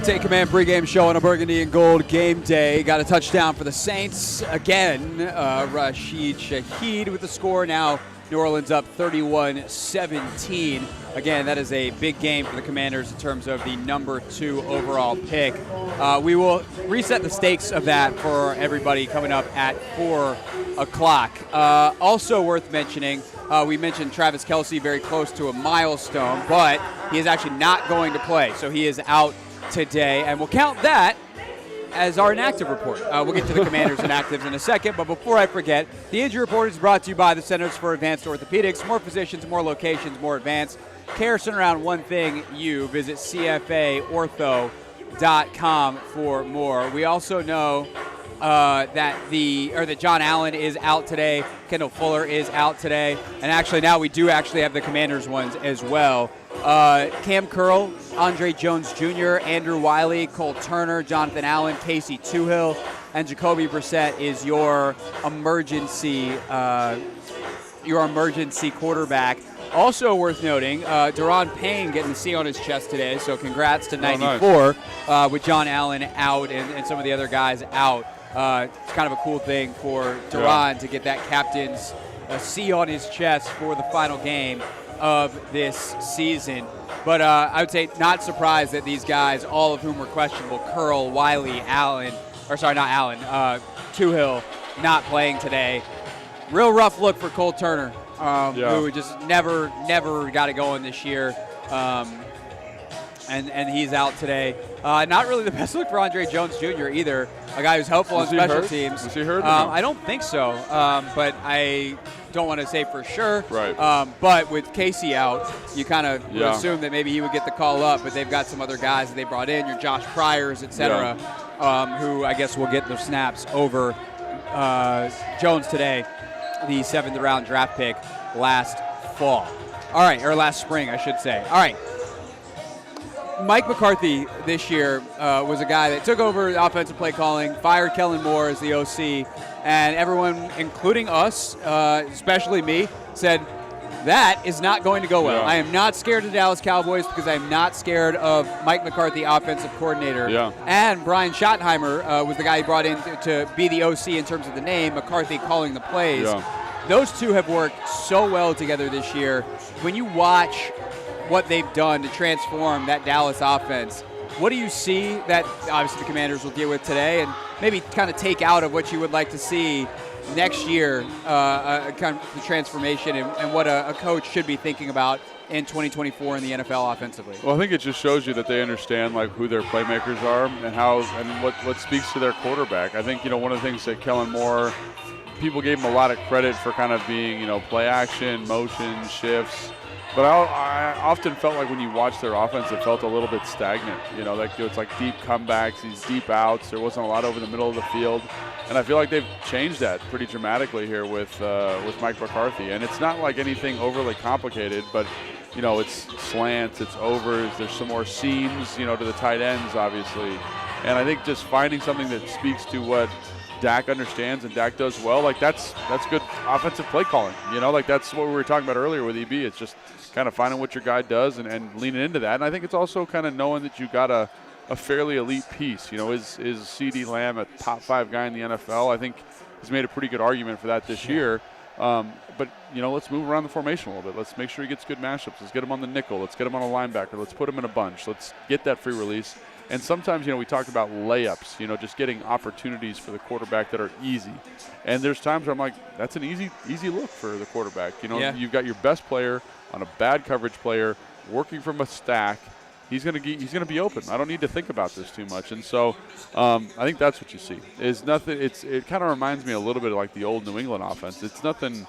Take Command pregame show on a Burgundy and Gold game day. Got a touchdown for the Saints again. Rashid Shaheed with the score. Now New Orleans up 31-17. Again, that is a big game for the Commanders in terms of the number 2 overall pick. We will reset the stakes of that for everybody coming up at 4 o'clock. Also worth mentioning, we mentioned Travis Kelce very close to a milestone, but he is actually not going to play, so he is out today, and we'll count that as our inactive report. We'll get to the Commanders' inactives in a second, but before I forget, the injury report is brought to you by the Centers for Advanced Orthopedics. More physicians, more locations, more advanced care centered around one thing, you. Visit cfaortho.com for more. We also know that John Allen is out today. Kendall Fuller is out today, and actually now we do actually have the Commanders ones as well. Cam Curl, Andre Jones Jr., Andrew Wiley, Cole Turner, Jonathan Allen, Casey Tuhill, and Jacoby Brissett is your emergency quarterback. Also worth noting, Daron Payne getting the C on his chest today, so congrats to 94 with John Allen out and some of the other guys out. It's kind of a cool thing for Daron to get that captain's C on his chest for the final game of this season. But I would say not surprised that these guys, all of whom were questionable, Curl, Wiley, Tuhill, not playing today. Real rough look for Cole Turner, who just never got it going this year. And he's out today. Not really the best look for Andre Jones Jr. either, a guy who's helpful on special teams. Was he hurt? I don't think so, but I don't want to say for sure. Right. But with Casey out, you kind of would assume that maybe he would get the call up, but they've got some other guys that they brought in, your Josh Pryors, et cetera, who I guess will get their snaps over Jones today, the 7th round draft pick last fall. All right, or last spring, I should say. All right. Mike McCarthy this year was a guy that took over the offensive play calling, fired Kellen Moore as the OC, and everyone, including us, especially me, said, that is not going to go well. I am not scared of the Dallas Cowboys because I am not scared of Mike McCarthy, offensive coordinator. And Brian Schottenheimer was the guy he brought in to be the OC in terms of the name, McCarthy calling the plays. Those two have worked so well together this year. When you watch what they've done to transform that Dallas offense, what do you see that obviously the Commanders will deal with today, and maybe kind of take out of what you would like to see next year, kind of the transformation and what a coach should be thinking about in 2024 in the NFL offensively? Well, I think it just shows you that they understand like who their playmakers are and what speaks to their quarterback. I think one of the things that Kellen Moore, people gave him a lot of credit for kind of being play action, motion, shifts. But I often felt like when you watch their offense, it felt a little bit stagnant. It's like deep comebacks, these deep outs. There wasn't a lot over the middle of the field. And I feel like they've changed that pretty dramatically here with Mike McCarthy. And it's not like anything overly complicated, but, it's slants, it's overs. There's some more seams, to the tight ends, obviously. And I think just finding something that speaks to what Dak understands and Dak does well, that's good offensive play calling. That's what we were talking about earlier with EB. It's just kind of finding what your guy does and leaning into that. And I think it's also kind of knowing that you got a fairly elite piece. Is CeeDee Lamb a top 5 guy in the NFL? I think he's made a pretty good argument for that this year. But let's move around the formation a little bit. Let's make sure he gets good matchups. Let's get him on the nickel. Let's get him on a linebacker. Let's put him in a bunch. Let's get that free release. And sometimes, we talked about layups, just getting opportunities for the quarterback that are easy. And there's times where I'm like, that's an easy look for the quarterback. You've got your best player on a bad coverage player working from a stack. He's going to be open. I don't need to think about this too much. And so I think that's what you see. Is nothing. It kind of reminds me a little bit of like the old New England offense. It's nothing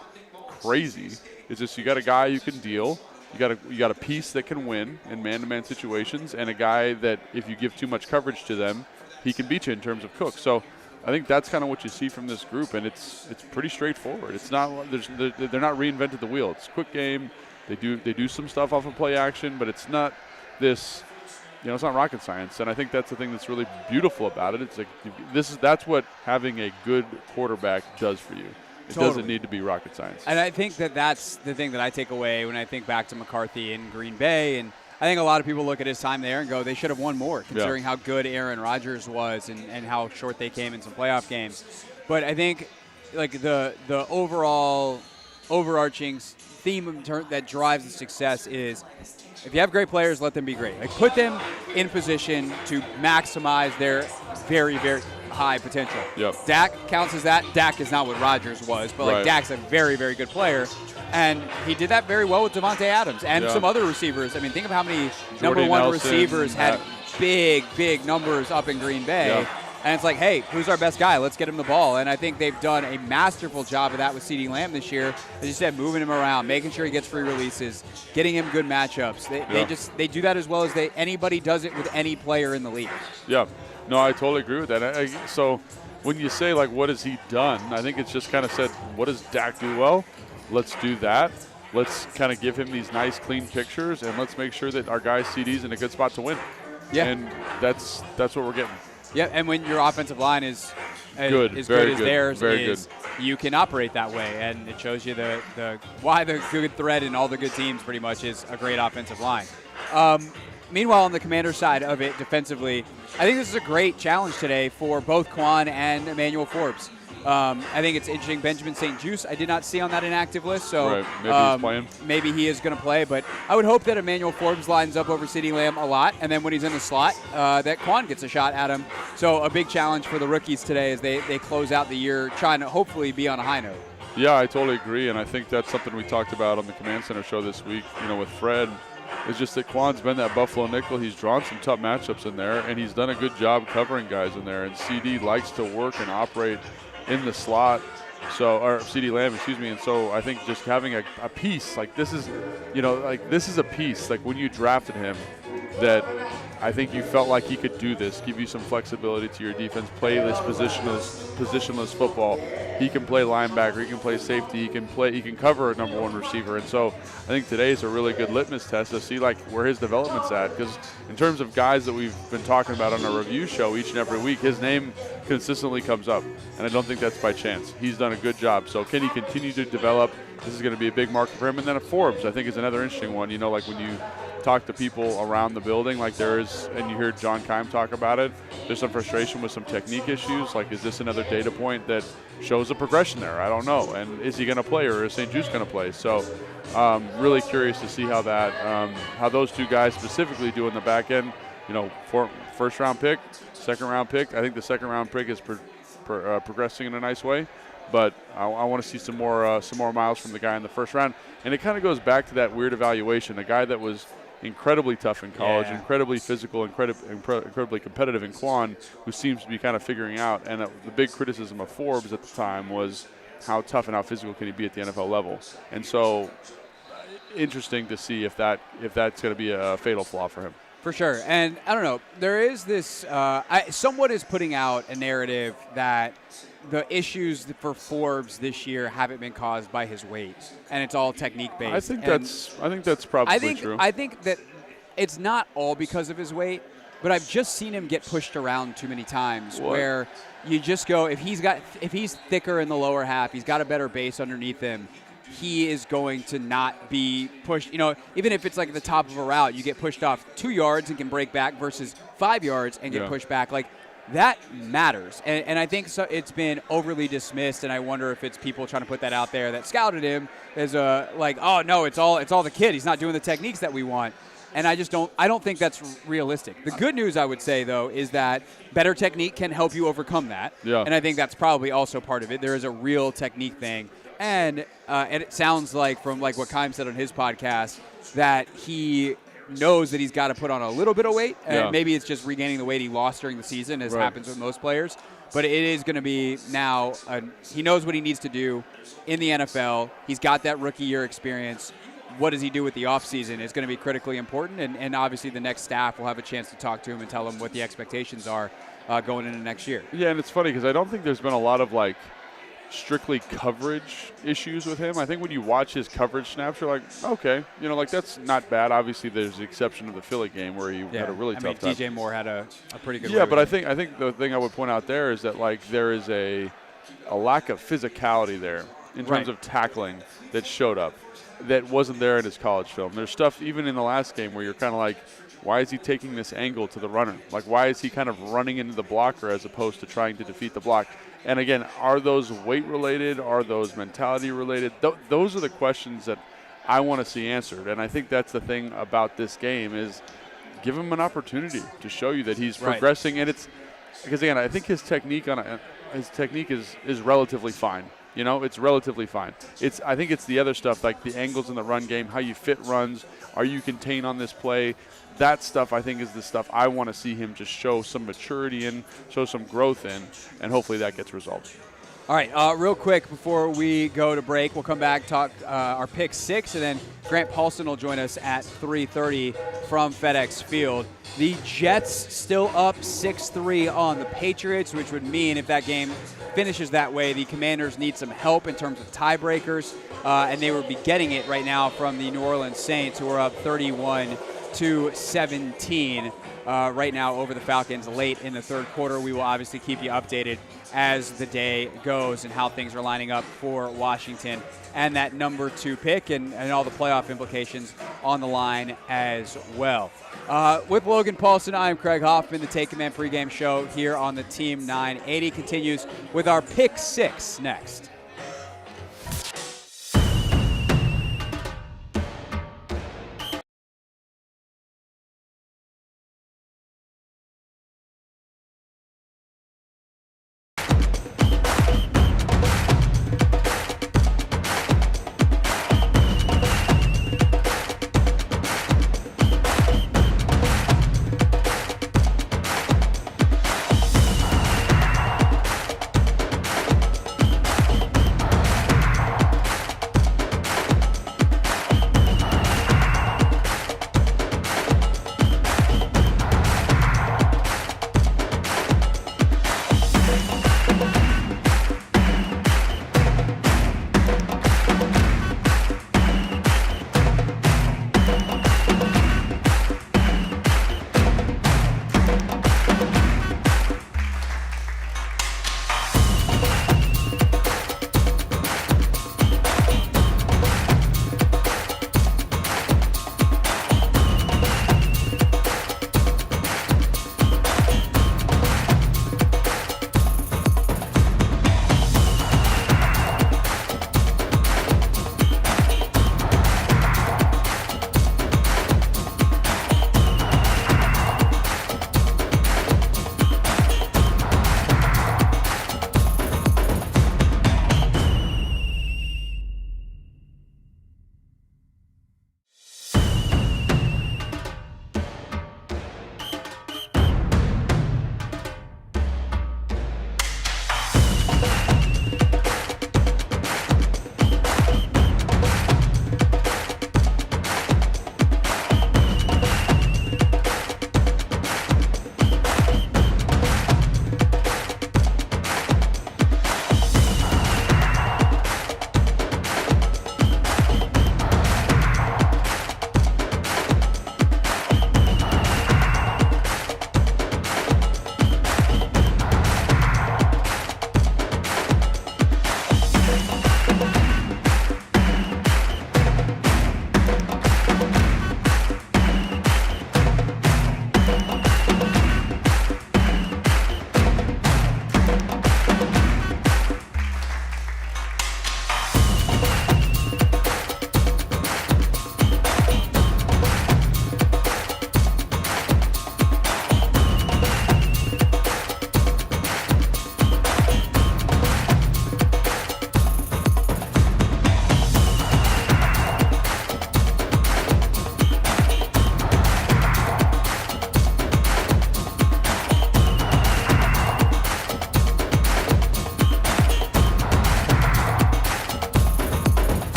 crazy. It's just you got a guy you can deal. You got a piece that can win in man-to-man situations, and a guy that if you give too much coverage to them, he can beat you in terms of Cook. So I think that's kind of what you see from this group, and it's pretty straightforward. It's not they're not reinvented the wheel. It's a quick game. They do some stuff off of play action, but it's not this. It's not rocket science, and I think that's the thing that's really beautiful about it. It's like that's what having a good quarterback does for you. It doesn't need to be rocket science. And I think that's the thing that I take away when I think back to McCarthy in Green Bay. And I think a lot of people look at his time there and go, they should have won more, considering how good Aaron Rodgers was and how short they came in some playoff games. But I think like the overall overarching theme that drives the success is if you have great players, let them be great. Like put them in position to maximize their very, very high potential. Yep. Dak counts as that. Dak is not what Rodgers was, but like Dak's a very, very good player. And he did that very well with Devontae Adams and some other receivers. I mean, think of how many number one receivers had big, big numbers up in Green Bay. Yeah. And it's like, hey, who's our best guy? Let's get him the ball. And I think they've done a masterful job of that with CeeDee Lamb this year. As you said, moving him around, making sure he gets free releases, getting him good matchups. They do that as well as anybody does it with any player in the league. Yeah. No, I totally agree with that. So when you say, like, what has he done, I think it's just kind of said, what does Dak do well? Let's do that. Let's kind of give him these nice, clean pictures, and let's make sure that our guy CD's in a good spot to win. Yeah. And that's what we're getting. Yeah, and when your offensive line is good, as very good as theirs good. You can operate that way, and it shows you why the good thread in all the good teams pretty much is a great offensive line. Meanwhile, on the Commander side of it, defensively, I think this is a great challenge today for both Quan and Emmanuel Forbes. I think it's interesting. Benjamin St. Juste, I did not see on that inactive list, so maybe he's playing. Maybe he is going to play. But I would hope that Emmanuel Forbes lines up over CeeDee Lamb a lot, and then when he's in the slot, that Quan gets a shot at him. So a big challenge for the rookies today as they close out the year trying to hopefully be on a high note. Yeah, I totally agree, and I think that's something we talked about on the Command Center show this week, with Fred. It's just that Quan's been that Buffalo nickel. He's drawn some tough matchups in there, and he's done a good job covering guys in there. And CD likes to work and operate in the slot. Or CeeDee Lamb, excuse me. And so I think just having a piece like this is, this is a piece like when you drafted him that I think you felt like he could do this, give you some flexibility to your defense, play this positionless football. He can play linebacker, he can play safety, he can cover a number one receiver. And so I think today is a really good litmus test to see where his development's at. Because in terms of guys that we've been talking about on our review show each and every week, his name consistently comes up. And I don't think that's by chance. He's done a good job. So can he continue to develop? This is going to be a big market for him. And then Forbes, I think, is another interesting one. Like when you talk to people around the building, like there is, and you hear John Keim talk about it, there's some frustration with some technique issues. Like, is this another data point that shows a progression there? I don't know. And is he going to play, or is St. Juste going to play? So really curious to see how those two guys specifically do in the back end. For first round pick, second round pick. I think the second round pick is progressing in a nice way. But I want to see some more miles from the guy in the first round. And it kind of goes back to that weird evaluation. A guy that was incredibly tough in college, incredibly physical, incredibly competitive in Quan, who seems to be kind of figuring out. And the big criticism of Forbes at the time was how tough and how physical can he be at the NFL level. And so interesting to see if that's going to be a fatal flaw for him. For sure. And I don't know, there is this somewhat is putting out a narrative that the issues for Forbes this year haven't been caused by his weight, and it's all technique based. I think that's probably true. I think that it's not all because of his weight, but I've just seen him get pushed around too many times where you just go, if he's thicker in the lower half, he's got a better base underneath him, he is going to not be pushed. Even if it's like at the top of a route, you get pushed off 2 yards and can break back versus 5 yards and get pushed back. Like, that matters. And I think it's been overly dismissed, and I wonder if it's people trying to put that out there that scouted him as oh, no, it's all the kid. He's not doing the techniques that we want. And I don't think that's realistic. The good news, I would say, though, is that better technique can help you overcome that. Yeah. And I think that's probably also part of it. There is a real technique thing. And it sounds like from what Keim said on his podcast that he knows that he's got to put on a little bit of weight. And maybe it's just regaining the weight he lost during the season, as happens with most players. But it is going to be now he knows what he needs to do in the NFL. He's got that rookie year experience. What does he do with the offseason is going to be critically important. And obviously the next staff will have a chance to talk to him and tell him what the expectations are going into next year. Yeah, and it's funny because I don't think there's been a lot of strictly coverage issues with him. I think when you watch his coverage snaps, you're like, okay, that's not bad. Obviously, there's the exception of the Philly game where he had a really tough time. DJ Moore had a pretty good. Yeah, but I think the thing I would point out there is that there is a lack of physicality there. in Right. terms of tackling that showed up that wasn't there in his college film. There's stuff even in the last game where you're kind of like, why is he taking this angle to the runner? Like, why is he kind of running into the blocker as opposed to trying to defeat the block? And again, are those weight related? Are those mentality related? Those are the questions that I want to see answered. And I think that's the thing about this game is give him an opportunity to show you that he's progressing. And it's because again, I think his technique is relatively fine. You know, it's relatively fine. I think it's the other stuff like the angles in the run game, how you fit runs, are you contained on this play? That stuff I think is the stuff I want to see him just show some maturity in, show some growth in, and hopefully that gets resolved. All right, real quick before we go to break, we'll come back, talk our pick 6, and then Grant Paulsen will join us at 3:30 from FedEx Field. The Jets still up 6-3 on the Patriots, which would mean if that game finishes that way, the Commanders need some help in terms of tiebreakers, and they would be getting it right now from the New Orleans Saints, who are up 31-17 right now over the Falcons late in the third quarter. We will obviously keep you updated as the day goes and how things are lining up for Washington and that number 2 pick and all the playoff implications on the line as well. With Logan Paulsen, I'm Craig Hoffman. The Take Command pregame show here on the Team 980 continues with our pick 6 next.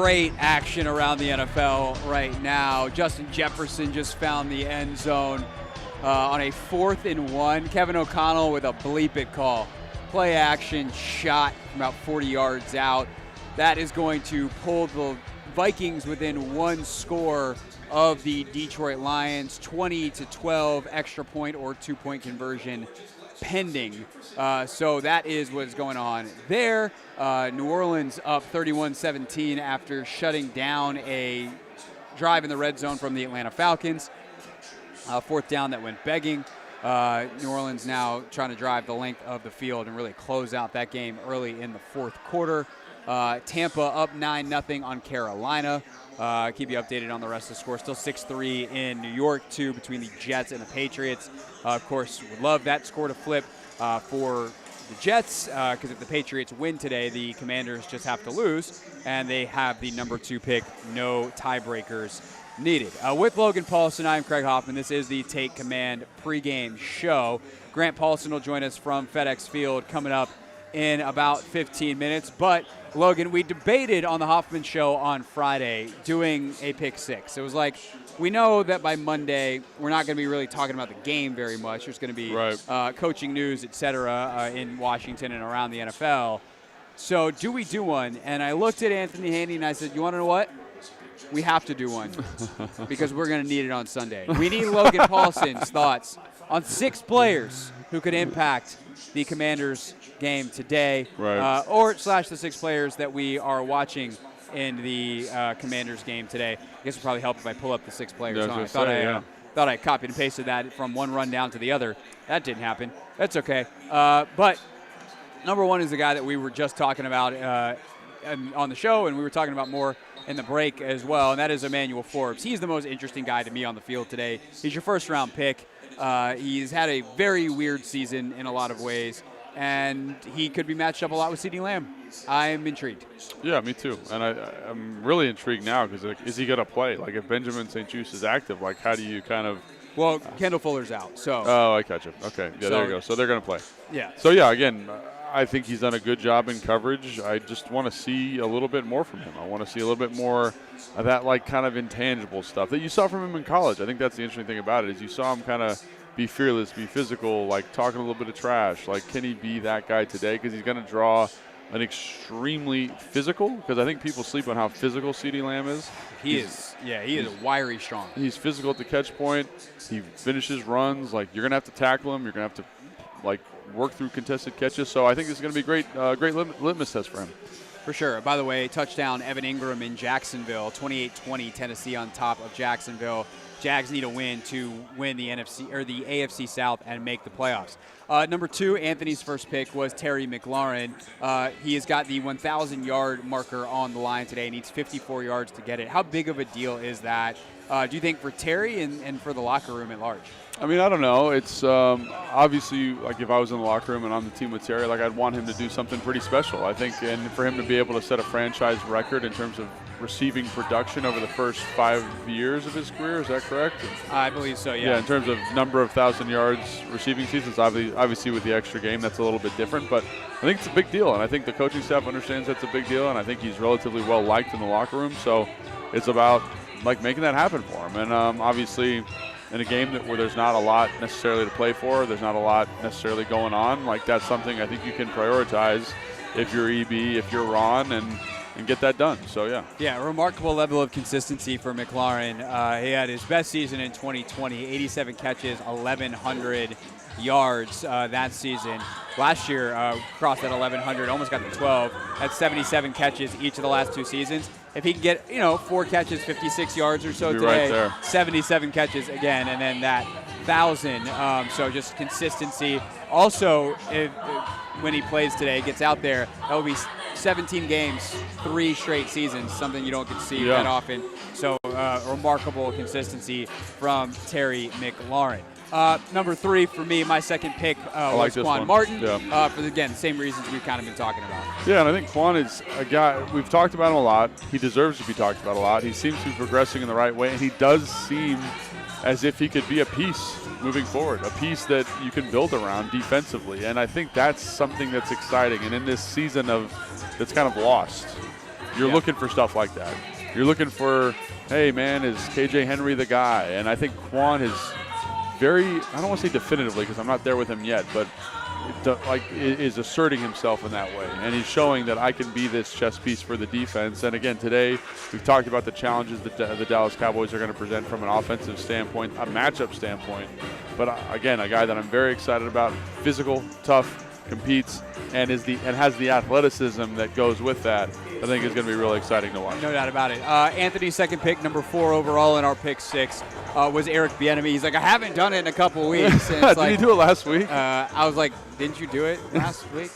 great action around the NFL right now. Justin Jefferson just found the end zone on a 4th and 1. Kevin O'Connell with a bleep it call. Play action shot from about 40 yards out. That is going to pull the Vikings within 1 score of the Detroit Lions. 20-12 extra point or 2-point conversion pending. So that is what's going on there. New Orleans up 31-17 after shutting down a drive in the red zone from the Atlanta Falcons. 4th down that went begging. New Orleans now trying to drive the length of the field and really close out that game early in the 4th quarter. Tampa up 9-0 on Carolina. Keep you updated on the rest of the score. Still 6-3 in New York, too, between the Jets and the Patriots. Of course, would love that score to flip for the Jets, because if the Patriots win today, the Commanders just have to lose, and they have the number 2 pick. No tiebreakers needed. With Logan Paulsen, I'm Craig Hoffman. This is the Take Command pregame show. Grant Paulsen will join us from FedEx Field coming up in about 15 minutes. But, Logan, we debated on the Hoffman Show on Friday doing a pick 6. It was like, we know that by Monday we're not going to be really talking about the game very much. There's going to be coaching news, et cetera, in Washington and around the NFL. So do we do one? And I looked at Anthony Haney and I said, you want to know what? We have to do one because we're going to need it on Sunday. We need Logan Paulsen's thoughts on 6 players who could impact the Commanders game today, or / the 6 players that we are watching in the Commanders game today. I guess it would probably help if I pull up the 6 players. I thought I copied and pasted that from one rundown to the other. That didn't happen. That's okay. But number 1 is the guy that we were just talking about on the show, and we were talking about more in the break as well, and that is Emmanuel Forbes. He's the most interesting guy to me on the field today. He's your first-round pick. He's had a very weird season in a lot of ways, and he could be matched up a lot with CeeDee Lamb. I'm intrigued. Yeah, me too. And I'm really intrigued now because, like, is he going to play? Like, if Benjamin St-Juste is active, like, how do you kind of – Well, Kendall Fuller's out, so – Oh, I catch it. Okay. Yeah, there you go. So they're going to play. Yeah. So, yeah, again – I think he's done a good job in coverage. I just want to see a little bit more from him. I want to see a little bit more of that, like, kind of intangible stuff that you saw from him in college. I think that's the interesting thing about it is you saw him kind of be fearless, be physical, like talking a little bit of trash. Like, can he be that guy today? Because he's going to draw an extremely physical, because I think people sleep on how physical CeeDee Lamb is. He is wiry strong. He's physical at the catch point. He finishes runs. Like, you're going to have to tackle him. You're going to have to, like, work through contested catches. So I think this is going to be great litmus test for him. For sure. By the way, touchdown Evan Ingram in Jacksonville, 28-20 Tennessee on top of Jacksonville. Jags need a win to win the NFC or the AFC South and make the playoffs. Number 2, Anthony's first pick was Terry McLaurin. He has got the 1,000-yard marker on the line today. He needs 54 yards to get it. How big of a deal is that, do you think, for Terry and for the locker room at large? I mean, I don't know. It's obviously, like, if I was in the locker room and on the team with Terry, like, I'd want him to do something pretty special, I think, and for him to be able to set a franchise record in terms of receiving production over the first 5 years of his career. Is that correct? I believe so, yeah. Yeah, in terms of number of 1,000 yards receiving seasons, obviously with the extra game, that's a little bit different, but I think it's a big deal, and I think the coaching staff understands that's a big deal, and I think he's relatively well-liked in the locker room, so it's about, like, making that happen for him. And obviously, in a game where there's not a lot necessarily to play for, there's not a lot necessarily going on, like, that's something I think you can prioritize if you're EB, if you're Ron, and get that done. So, yeah. Yeah, a remarkable level of consistency for McLaurin. He had his best season in 2020, 87 catches, 1,100 yards that season. Last year, crossed that 1,100, almost got to 12. Had 77 catches each of the last 2 seasons. If he can get, 4 catches, 56 yards or so today, right, 77 catches again, and then that 1,000. So just consistency. Also, when he plays today, gets out there, that will be 17 games, 3 straight seasons, something you don't get to see that often. So remarkable consistency from Terry McLaurin. Number 3 for me, my second pick was Quan Martin. Yeah. For, again, the same reasons we've kind of been talking about. Yeah, and I think Quan is a guy, we've talked about him a lot. He deserves to be talked about a lot. He seems to be progressing in the right way, and he does seem as if he could be a piece moving forward, a piece that you can build around defensively. And I think that's something that's exciting. And in this season that's kind of lost, You're looking for stuff like that. You're looking for, hey, man, is KJ Henry the guy? And I think Quan is very, I don't want to say definitively because I'm not there with him yet, but is asserting himself in that way. And he's showing that I can be this chess piece for the defense. And again, today we've talked about the challenges that the Dallas Cowboys are going to present from an offensive standpoint, a matchup standpoint. But again, a guy that I'm very excited about, physical, tough, competes, and has the athleticism that goes with that. I think is going to be really exciting to watch. No doubt about it. Anthony's second pick, number 4 overall in our pick 6, was Eric Bieniemy. He's like, I haven't done it in a couple of weeks. And it's Did he do it last week? I was like, didn't you do it last week?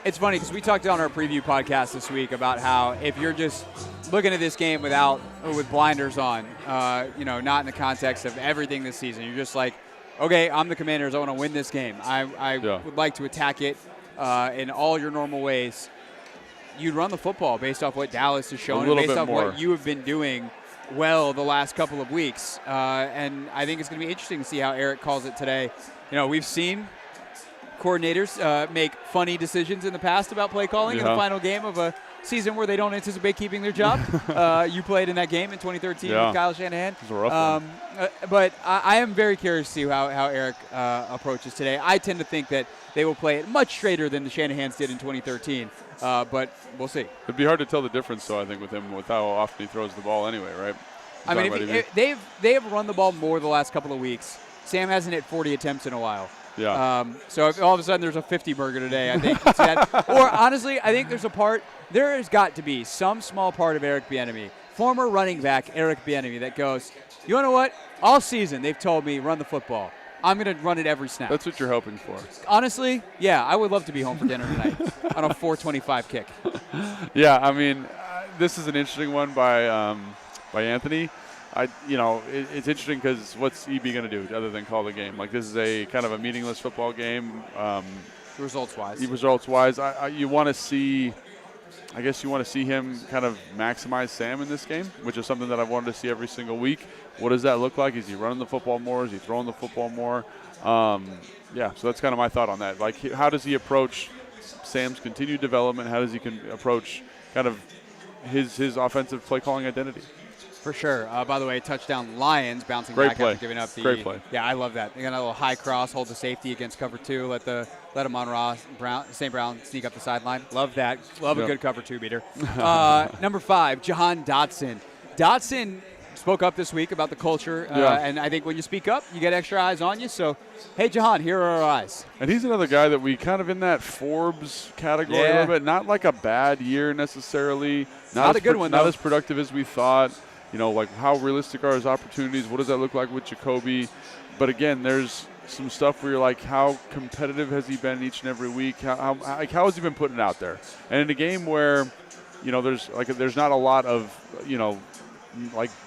It's funny because we talked on our preview podcast this week about how if you're just looking at this game with blinders on, not in the context of everything this season, you're just like, okay, I'm the Commanders. I want to win this game. I would like to attack it in all your normal ways. You'd run the football based off what Dallas has shown, and based off what you have been doing well the last couple of weeks. And I think it's going to be interesting to see how Eric calls it today. We've seen coordinators make funny decisions in the past about play calling in the final game of a season where they don't anticipate keeping their job. You played in that game in 2013 with Kyle Shanahan. It was a rough one. But I am very curious to see how Eric approaches today. I tend to think that they will play it much straighter than the Shanahans did in 2013, but we'll see. It'd be hard to tell the difference, though, I think, with him, with how often he throws the ball anyway, right? They have run the ball more the last couple of weeks. Sam hasn't hit 40 attempts in a while. Yeah. So if all of a sudden there's a 50 burger today, I think it's that. Or honestly, I think there has got to be some small part of Eric Bieniemy, former running back Eric Bieniemy, that goes, you know what? All season they've told me run the football. I'm going to run it every snap. That's what you're hoping for. Honestly, yeah, I would love to be home for dinner tonight on a 425 kick. Yeah, I mean, this is an interesting one by Anthony. It's interesting because what's EB going to do other than call the game? Like, this is a kind of a meaningless football game. Results-wise. You want to see, I guess you want to see him kind of maximize Sam in this game, which is something that I've wanted to see every single week. What does that look like? Is he running the football more? Is he throwing the football more? So that's kind of my thought on that. Like, how does he approach Sam's continued development? How does he approach kind of his offensive play calling identity? For sure. By the way, touchdown Lions, bouncing Great back play. after giving up the. Great play. Yeah, I love that. They got a little high cross, hold the safety against cover 2, let Amon-Ra St. Brown sneak up the sideline. Love that. Love a good cover 2 beater. Number 5, Jahan Dotson. Dotson spoke up this week about the culture, and I think when you speak up, you get extra eyes on you. So, hey, Jahan, here are our eyes. And he's another guy that we kind of in that Forbes category a little bit. Not like a bad year necessarily. Not a good one, though. Not as productive as we thought. Like how realistic are his opportunities? What does that look like with Jacoby? But again, there's some stuff where you're like, how competitive has he been each and every week? How has he been putting it out there? And in a game where, there's not a lot of,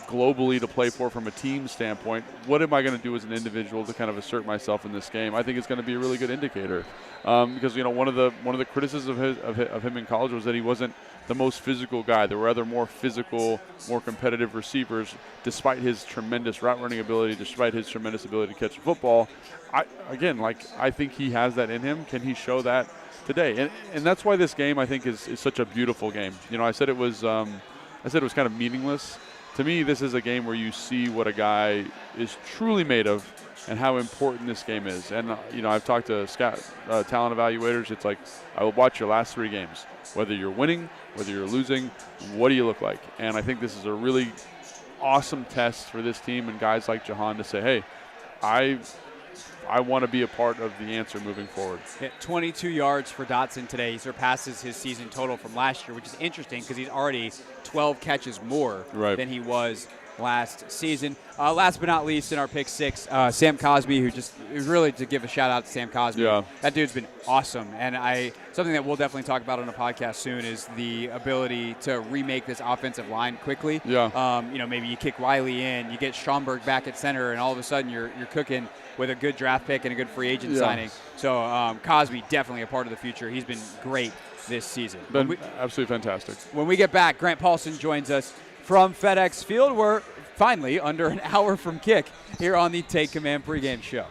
globally to play for from a team standpoint, what am I going to do as an individual to kind of assert myself in this game? I think it's going to be a really good indicator. Because one of the criticisms of him in college was that he wasn't the most physical guy. There were other more physical, more competitive receivers, despite his tremendous route running ability, despite his tremendous ability to catch the football. I think he has that in him. Can he show that today? And that's why this game, I think, is such a beautiful game. I said it was kind of meaningless. To me, this is a game where you see what a guy is truly made of and how important this game is. And, I've talked to talent evaluators. It's like, I will watch your last 3 games. Whether you're winning, whether you're losing, what do you look like? And I think this is a really awesome test for this team and guys like Jahan to say, hey, I want to be a part of the answer moving forward. Hit 22 yards for Dotson today. He surpasses his season total from last year, which is interesting because he's already 12 catches more than he was last season. Last but not least, in our pick 6, Sam Cosmi, who just really to give a shout out to Sam Cosmi. Yeah. That dude's been awesome, and something that we'll definitely talk about on a podcast soon is the ability to remake this offensive line quickly. Yeah. Maybe you kick Wiley in, you get Stromberg back at center, and all of a sudden you're cooking with a good draft pick and a good free agent signing. So Cosmi definitely a part of the future. He's been great this season. Been absolutely fantastic. When we get back, Grant Paulsen joins us from FedEx Field. We're finally under an hour from kick here on the Take Command pregame show.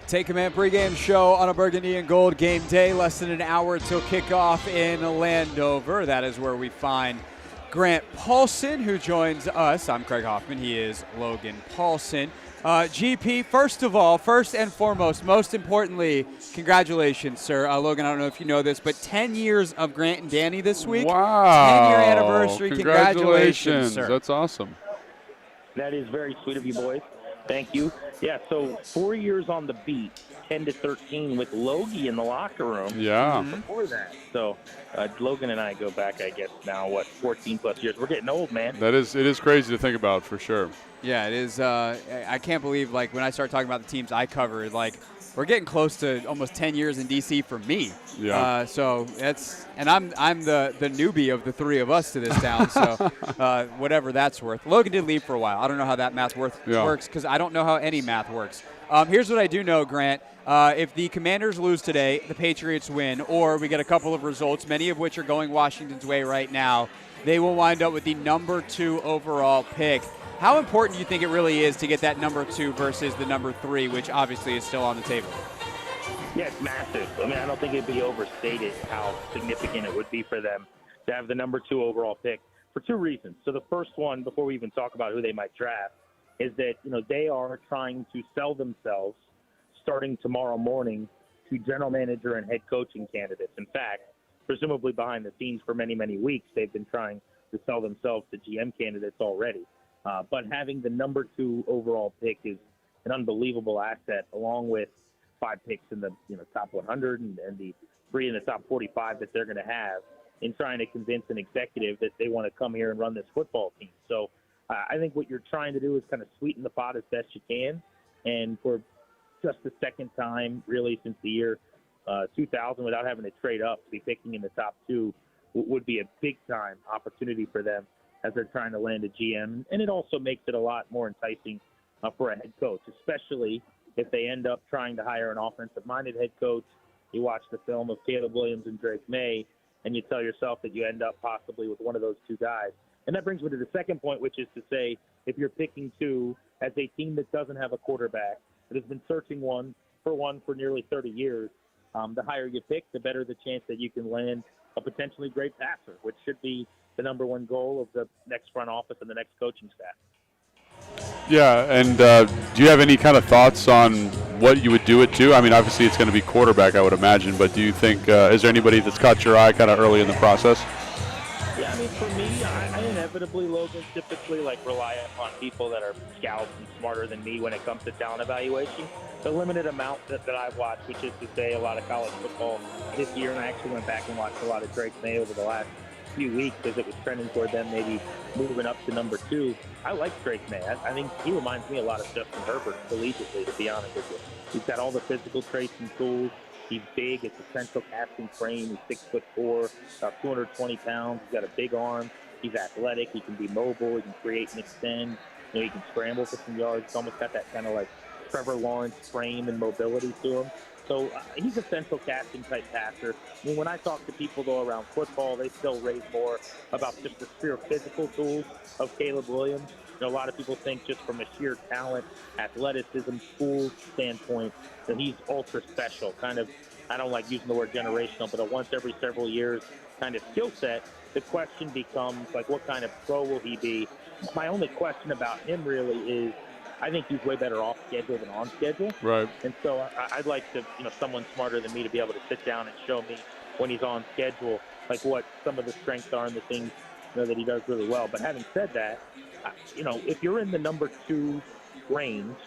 Take Command pregame show on a Burgundy and Gold game day. Less than an hour till kickoff in Landover. That is where we find Grant Paulsen, who joins us. I'm Craig Hoffman. He is Logan Paulsen. GP, first and foremost, most importantly, congratulations, sir. Logan, I don't know if you know this, but 10 years of Grant and Danny this week. Wow. 10-year anniversary. Congratulations, sir. That's awesome. That is very sweet of you, boys. Thank you. Yeah, so 4 years on the beat, 10 to 13 with Logie in the locker room. Yeah. Before that. So Logan and I go back, I guess, now, 14-plus years. We're getting old, man. It is crazy to think about, for sure. Yeah, it is. I can't believe, like, when I start talking about the teams I covered, like, we're getting close to almost 10 years in D.C. for me. Yeah. So that's – and I'm the newbie of the three of us to this town, so whatever that's worth. Logan did leave for a while. I don't know how that math works because I don't know how any math works. Here's what I do know, Grant. If the Commanders lose today, the Patriots win, or we get a couple of results, many of which are going Washington's way right now, they will wind up with the number 2 overall pick. How important do you think it really is to get that number 2 versus the number 3, which obviously is still on the table? Yeah, it's massive. I mean, I don't think it'd be overstated how significant it would be for them to have the number 2 overall pick for 2 reasons. So the first one, before we even talk about who they might draft, is that, they are trying to sell themselves starting tomorrow morning to general manager and head coaching candidates. In fact, presumably behind the scenes for many, many weeks, they've been trying to sell themselves to GM candidates already. But having the number 2 overall pick is an unbelievable asset, along with 5 picks in the top 100 and the 3 in the top 45 that they're going to have in trying to convince an executive that they want to come here and run this football team. So I think what you're trying to do is kind of sweeten the pot as best you can. And for just the second time, really, since the year 2000, without having to trade up, to be picking in the top 2 would be a big-time opportunity for them as they're trying to land a GM. And it also makes it a lot more enticing for a head coach, especially if they end up trying to hire an offensive-minded head coach. You watch the film of Caleb Williams and Drake May, and you tell yourself that you end up possibly with one of those 2 guys. And that brings me to the second point, which is to say, if you're picking 2 as a team that doesn't have a quarterback, that has been searching one for nearly 30 years, the higher you pick, the better the chance that you can land a potentially great passer, which should be the number 1 goal of the next front office and the next coaching staff. Yeah, and do you have any kind of thoughts on what you would do it to? I mean, obviously it's going to be quarterback, I would imagine, but do you think, is there anybody that's caught your eye kind of early in the process? Yeah, I mean, for me, I inevitably, Logan, typically rely upon people that are scouts and smarter than me when it comes to talent evaluation. The limited amount that I've watched, which is to say a lot of college football this year, and I actually went back and watched a lot of Drake May over the last few weeks as it was trending toward them maybe moving up to number 2. I like Drake May. I think he reminds me a lot of Justin Herbert collegiately, to be honest with you. He's got all the physical traits and tools. He's big. It's a central casting frame. He's 6'4", about 220 pounds. He's got a big arm. He's athletic. He can be mobile. He can create and extend. He can scramble for some yards. He's almost got that kind of Trevor Lawrence frame and mobility to him. So he's a central casting type passer. I mean, when I talk to people, though, around football, they still rave more about just the sheer physical tools of Caleb Williams. A lot of people think just from a sheer talent, athleticism, school standpoint, that he's ultra special. Kind of, I don't like using the word generational, but a once every several years kind of skill set. The question becomes, what kind of pro will he be? My only question about him really is, I think he's way better off schedule than on schedule. Right. And so I'd like to, someone smarter than me to be able to sit down and show me when he's on schedule, what some of the strengths are and the things that he does really well. But having said that, if you're in the number 2 range,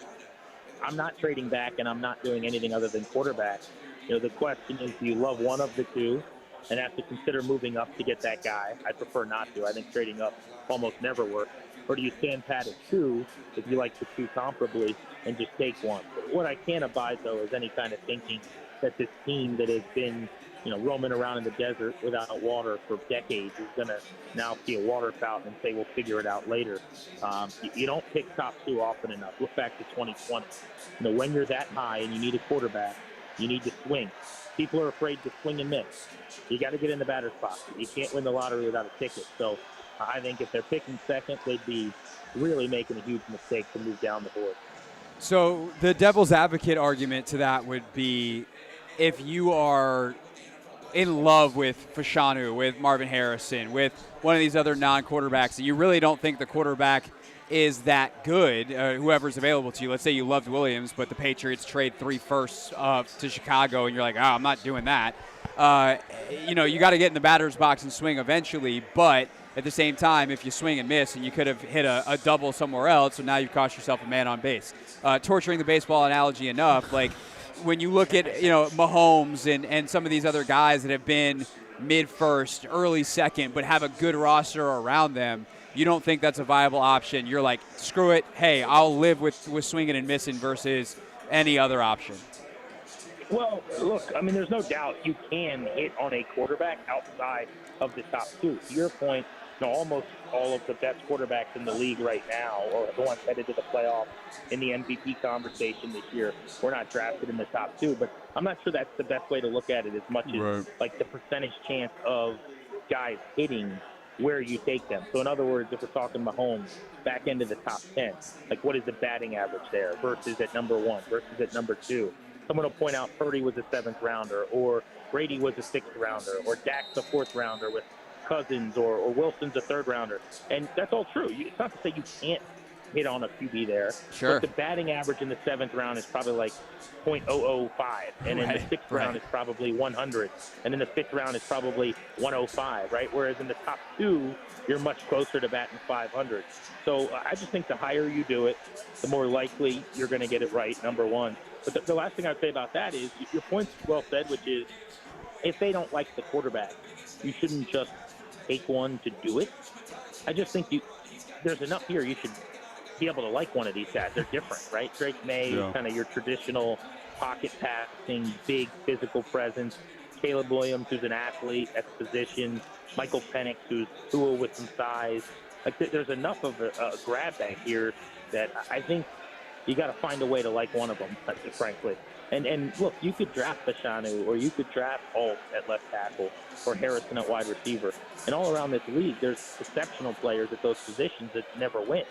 I'm not trading back and I'm not doing anything other than quarterback. The question is, do you love one of the 2 and have to consider moving up to get that guy? I prefer not to. I think trading up almost never works. Or do you stand pat at 2 if you like to 2 comparably and just take one? What I can't abide, though, is any kind of thinking that this team that has been, roaming around in the desert without water for decades is going to now see a water fountain and say, we'll figure it out later. You don't pick top 2 often enough. Look back to 2020. When you're that high and you need a quarterback, you need to swing. People are afraid to swing and miss. You got to get in the batter's box. You can't win the lottery without a ticket. So I think if they're picking second, they'd be really making a huge mistake to move down the board. So the devil's advocate argument to that would be if you are in love with Fashanu, with Marvin Harrison, with one of these other non-quarterbacks, that you really don't think the quarterback is that good, whoever's available to you. Let's say you loved Williams, but the Patriots trade 3 firsts to Chicago, and you're like, I'm not doing that. You got to get in the batter's box and swing eventually, but at the same time, if you swing and miss, and you could have hit a double somewhere else, so now you've cost yourself a man on base. Torturing the baseball analogy enough, like when you look at Mahomes and some of these other guys that have been mid-first, early second, but have a good roster around them, you don't think that's a viable option. You're like, screw it. Hey, I'll live with swinging and missing versus any other option. Well, look, I mean, there's no doubt you can hit on a quarterback outside of the top 2. To your point, almost all of the best quarterbacks in the league right now, or the ones headed to the playoffs in the MVP conversation this year, were not drafted in the top 2. But I'm not sure that's the best way to look at it as much as like the percentage chance of guys hitting where you take them. So in other words, if we're talking Mahomes, back into the top 10, like what is the batting average there versus at number 1 versus at number 2? Someone will point out Purdy was a 7th rounder, or Brady was a 6th rounder, or Dak's a 4th rounder with Cousins, or Wilson's a 3rd rounder. And that's all true. It's not to say you can't hit on a QB there. Sure. But the batting average in the 7th round is probably like .005. And in the 6th round is probably 100. And in the 5th round is probably 105, right? Whereas in the top 2, you're much closer to batting 500. So I just think the higher you do it, the more likely you're going to get it right, number 1. But the last thing I'd say about that is your point's well said, which is if they don't like the quarterback, you shouldn't just take one to do it. I just think there's enough here. You should be able to like one of these guys. They're different, right? Drake May is kind of your traditional pocket passing, big physical presence. Caleb Williams, who's an athlete at the position. Michael Penix, who's cool with some size. Like there's enough of a grab bag here that I think you got to find a way to like one of them, frankly. And look, you could draft Fashanu, or you could draft Alt at left tackle, or Harrison at wide receiver. And all around this league, there's exceptional players at those positions that never win.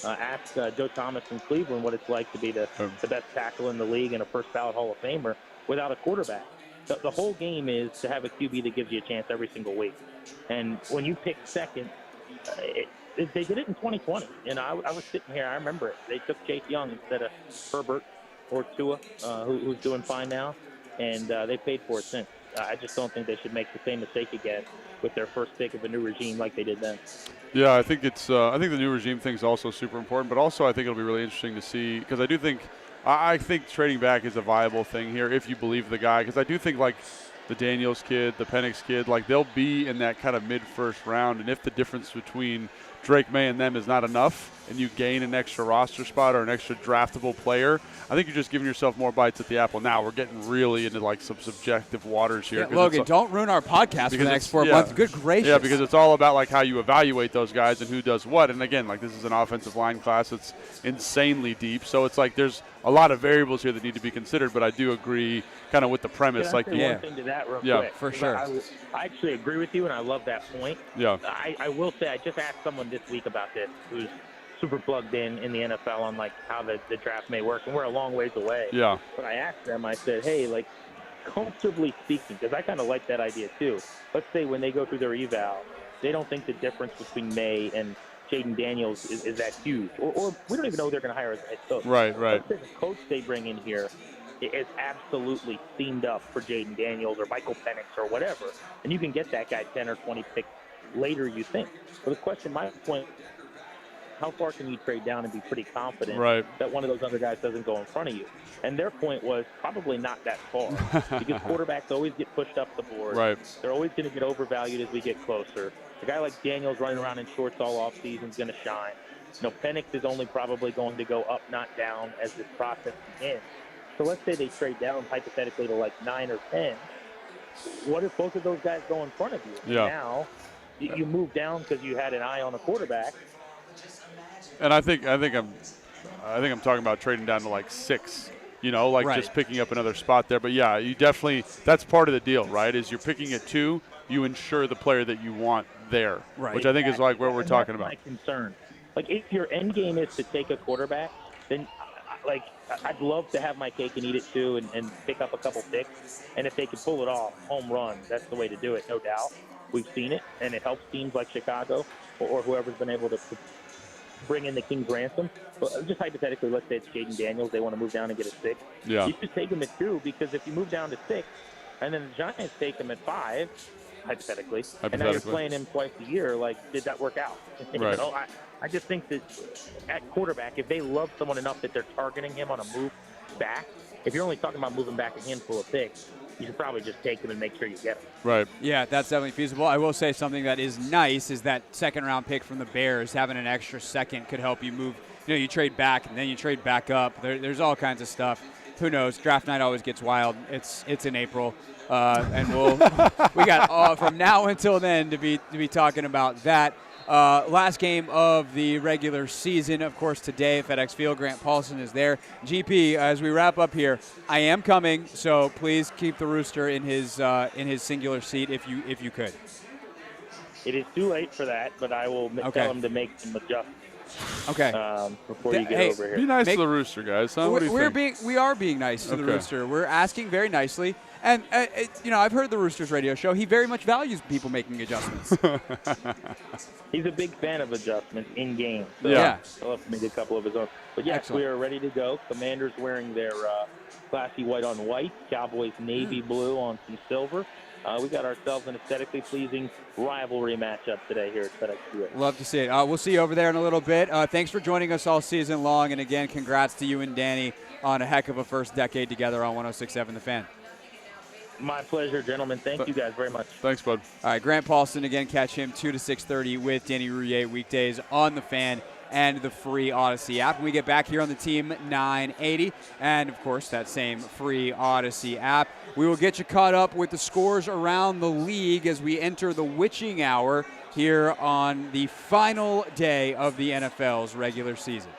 Ask Joe Thomas in Cleveland what it's like to be the best tackle in the league and a first ballot Hall of Famer without a quarterback. The whole game is to have a QB that gives you a chance every single week. And when you pick second, they did it in 2020. And I was sitting here, I remember it. They took Chase Young instead of Herbert or Tua, who's doing fine now, and they paid for it since. I just don't think they should make the same mistake again with their first pick of a new regime like they did then. Yeah, I think I think the new regime thing is also super important, but also I think it'll be really interesting to see, because I think trading back is a viable thing here if you believe the guy, because I do think like the Daniels kid, the Penix kid, like they'll be in that kind of mid-first round, and if the difference between Drake May and them is not enough and you gain an extra roster spot or an extra draftable player, I think you're just giving yourself more bites at the apple. Now we're getting really into like some subjective waters here. Yeah, Logan, don't ruin our podcast for the next 4 months. Good gracious. Yeah, because it's all about like how you evaluate those guys and who does what. And again, like this is an offensive line class that's insanely deep. So it's like there's a lot of variables here that need to be considered, but I do agree kind of with the premise. One thing to that real quick. For sure. I actually agree with you, and I love that point. Yeah. I will say I just asked someone this week about this who's super plugged in the NFL on like how the draft may work, and we're a long ways away. Yeah. But I asked them, I said, hey, like comfortably speaking, because I kind of like that idea too. Let's say when they go through their eval, they don't think the difference between May and Jaden Daniels is that huge, or we don't even know who they're going to hire as a head coach. Right. Let's say the coach they bring in here is absolutely themed up for Jaden Daniels or Michael Penix or whatever, and you can get that guy 10 or 20 picks later, you think. But the question, my point, how far can you trade down and be pretty confident that one of those other guys doesn't go in front of you? And their point was probably not that far, because quarterbacks always get pushed up the board. Right. They're always going to get overvalued as we get closer. A guy like Daniels running around in shorts all offseason is going to shine. Penix is only probably going to go up, not down, as this process begins. So let's say they trade down hypothetically to like 9 or 10. What if both of those guys go in front of you? Yeah. Now you move down because you had an eye on a quarterback. And I think I'm talking about trading down to like 6. Just picking up another spot there. But yeah, you definitely, that's part of the deal, right? Is you're picking at 2, you ensure the player that you want there, which I think is like what we're talking about. That's my concern. Like if your end game is to take a quarterback, then like, I'd love to have my cake and eat it too, and pick up a couple picks. And if they could pull it off, home run, that's the way to do it, no doubt. We've seen it, and it helps teams like Chicago or whoever's been able to bring in the King's ransom. But just hypothetically, let's say it's Jaden Daniels. They want to move down and get a 6. Yeah. You should take him at 2, because if you move down to 6, and then the Giants take him at 5, hypothetically, and now you're playing him twice a year, like, did that work out? Right. You know, I just think that at quarterback, if they love someone enough that they're targeting him on a move back, if you're only talking about moving back a handful of picks, you should probably just take him and make sure you get him. Right. Yeah, that's definitely feasible. I will say something that is nice is that second-round pick from the Bears, having an extra second could help you move. You know, you trade back and then you trade back up. There's all kinds of stuff. Who knows? Draft night always gets wild. It's in April, and we got from now until then to be talking about that. Last game of the regular season, of course, today at FedEx Field. Grant Paulsen is there. GP, as we wrap up here, I am coming, so please keep the rooster in his singular seat if you could. It is too late for that, but I will tell him to make some adjustments. Okay. Before you get over here. Be nice to the rooster, guys. Huh? What do you think? We are being nice to the rooster. We're asking very nicely. And, I've heard the Roosters radio show. He very much values people making adjustments. He's a big fan of adjustments in game. So yeah. He'll have to make a couple of his own. But, yes, Excellent. we are ready to go. Commanders wearing their classy white on white. Cowboys navy blue on some silver. We got ourselves an aesthetically pleasing rivalry matchup today here at FedEx Field. Love to see it. We'll see you over there in a little bit. Thanks for joining us all season long. And, again, congrats to you and Danny on a heck of a first decade together on 106.7 The Fan. My pleasure, gentlemen. Thank you guys very much. Thanks, bud. All right, Grant Paulsen, again, catch him 2 to 6:30 with Danny Rouillet weekdays on The Fan and the free Odyssey app. When we get back here on the Team 980 and, of course, that same free Odyssey app, we will get you caught up with the scores around the league as we enter the witching hour here on the final day of the NFL's regular season.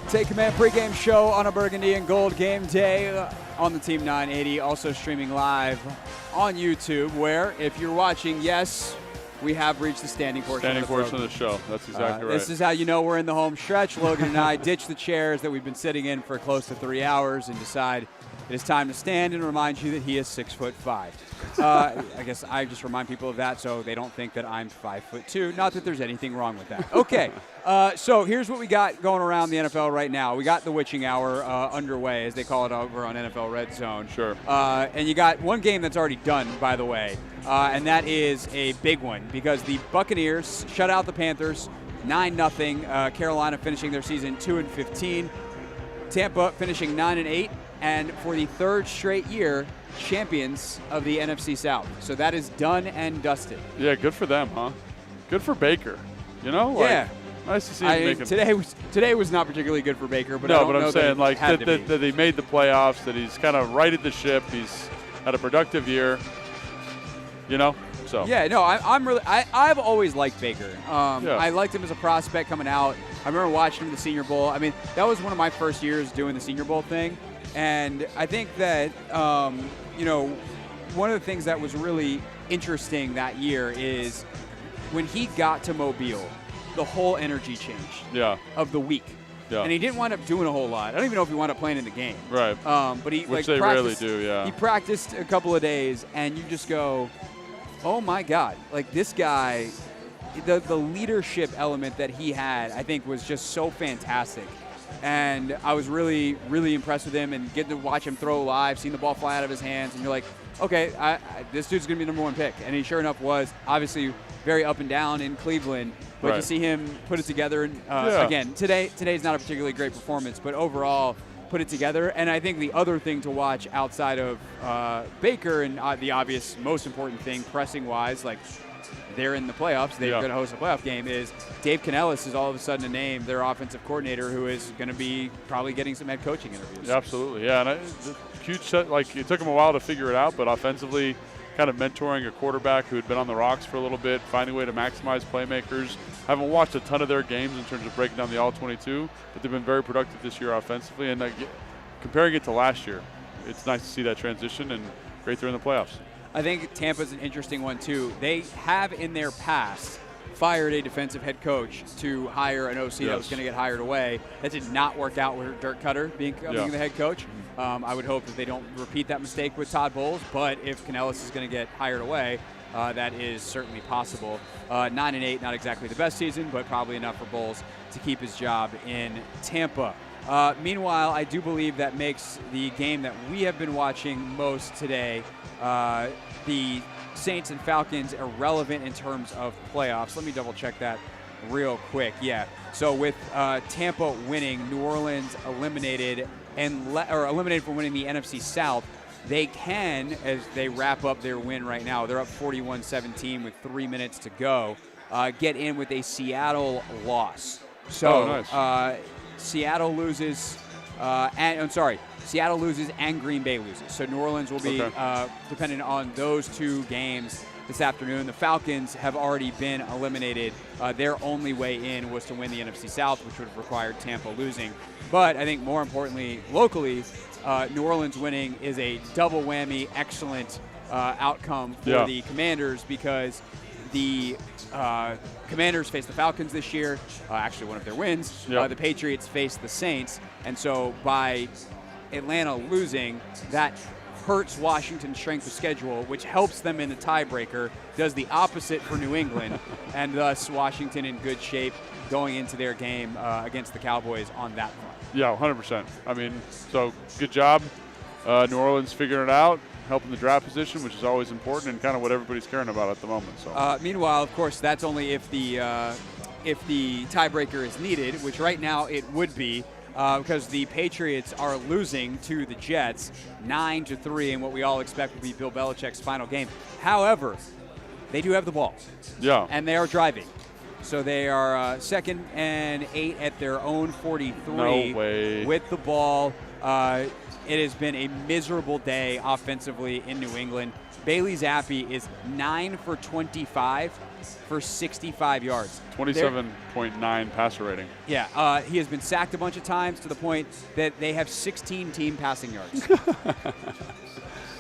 Take Command pregame show on a Burgundy and Gold game day on the Team 980. Also streaming live on YouTube, where if you're watching, yes, we have reached the standing portion of the show. That's exactly right. This is how you know we're in the home stretch. Logan and I ditch the chairs that we've been sitting in for close to 3 hours and decide it is time to stand and remind you that he is 6'5". I guess I just remind people of that so they don't think that I'm 5'2". Not that there's anything wrong with that. Okay, so here's what we got going around the NFL right now. We got the witching hour underway, as they call it over on NFL Red Zone. Sure. And you got one game that's already done, by the way, and that is a big one because the Buccaneers shut out the Panthers 9-0. Carolina finishing their season 2-15. Tampa finishing 9-8. And for the third straight year, champions of the NFC South. So that is done and dusted. Yeah, good for them, huh? Good for Baker. You know, like, yeah. Nice to see him making. Today was not particularly good for Baker, but no, I don't but know I'm saying like that he made the playoffs, that he's kind of righted the ship. He's had a productive year. You know, so yeah, no, I've always liked Baker. I liked him as a prospect coming out. I remember watching him at the Senior Bowl. I mean, that was one of my first years doing the Senior Bowl thing. And I think that, one of the things that was really interesting that year is when he got to Mobile, the whole energy changed of the week. Yeah. And he didn't wind up doing a whole lot. I don't even know if he wound up playing in the game. Right. But he Which they rarely do, yeah. He practiced a couple of days, and you just go, oh, my God. Like, this guy, the leadership element that he had, I think, was just so fantastic. And I was really, really impressed with him and getting to watch him throw live, seeing the ball fly out of his hands. And you're like, okay, this dude's going to be the number one pick. And he sure enough was. Obviously very up and down in Cleveland. But to see him put it together, again, today's not a particularly great performance, but overall put it together. And I think the other thing to watch outside of Baker and the obvious most important thing pressing-wise, like they're in the playoffs, they're going to host a playoff game, is Dave Canellis is all of a sudden a name, their offensive coordinator, who is going to be probably getting some head coaching interviews. Yeah, absolutely, yeah. And huge set, like it took him a while to figure it out, but offensively kind of mentoring a quarterback who had been on the rocks for a little bit, finding a way to maximize playmakers. I haven't watched a ton of their games in terms of breaking down the All-22, but they've been very productive this year offensively. And comparing it to last year, it's nice to see that transition, and great they're in the playoffs. I think Tampa's an interesting one, too. They have in their past fired a defensive head coach to hire an OC that was going to get hired away. That did not work out with Dirk Cutter being the head coach. I would hope that they don't repeat that mistake with Todd Bowles, but if Canellis is going to get hired away, that is certainly possible. 9-8, not exactly the best season, but probably enough for Bowles to keep his job in Tampa. Meanwhile, I do believe that makes the game that we have been watching most today, the Saints and Falcons, irrelevant in terms of playoffs. Let me double check that real quick. Yeah. So with Tampa winning, New Orleans eliminated eliminated from winning the NFC South. They can, as they wrap up their win right now, they're up 41-17 with 3 minutes to go, get in with a Seattle loss. So nice. Seattle loses, Seattle loses and Green Bay loses. So New Orleans will be dependent on those two games this afternoon. The Falcons have already been eliminated. Their only way in was to win the NFC South, which would have required Tampa losing. But I think more importantly, locally, New Orleans winning is a double whammy, excellent outcome for the Commanders, because the Commanders face the Falcons this year, actually one of their wins. The Patriots face the Saints. And so by Atlanta losing, that hurts Washington's strength of schedule, which helps them in the tiebreaker, does the opposite for New England, and thus Washington in good shape going into their game against the Cowboys on that front. Yeah, 100%. I mean, so good job. New Orleans figuring it out, helping the draft position, which is always important and kind of what everybody's caring about at the moment. So meanwhile, of course, that's only if the tiebreaker is needed, which right now it would be, because the Patriots are losing to the Jets 9-3 in what we all expect will be Bill Belichick's final game. However, they do have the ball. Yeah. And they are driving. So they are 2nd and 8 at their own 43 No way. with the ball. It has been a miserable day offensively in New England. Bailey Zappi is 9 for 25 for 65 yards. 27.9 passer rating. Yeah, he has been sacked a bunch of times to the point that they have 16 team passing yards.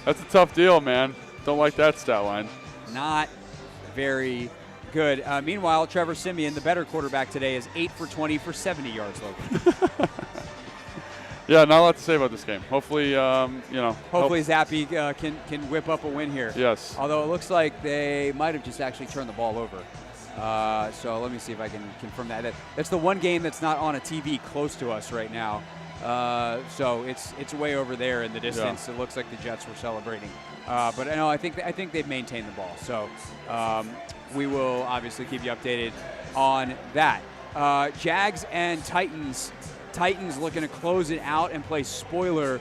That's a tough deal, man. Don't like that stat line. Not very good. Meanwhile, Trevor Siemian, the better quarterback today, is 8 for 20 for 70 yards, Logan. Yeah, not a lot to say about this game. Hopefully, Hopefully Zappi can whip up a win here. Yes. Although it looks like they might have just actually turned the ball over. So let me see if I can confirm that. That's the one game that's not on a TV close to us right now. So it's way over there in the distance. Yeah. It looks like the Jets were celebrating. But no, I think they've maintained the ball. So we will obviously keep you updated on that. Jags and Titans. Titans looking to close it out and play spoiler.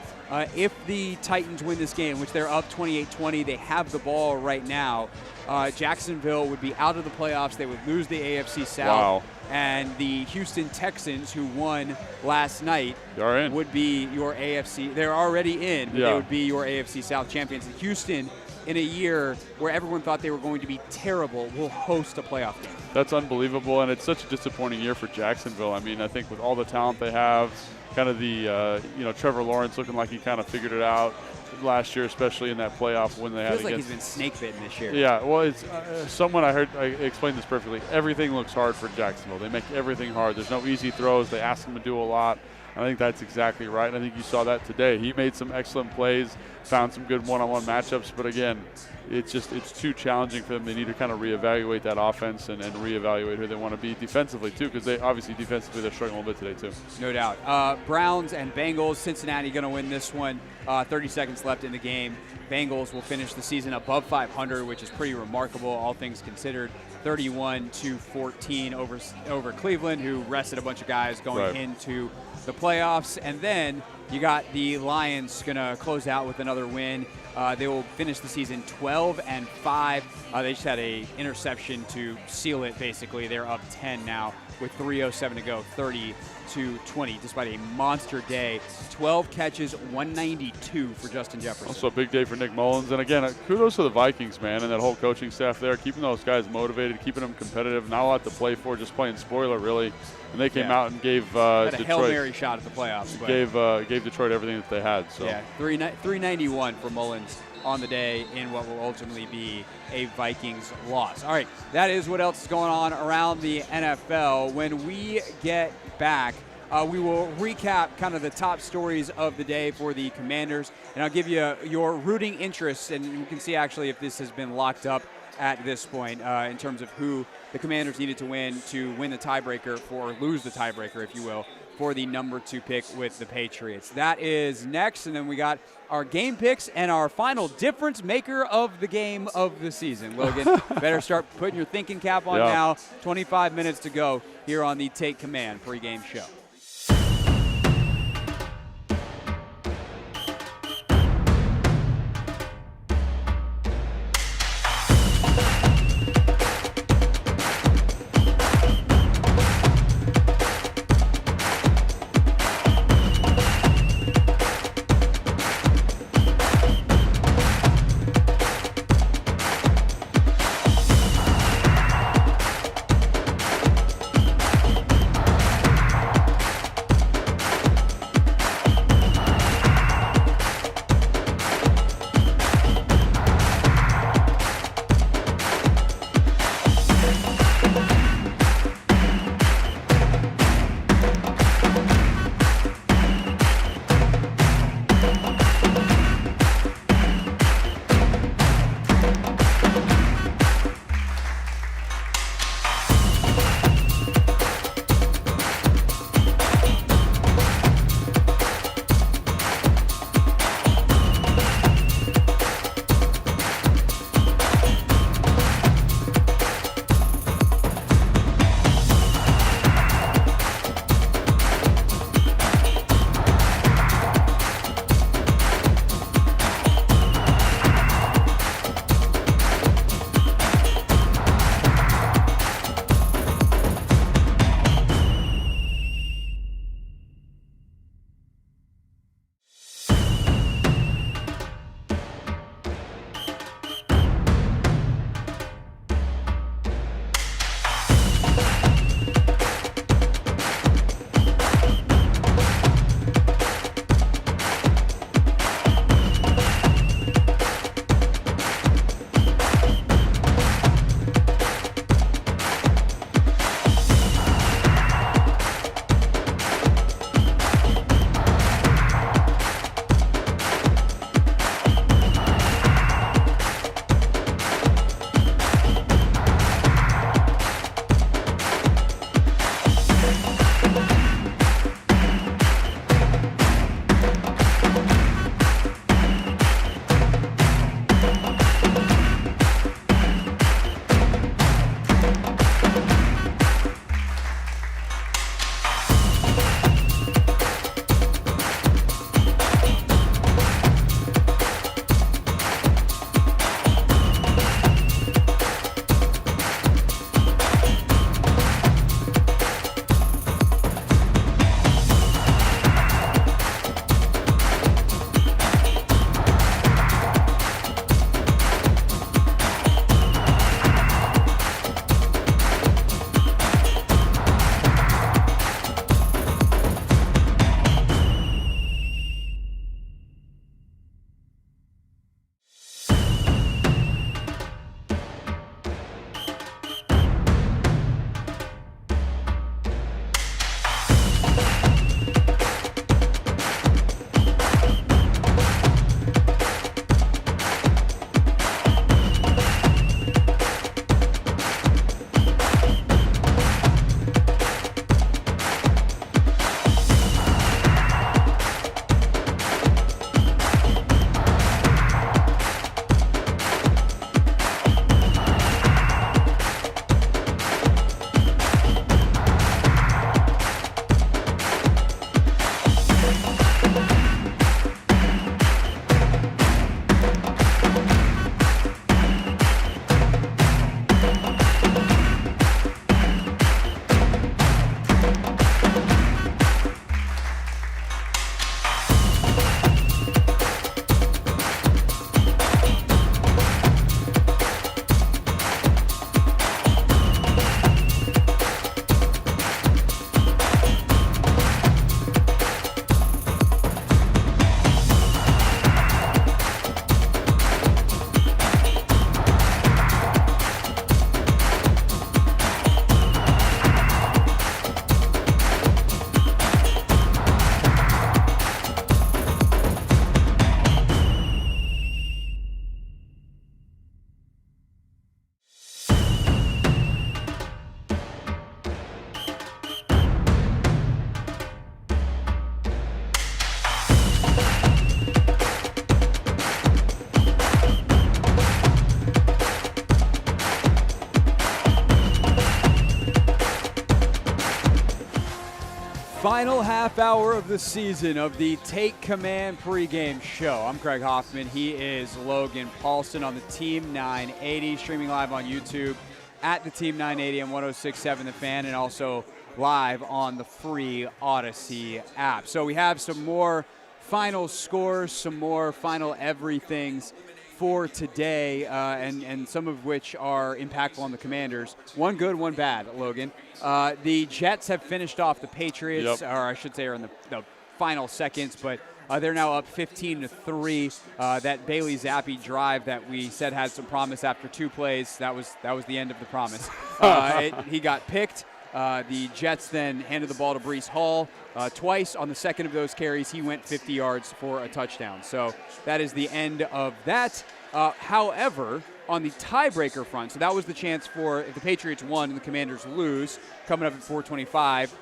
If the Titans win this game, which they're up 28-20, they have the ball right now. Jacksonville would be out of the playoffs. They would lose the AFC South. Wow. And the Houston Texans, who won last night, would be your AFC. They're already in, but they would be your AFC South champions. And Houston, in a year where everyone thought they were going to be terrible, will host a playoff game. That's unbelievable, and it's such a disappointing year for Jacksonville. I mean, I think with all the talent they have, kind of the Trevor Lawrence looking like he kind of figured it out last year, especially in that playoff when they had feels like against. He's been snake bitten this year. Yeah, well, it's someone I explained this perfectly. Everything looks hard for Jacksonville. They make everything hard. There's no easy throws. They ask them to do a lot. I think that's exactly right. I think you saw that today. He made some excellent plays, found some good one-on-one matchups, but again, it's too challenging for them. They need to kind of reevaluate that offense and reevaluate who they want to be defensively too, because they obviously defensively they're struggling a little bit today too. No doubt. Browns and Bengals. Cincinnati going to win this one. 30 seconds left in the game. Bengals will finish the season above 500, which is pretty remarkable, all things considered. 31-14 over Cleveland, who rested a bunch of guys going into the playoffs. And then you got the Lions going to close out with another win. They will finish the season 12-5. They just had an interception to seal it, basically. They're up 10 now with 3:07 to go, 30-20, despite a monster day. 12 catches, 192 for Justin Jefferson. Also a big day for Nick Mullins. And again, kudos to the Vikings, man, and that whole coaching staff there, keeping those guys motivated, keeping them competitive, not a lot to play for, just playing spoiler, really. And they came out and gave had a Detroit Hail Mary shot at the playoffs. Gave Detroit everything that they had. So. Yeah, 391 for Mullins on the day in what will ultimately be a Vikings loss. All right, that is what else is going on around the NFL. When we get back, we will recap kind of the top stories of the day for the Commanders, and I'll give you your rooting interests, and you can see actually if this has been locked up at this point in terms of who the Commanders needed to win the tiebreaker or lose the tiebreaker, if you will, for the number 2 pick with the Patriots. That is next, and then we got our game picks and our final difference maker of the game of the season. Logan, better start putting your thinking cap on now. 25 minutes to go here on the Take Command pregame show. final half hour of the season of the Take Command pregame show. I'm Craig Hoffman. He is Logan Paulsen on the Team 980, streaming live on YouTube at the Team 980 and 106.7 The Fan, and also live on the free Odyssey app. So we have some more final scores, some more final everythings for today, and some of which are impactful on the Commanders. One good, one bad, Logan. The Jets have finished off the Patriots, or I should say are in the final seconds, but they're now up 15-3. That Bailey Zappi drive that we said had some promise after 2 plays, that was the end of the promise. He got picked. The Jets then handed the ball to Breece Hall twice. On the second of those carries, he went 50 yards for a touchdown. So that is the end of that. However, on the tiebreaker front, so that was the chance for if the Patriots won and the Commanders lose, coming up at 425,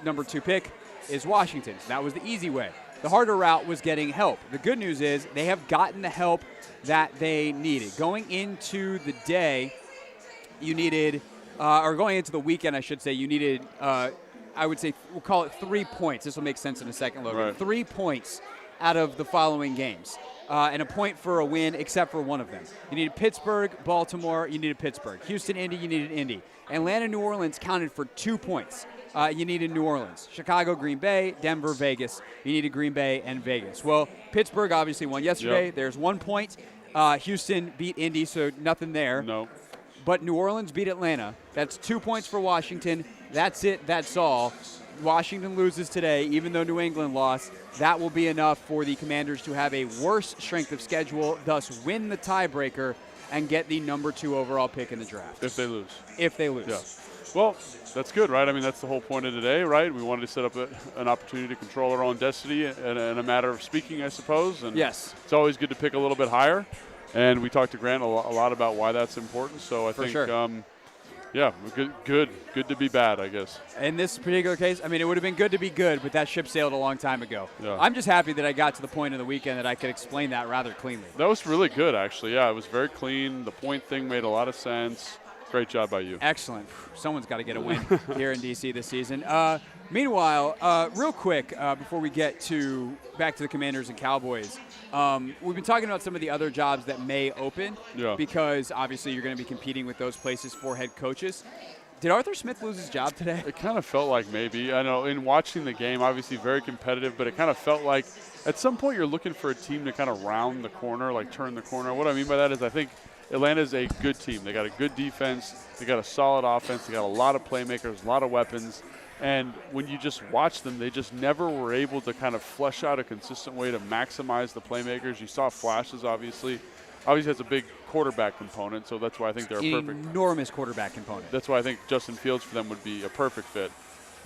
number 2 pick is Washington. So that was the easy way. The harder route was getting help. The good news is they have gotten the help that they needed. Going into the day, you needed or going into the weekend, I should say, you needed, I would say, we'll call it 3 points. This will make sense in a second, Logan. Right. 3 points out of the following games, and a point for a win except for one of them. You needed Pittsburgh, Baltimore, you needed Pittsburgh. Houston, Indy, you needed Indy. Atlanta, New Orleans counted for 2 points. You needed New Orleans. Chicago, Green Bay, Denver, Vegas. You needed Green Bay and Vegas. Well, Pittsburgh obviously won yesterday. Yep. There's 1 point. Houston beat Indy, so nothing there. No. But New Orleans beat Atlanta. That's 2 points for Washington. That's it. That's all. Washington loses today, even though New England lost. That will be enough for the Commanders to have a worse strength of schedule, thus win the tiebreaker and get the number 2 overall pick in the draft. If they lose. If they lose. Yeah. Well, that's good, right? I mean, that's the whole point of today, right? We wanted to set up an opportunity to control our own destiny in a matter of speaking, I suppose. And yes. It's always good to pick a little bit higher. And we talked to Grant a lot about why that's important. So I think, sure. Yeah, good to be bad, I guess. In this particular case, I mean, it would have been good to be good, but that ship sailed a long time ago. Yeah. I'm just happy that I got to the point of the weekend that I could explain that rather cleanly. That was really good, actually. Yeah, it was very clean. The point thing made a lot of sense. Great job by you. Excellent. Someone's got to get a win here in D.C. this season. Meanwhile, real quick, before we get back to the Commanders and Cowboys, we've been talking about some of the other jobs that may open because obviously you're going to be competing with those places for head coaches. Did Arthur Smith lose his job today? It kind of felt like maybe. I know in watching the game, obviously very competitive, but it kind of felt like at some point you're looking for a team to kind of round the corner, like turn the corner. What I mean by that is I think Atlanta's a good team. They got a good defense. They got a solid offense. They got a lot of playmakers, a lot of weapons. And when you just watch them, they just never were able to kind of flesh out a consistent way to maximize the playmakers. You saw flashes, obviously. Obviously, has a big quarterback component, so that's why I think they're a perfect. Enormous quarterback component. That's why I think Justin Fields for them would be a perfect fit.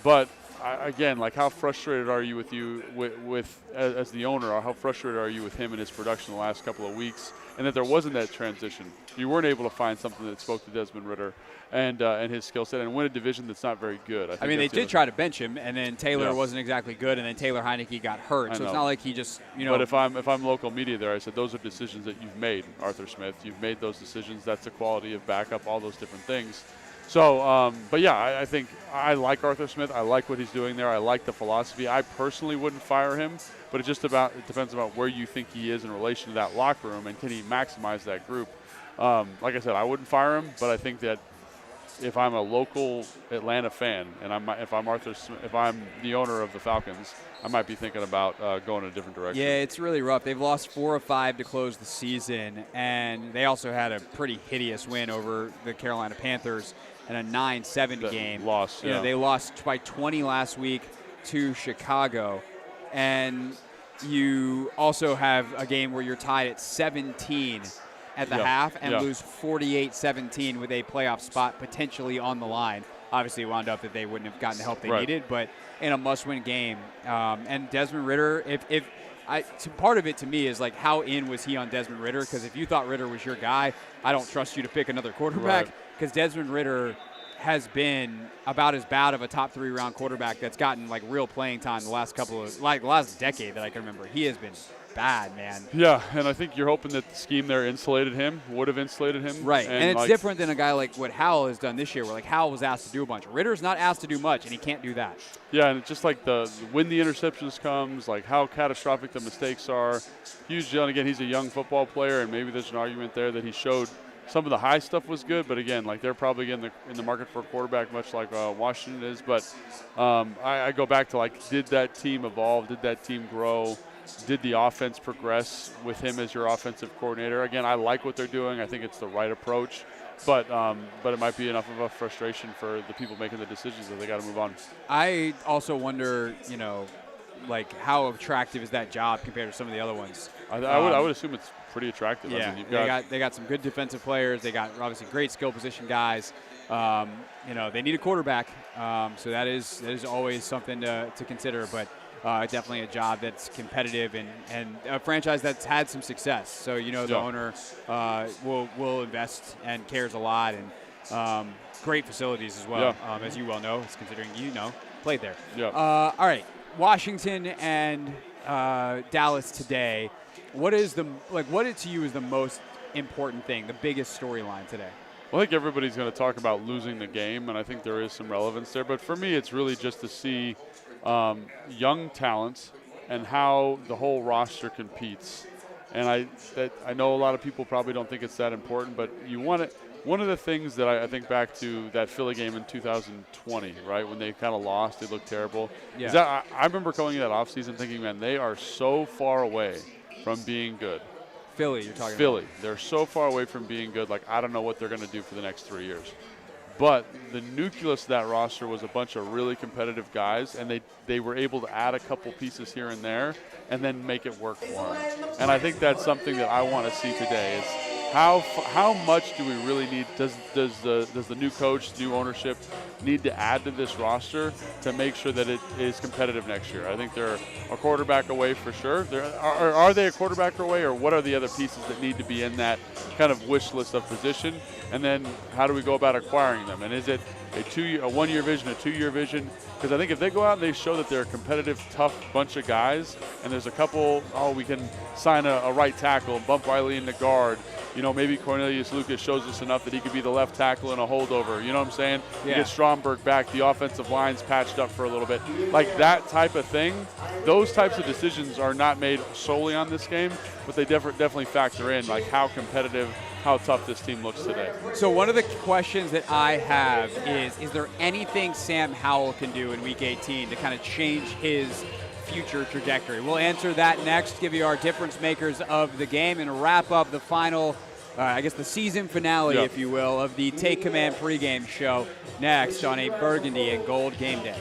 But again, like how frustrated are you with as the owner, or how frustrated are you with him and his production the last couple of weeks, and that there wasn't that transition? You weren't able to find something that spoke to Desmond Ridder and his skill set and win a division that's not very good. I mean, they did try to bench him, and then Taylor wasn't exactly good, and then Taylor Heineke got hurt. So it's not like he just, But if I'm local media there, I said those are decisions that you've made, Arthur Smith. You've made those decisions. That's the quality of backup, all those different things. So, but yeah, I think I like Arthur Smith. I like what he's doing there. I like the philosophy. I personally wouldn't fire him, but it depends about where you think he is in relation to that locker room, and can he maximize that group. Like I said, I wouldn't fire him, but I think that if I'm a local Atlanta fan and if I'm the owner of the Falcons, I might be thinking about going in a different direction. Yeah, it's really rough. They've lost 4 of 5 to close the season, and they also had a pretty hideous win over the Carolina Panthers in a 9-7 game. Loss, yeah. They lost by 20 last week to Chicago, and you also have a game where you're tied at 17 at the half and lose 48-17 with a playoff spot potentially on the line. Obviously, it wound up that they wouldn't have gotten the help they needed, but in a must-win game. And Desmond Ridder, part of it to me is like how in was he on Desmond Ridder? Because if you thought Ridder was your guy, I don't trust you to pick another quarterback because Desmond Ridder has been about as bad of a top 3 round quarterback that's gotten like real playing time the last decade that I can remember. He has been bad, man. Yeah, and I think you're hoping that the scheme there would have insulated him. Right, and it's like, different than a guy like what Howell has done this year, where like Howell was asked to do a bunch. Ritter's not asked to do much, and he can't do that. Yeah, and it's just like when the interceptions comes, like how catastrophic the mistakes are. Huge deal, and again, he's a young football player, and maybe there's an argument there that he showed some of the high stuff was good, but again, like they're probably in the market for a quarterback, much like Washington is. But I go back to like, did that team evolve? Did that team grow? Did the offense progress with him as your offensive coordinator? Again, I like what they're doing. I think it's the right approach, but it might be enough of a frustration for the people making the decisions that they got to move on. I also wonder, like how attractive is that job compared to some of the other ones? I would assume it's pretty attractive. Yeah, I mean, they got some good defensive players. They got obviously great skill position guys. They need a quarterback, so that is always something to consider. But definitely a job that's competitive and a franchise that's had some success. So the owner will invest and cares a lot, and great facilities as well, as you well know, considering played there. Yeah. All right, Washington and Dallas today. What to you is the most important thing, the biggest storyline today? Well, I think everybody's going to talk about losing the game, and I think there is some relevance there. But for me, it's really just to see young talent and how the whole roster competes. And I know a lot of people probably don't think it's that important, but you want it. One of the things that I think back to that Philly game in 2020, right, when they kind of lost, they looked terrible. Yeah. Is that I remember going into that offseason thinking, man, they are so far away from being good. Philly, you're talking Philly. about. They're so far away from being good. Like, I don't know what they're going to do for the next 3 years. But the nucleus of that roster was a bunch of really competitive guys, and they were able to add a couple pieces here and there and then make it work for them. And I think that's something that I want to see today is how much do we really need? Does the new coach, new ownership need to add to this roster to make sure that it is competitive next year? I think they're a quarterback away for sure. Are they a quarterback away, or what are the other pieces that need to be in that kind of wish list of position? And then how do we go about acquiring them? And is it a 1 year vision, a 2 year vision? Because I think if they go out and they show that they're a competitive, tough bunch of guys, and there's a couple, we can sign a right tackle and bump Riley into guard. Maybe Cornelius Lucas shows us enough that he could be the left tackle in a holdover. You know what I'm saying? Yeah. You get Stromberg back, the offensive line's patched up for a little bit. Like that type of thing, those types of decisions are not made solely on this game, but they definitely factor in like how competitive, how tough this team looks today. So one of the questions that I have is there anything Sam Howell can do in Week 18 to kind of change his future trajectory? We'll answer that next, give you our difference makers of the game, and wrap up the final, the season finale, if you will, of the Take Command pregame show next on a Burgundy and Gold game day.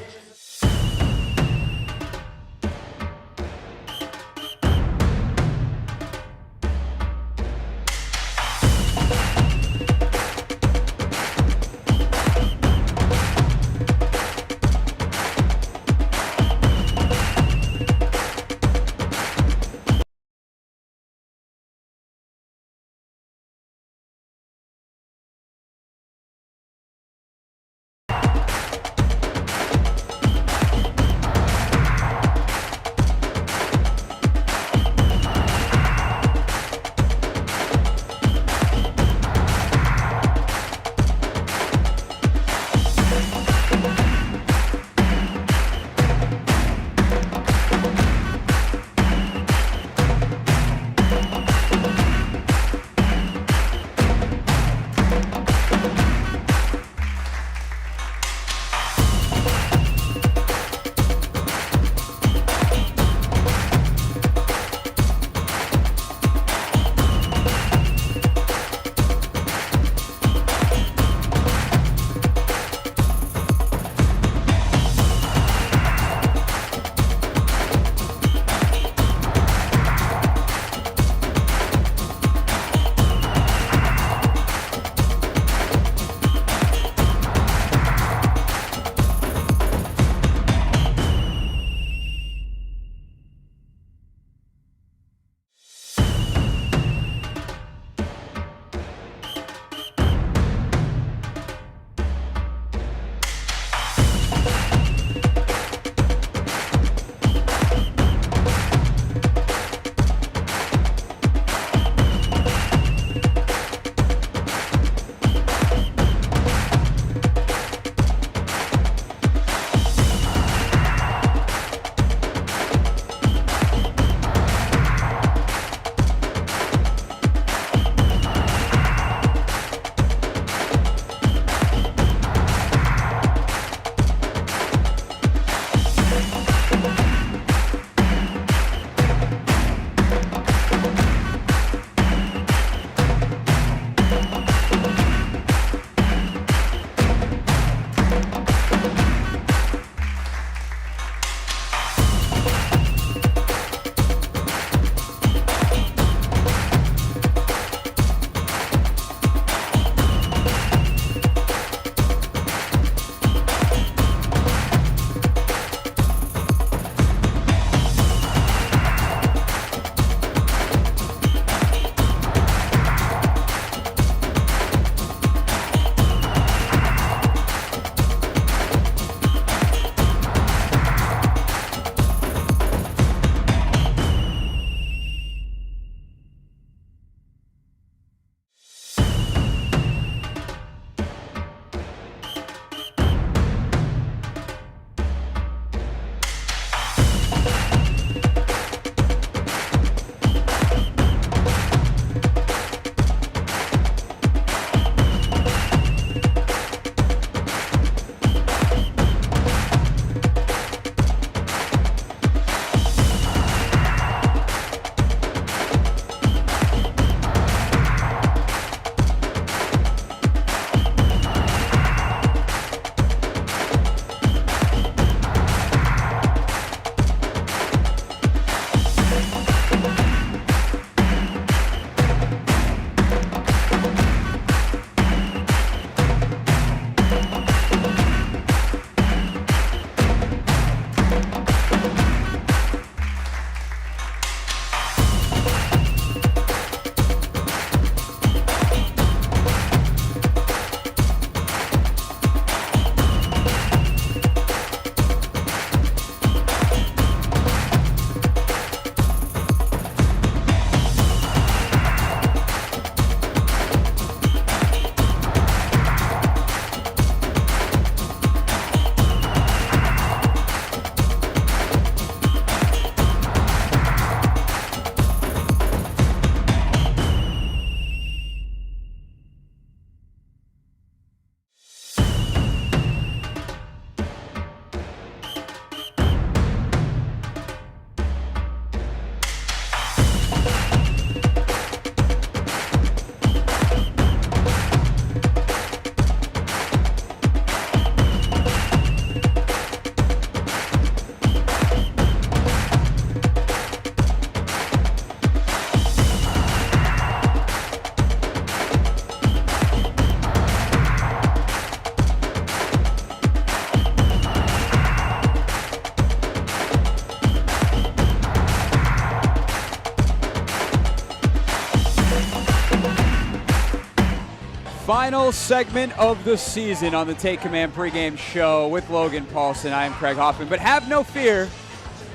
Final segment of the season on the Take Command pregame show with Logan Paulsen. I am Craig Hoffman, but have no fear.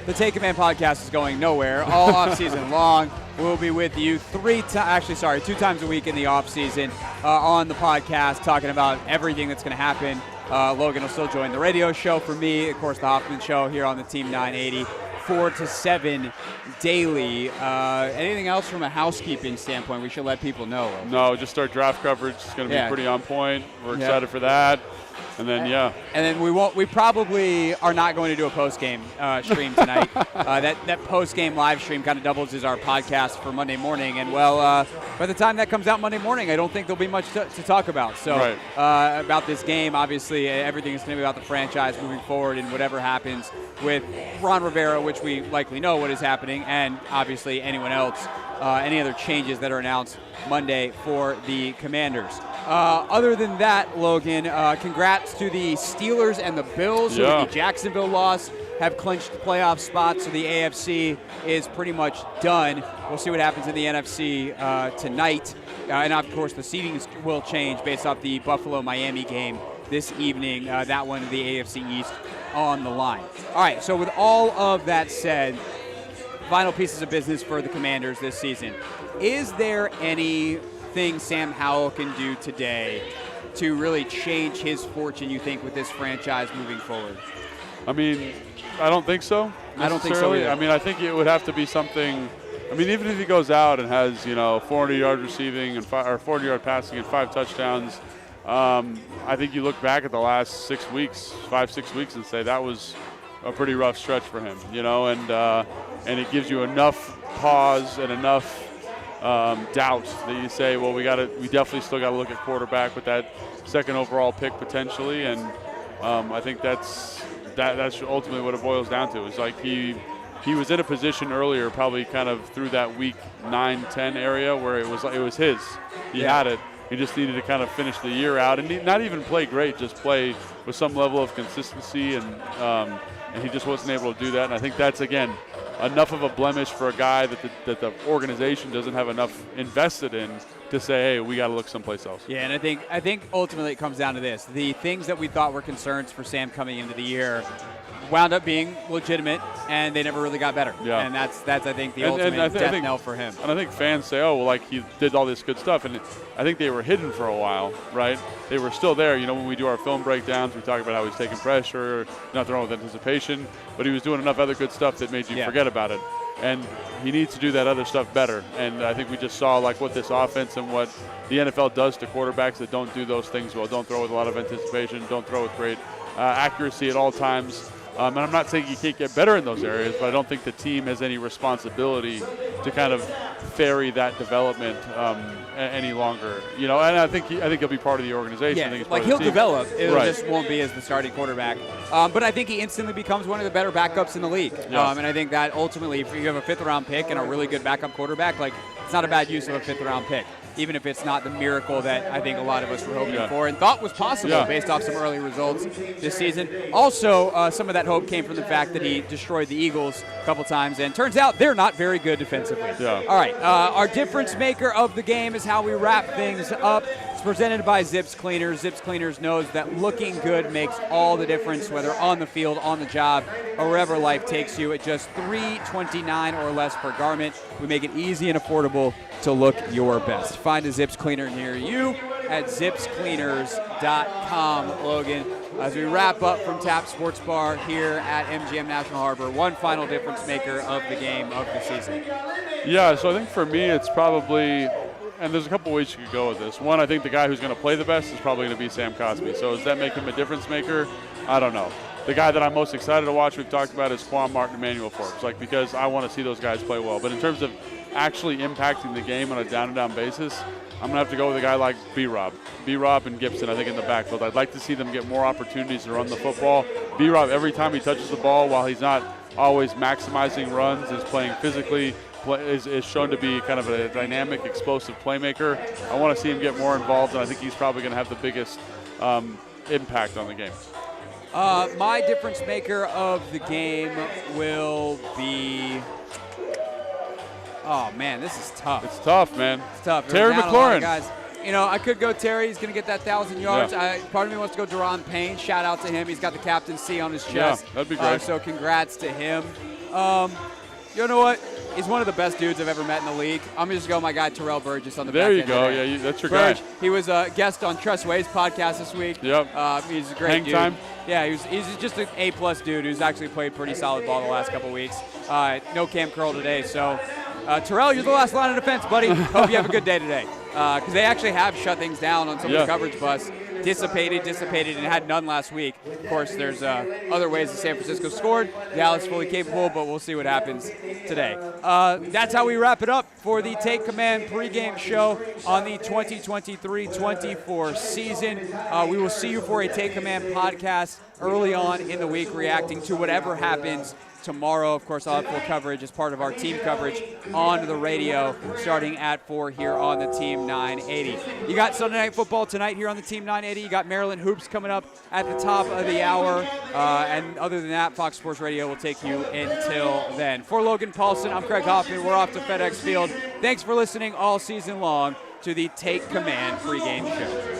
The Take Command podcast is going nowhere all offseason long. We'll be with you 2 times a week in the offseason on the podcast, talking about everything that's going to happen. Logan will still join the radio show for me, of course, the Hoffman Show here on the Team 980, 4 to 7 daily. Anything else from a housekeeping standpoint we should let people know of? No, just our draft coverage is going to be pretty on point. We're excited for that. And then, And then we probably are not going to do a post-game stream tonight. That post-game live stream kind of doubles as our podcast for Monday morning. And, by the time that comes out Monday morning, I don't think there'll be much to talk about. So about this game, obviously, everything is going to be about the franchise moving forward and whatever happens with Ron Rivera, which we likely know what is happening, and obviously anyone else, any other changes that are announced Monday for the Commanders. Other than that, Logan, congrats to the Steelers and the Bills, who with the Jacksonville loss have clinched playoff spots, so the AFC is pretty much done. We'll see what happens in the NFC tonight. And, of course, the seedings will change based off the Buffalo-Miami game this evening. That one, the AFC East on the line. All right, so with all of that said, final pieces of business for the Commanders this season. Is there anything Sam Howell can do today to really change his fortune, you think, with this franchise moving forward? I mean, I don't think so. I don't think so either. I mean, I think it would have to be something. I mean, even if he goes out and has 400 yards receiving and 400 yard passing and 5 touchdowns, I think you look back at the last 6 weeks, 5-6 weeks, and say that was a pretty rough stretch for him, and it gives you enough pause and enough doubt that you say, well, we definitely still got to look at quarterback with that second overall pick potentially, and I think that's ultimately what it boils down to. Is like he was in a position earlier, probably kind of through that week 9-10 area where it was his. He had it. He just needed to kind of finish the year out and not even play great, just play with some level of consistency, and he just wasn't able to do that. And I think that's, again, enough of a blemish for a guy that the organization doesn't have enough invested in to say, hey, we got to look someplace else. Yeah, and I think ultimately it comes down to this. The things that we thought were concerns for Sam coming into the year wound up being legitimate, and they never really got better. Yeah. And that's I think, the ultimate death knell for him. And I think fans say, oh, well, like, he did all this good stuff. And I think they were hidden for a while, right? They were still there. When we do our film breakdowns, we talk about how he's taking pressure, not throwing with anticipation, but he was doing enough other good stuff that made you forget about it. And he needs to do that other stuff better. And I think we just saw, like, what this offense and what the NFL does to quarterbacks that don't do those things well, don't throw with a lot of anticipation, don't throw with great accuracy at all times. And I'm not saying you can't get better in those areas, but I don't think the team has any responsibility to kind of ferry that development any longer. And I think he'll be part of the organization. Yeah, I think it's like he'll develop. It just won't be as the starting quarterback. But I think he instantly becomes one of the better backups in the league. Yeah. And I think that ultimately, if you have a 5th-round pick and a really good backup quarterback, like, it's not a bad use of a 5th-round pick, even if it's not the miracle that I think a lot of us were hoping for and thought was possible based off some early results this season. Also, some of that hope came from the fact that he destroyed the Eagles a couple times, and turns out they're not very good defensively. Yeah. All right, our difference maker of the game is how we wrap things up. It's presented by Zips Cleaners. Zips Cleaners knows that looking good makes all the difference, whether on the field, on the job, or wherever life takes you. At just $3.29 or less per garment, we make it easy and affordable to look your best. Find a Zips Cleaner near you at zipscleaners.com. Logan, as we wrap up from Tap Sports Bar here at MGM National Harbor, one final difference maker of the game of the season. Yeah, so I think for me it's probably, and there's a couple ways you could go with this. One, I think the guy who's going to play the best is probably going to be Sam Cosmi. So does that make him a difference maker? I don't know. The guy that I'm most excited to watch, we've talked about, is Quan Martin and Emmanuel Forbes, because I want to see those guys play well. But in terms of actually impacting the game on a down-and-down basis, I'm going to have to go with a guy like B-Rob and Gibson, I think, in the backfield. I'd like to see them get more opportunities to run the football. B-Rob, every time he touches the ball, while he's not always maximizing runs, is playing physically, is shown to be kind of a dynamic, explosive playmaker. I want to see him get more involved, and I think he's probably going to have the biggest impact on the game. My difference maker of the game will be... Oh, man, this is tough. It's tough, man. It's tough. Terry McLaurin. I could go Terry. He's going to get that 1,000 yards. Part of me wants to go Deron Payne. Shout out to him. He's got the captaincy on his chest. Yeah, that'd be great. So congrats to him. You know what? He's one of the best dudes I've ever met in the league. I'm just going to go my guy Terrell Burgess on the back There you end go. today. Yeah, that's your Burge, guy. he was a guest on Tress Way's podcast this week. Yep. He's a great Hang dude. time. Yeah, he's just an A-plus dude who's actually played pretty solid ball the last couple weeks. No Cam Curl today, so Terrell, you're the last line of defense, buddy. Hope you have a good day today. Because they actually have shut things down on some of the coverage bus. Dissipated, and had none last week. Of course, there's other ways that San Francisco scored. Dallas fully capable, but we'll see what happens today. That's how we wrap it up for the Take Command pregame show on the 2023-24 season. We will see you for a Take Command podcast early on in the week, reacting to whatever happens tomorrow. Of course, I'll have full coverage as part of our team coverage on the radio starting at 4 here on the Team 980. You got Sunday Night Football tonight here on the Team 980. You got Maryland Hoops coming up at the top of the hour. And other than that, Fox Sports Radio will take you until then. For Logan Paulsen, I'm Craig Hoffman. We're off to FedEx Field. Thanks for listening all season long to the Take Command pregame show.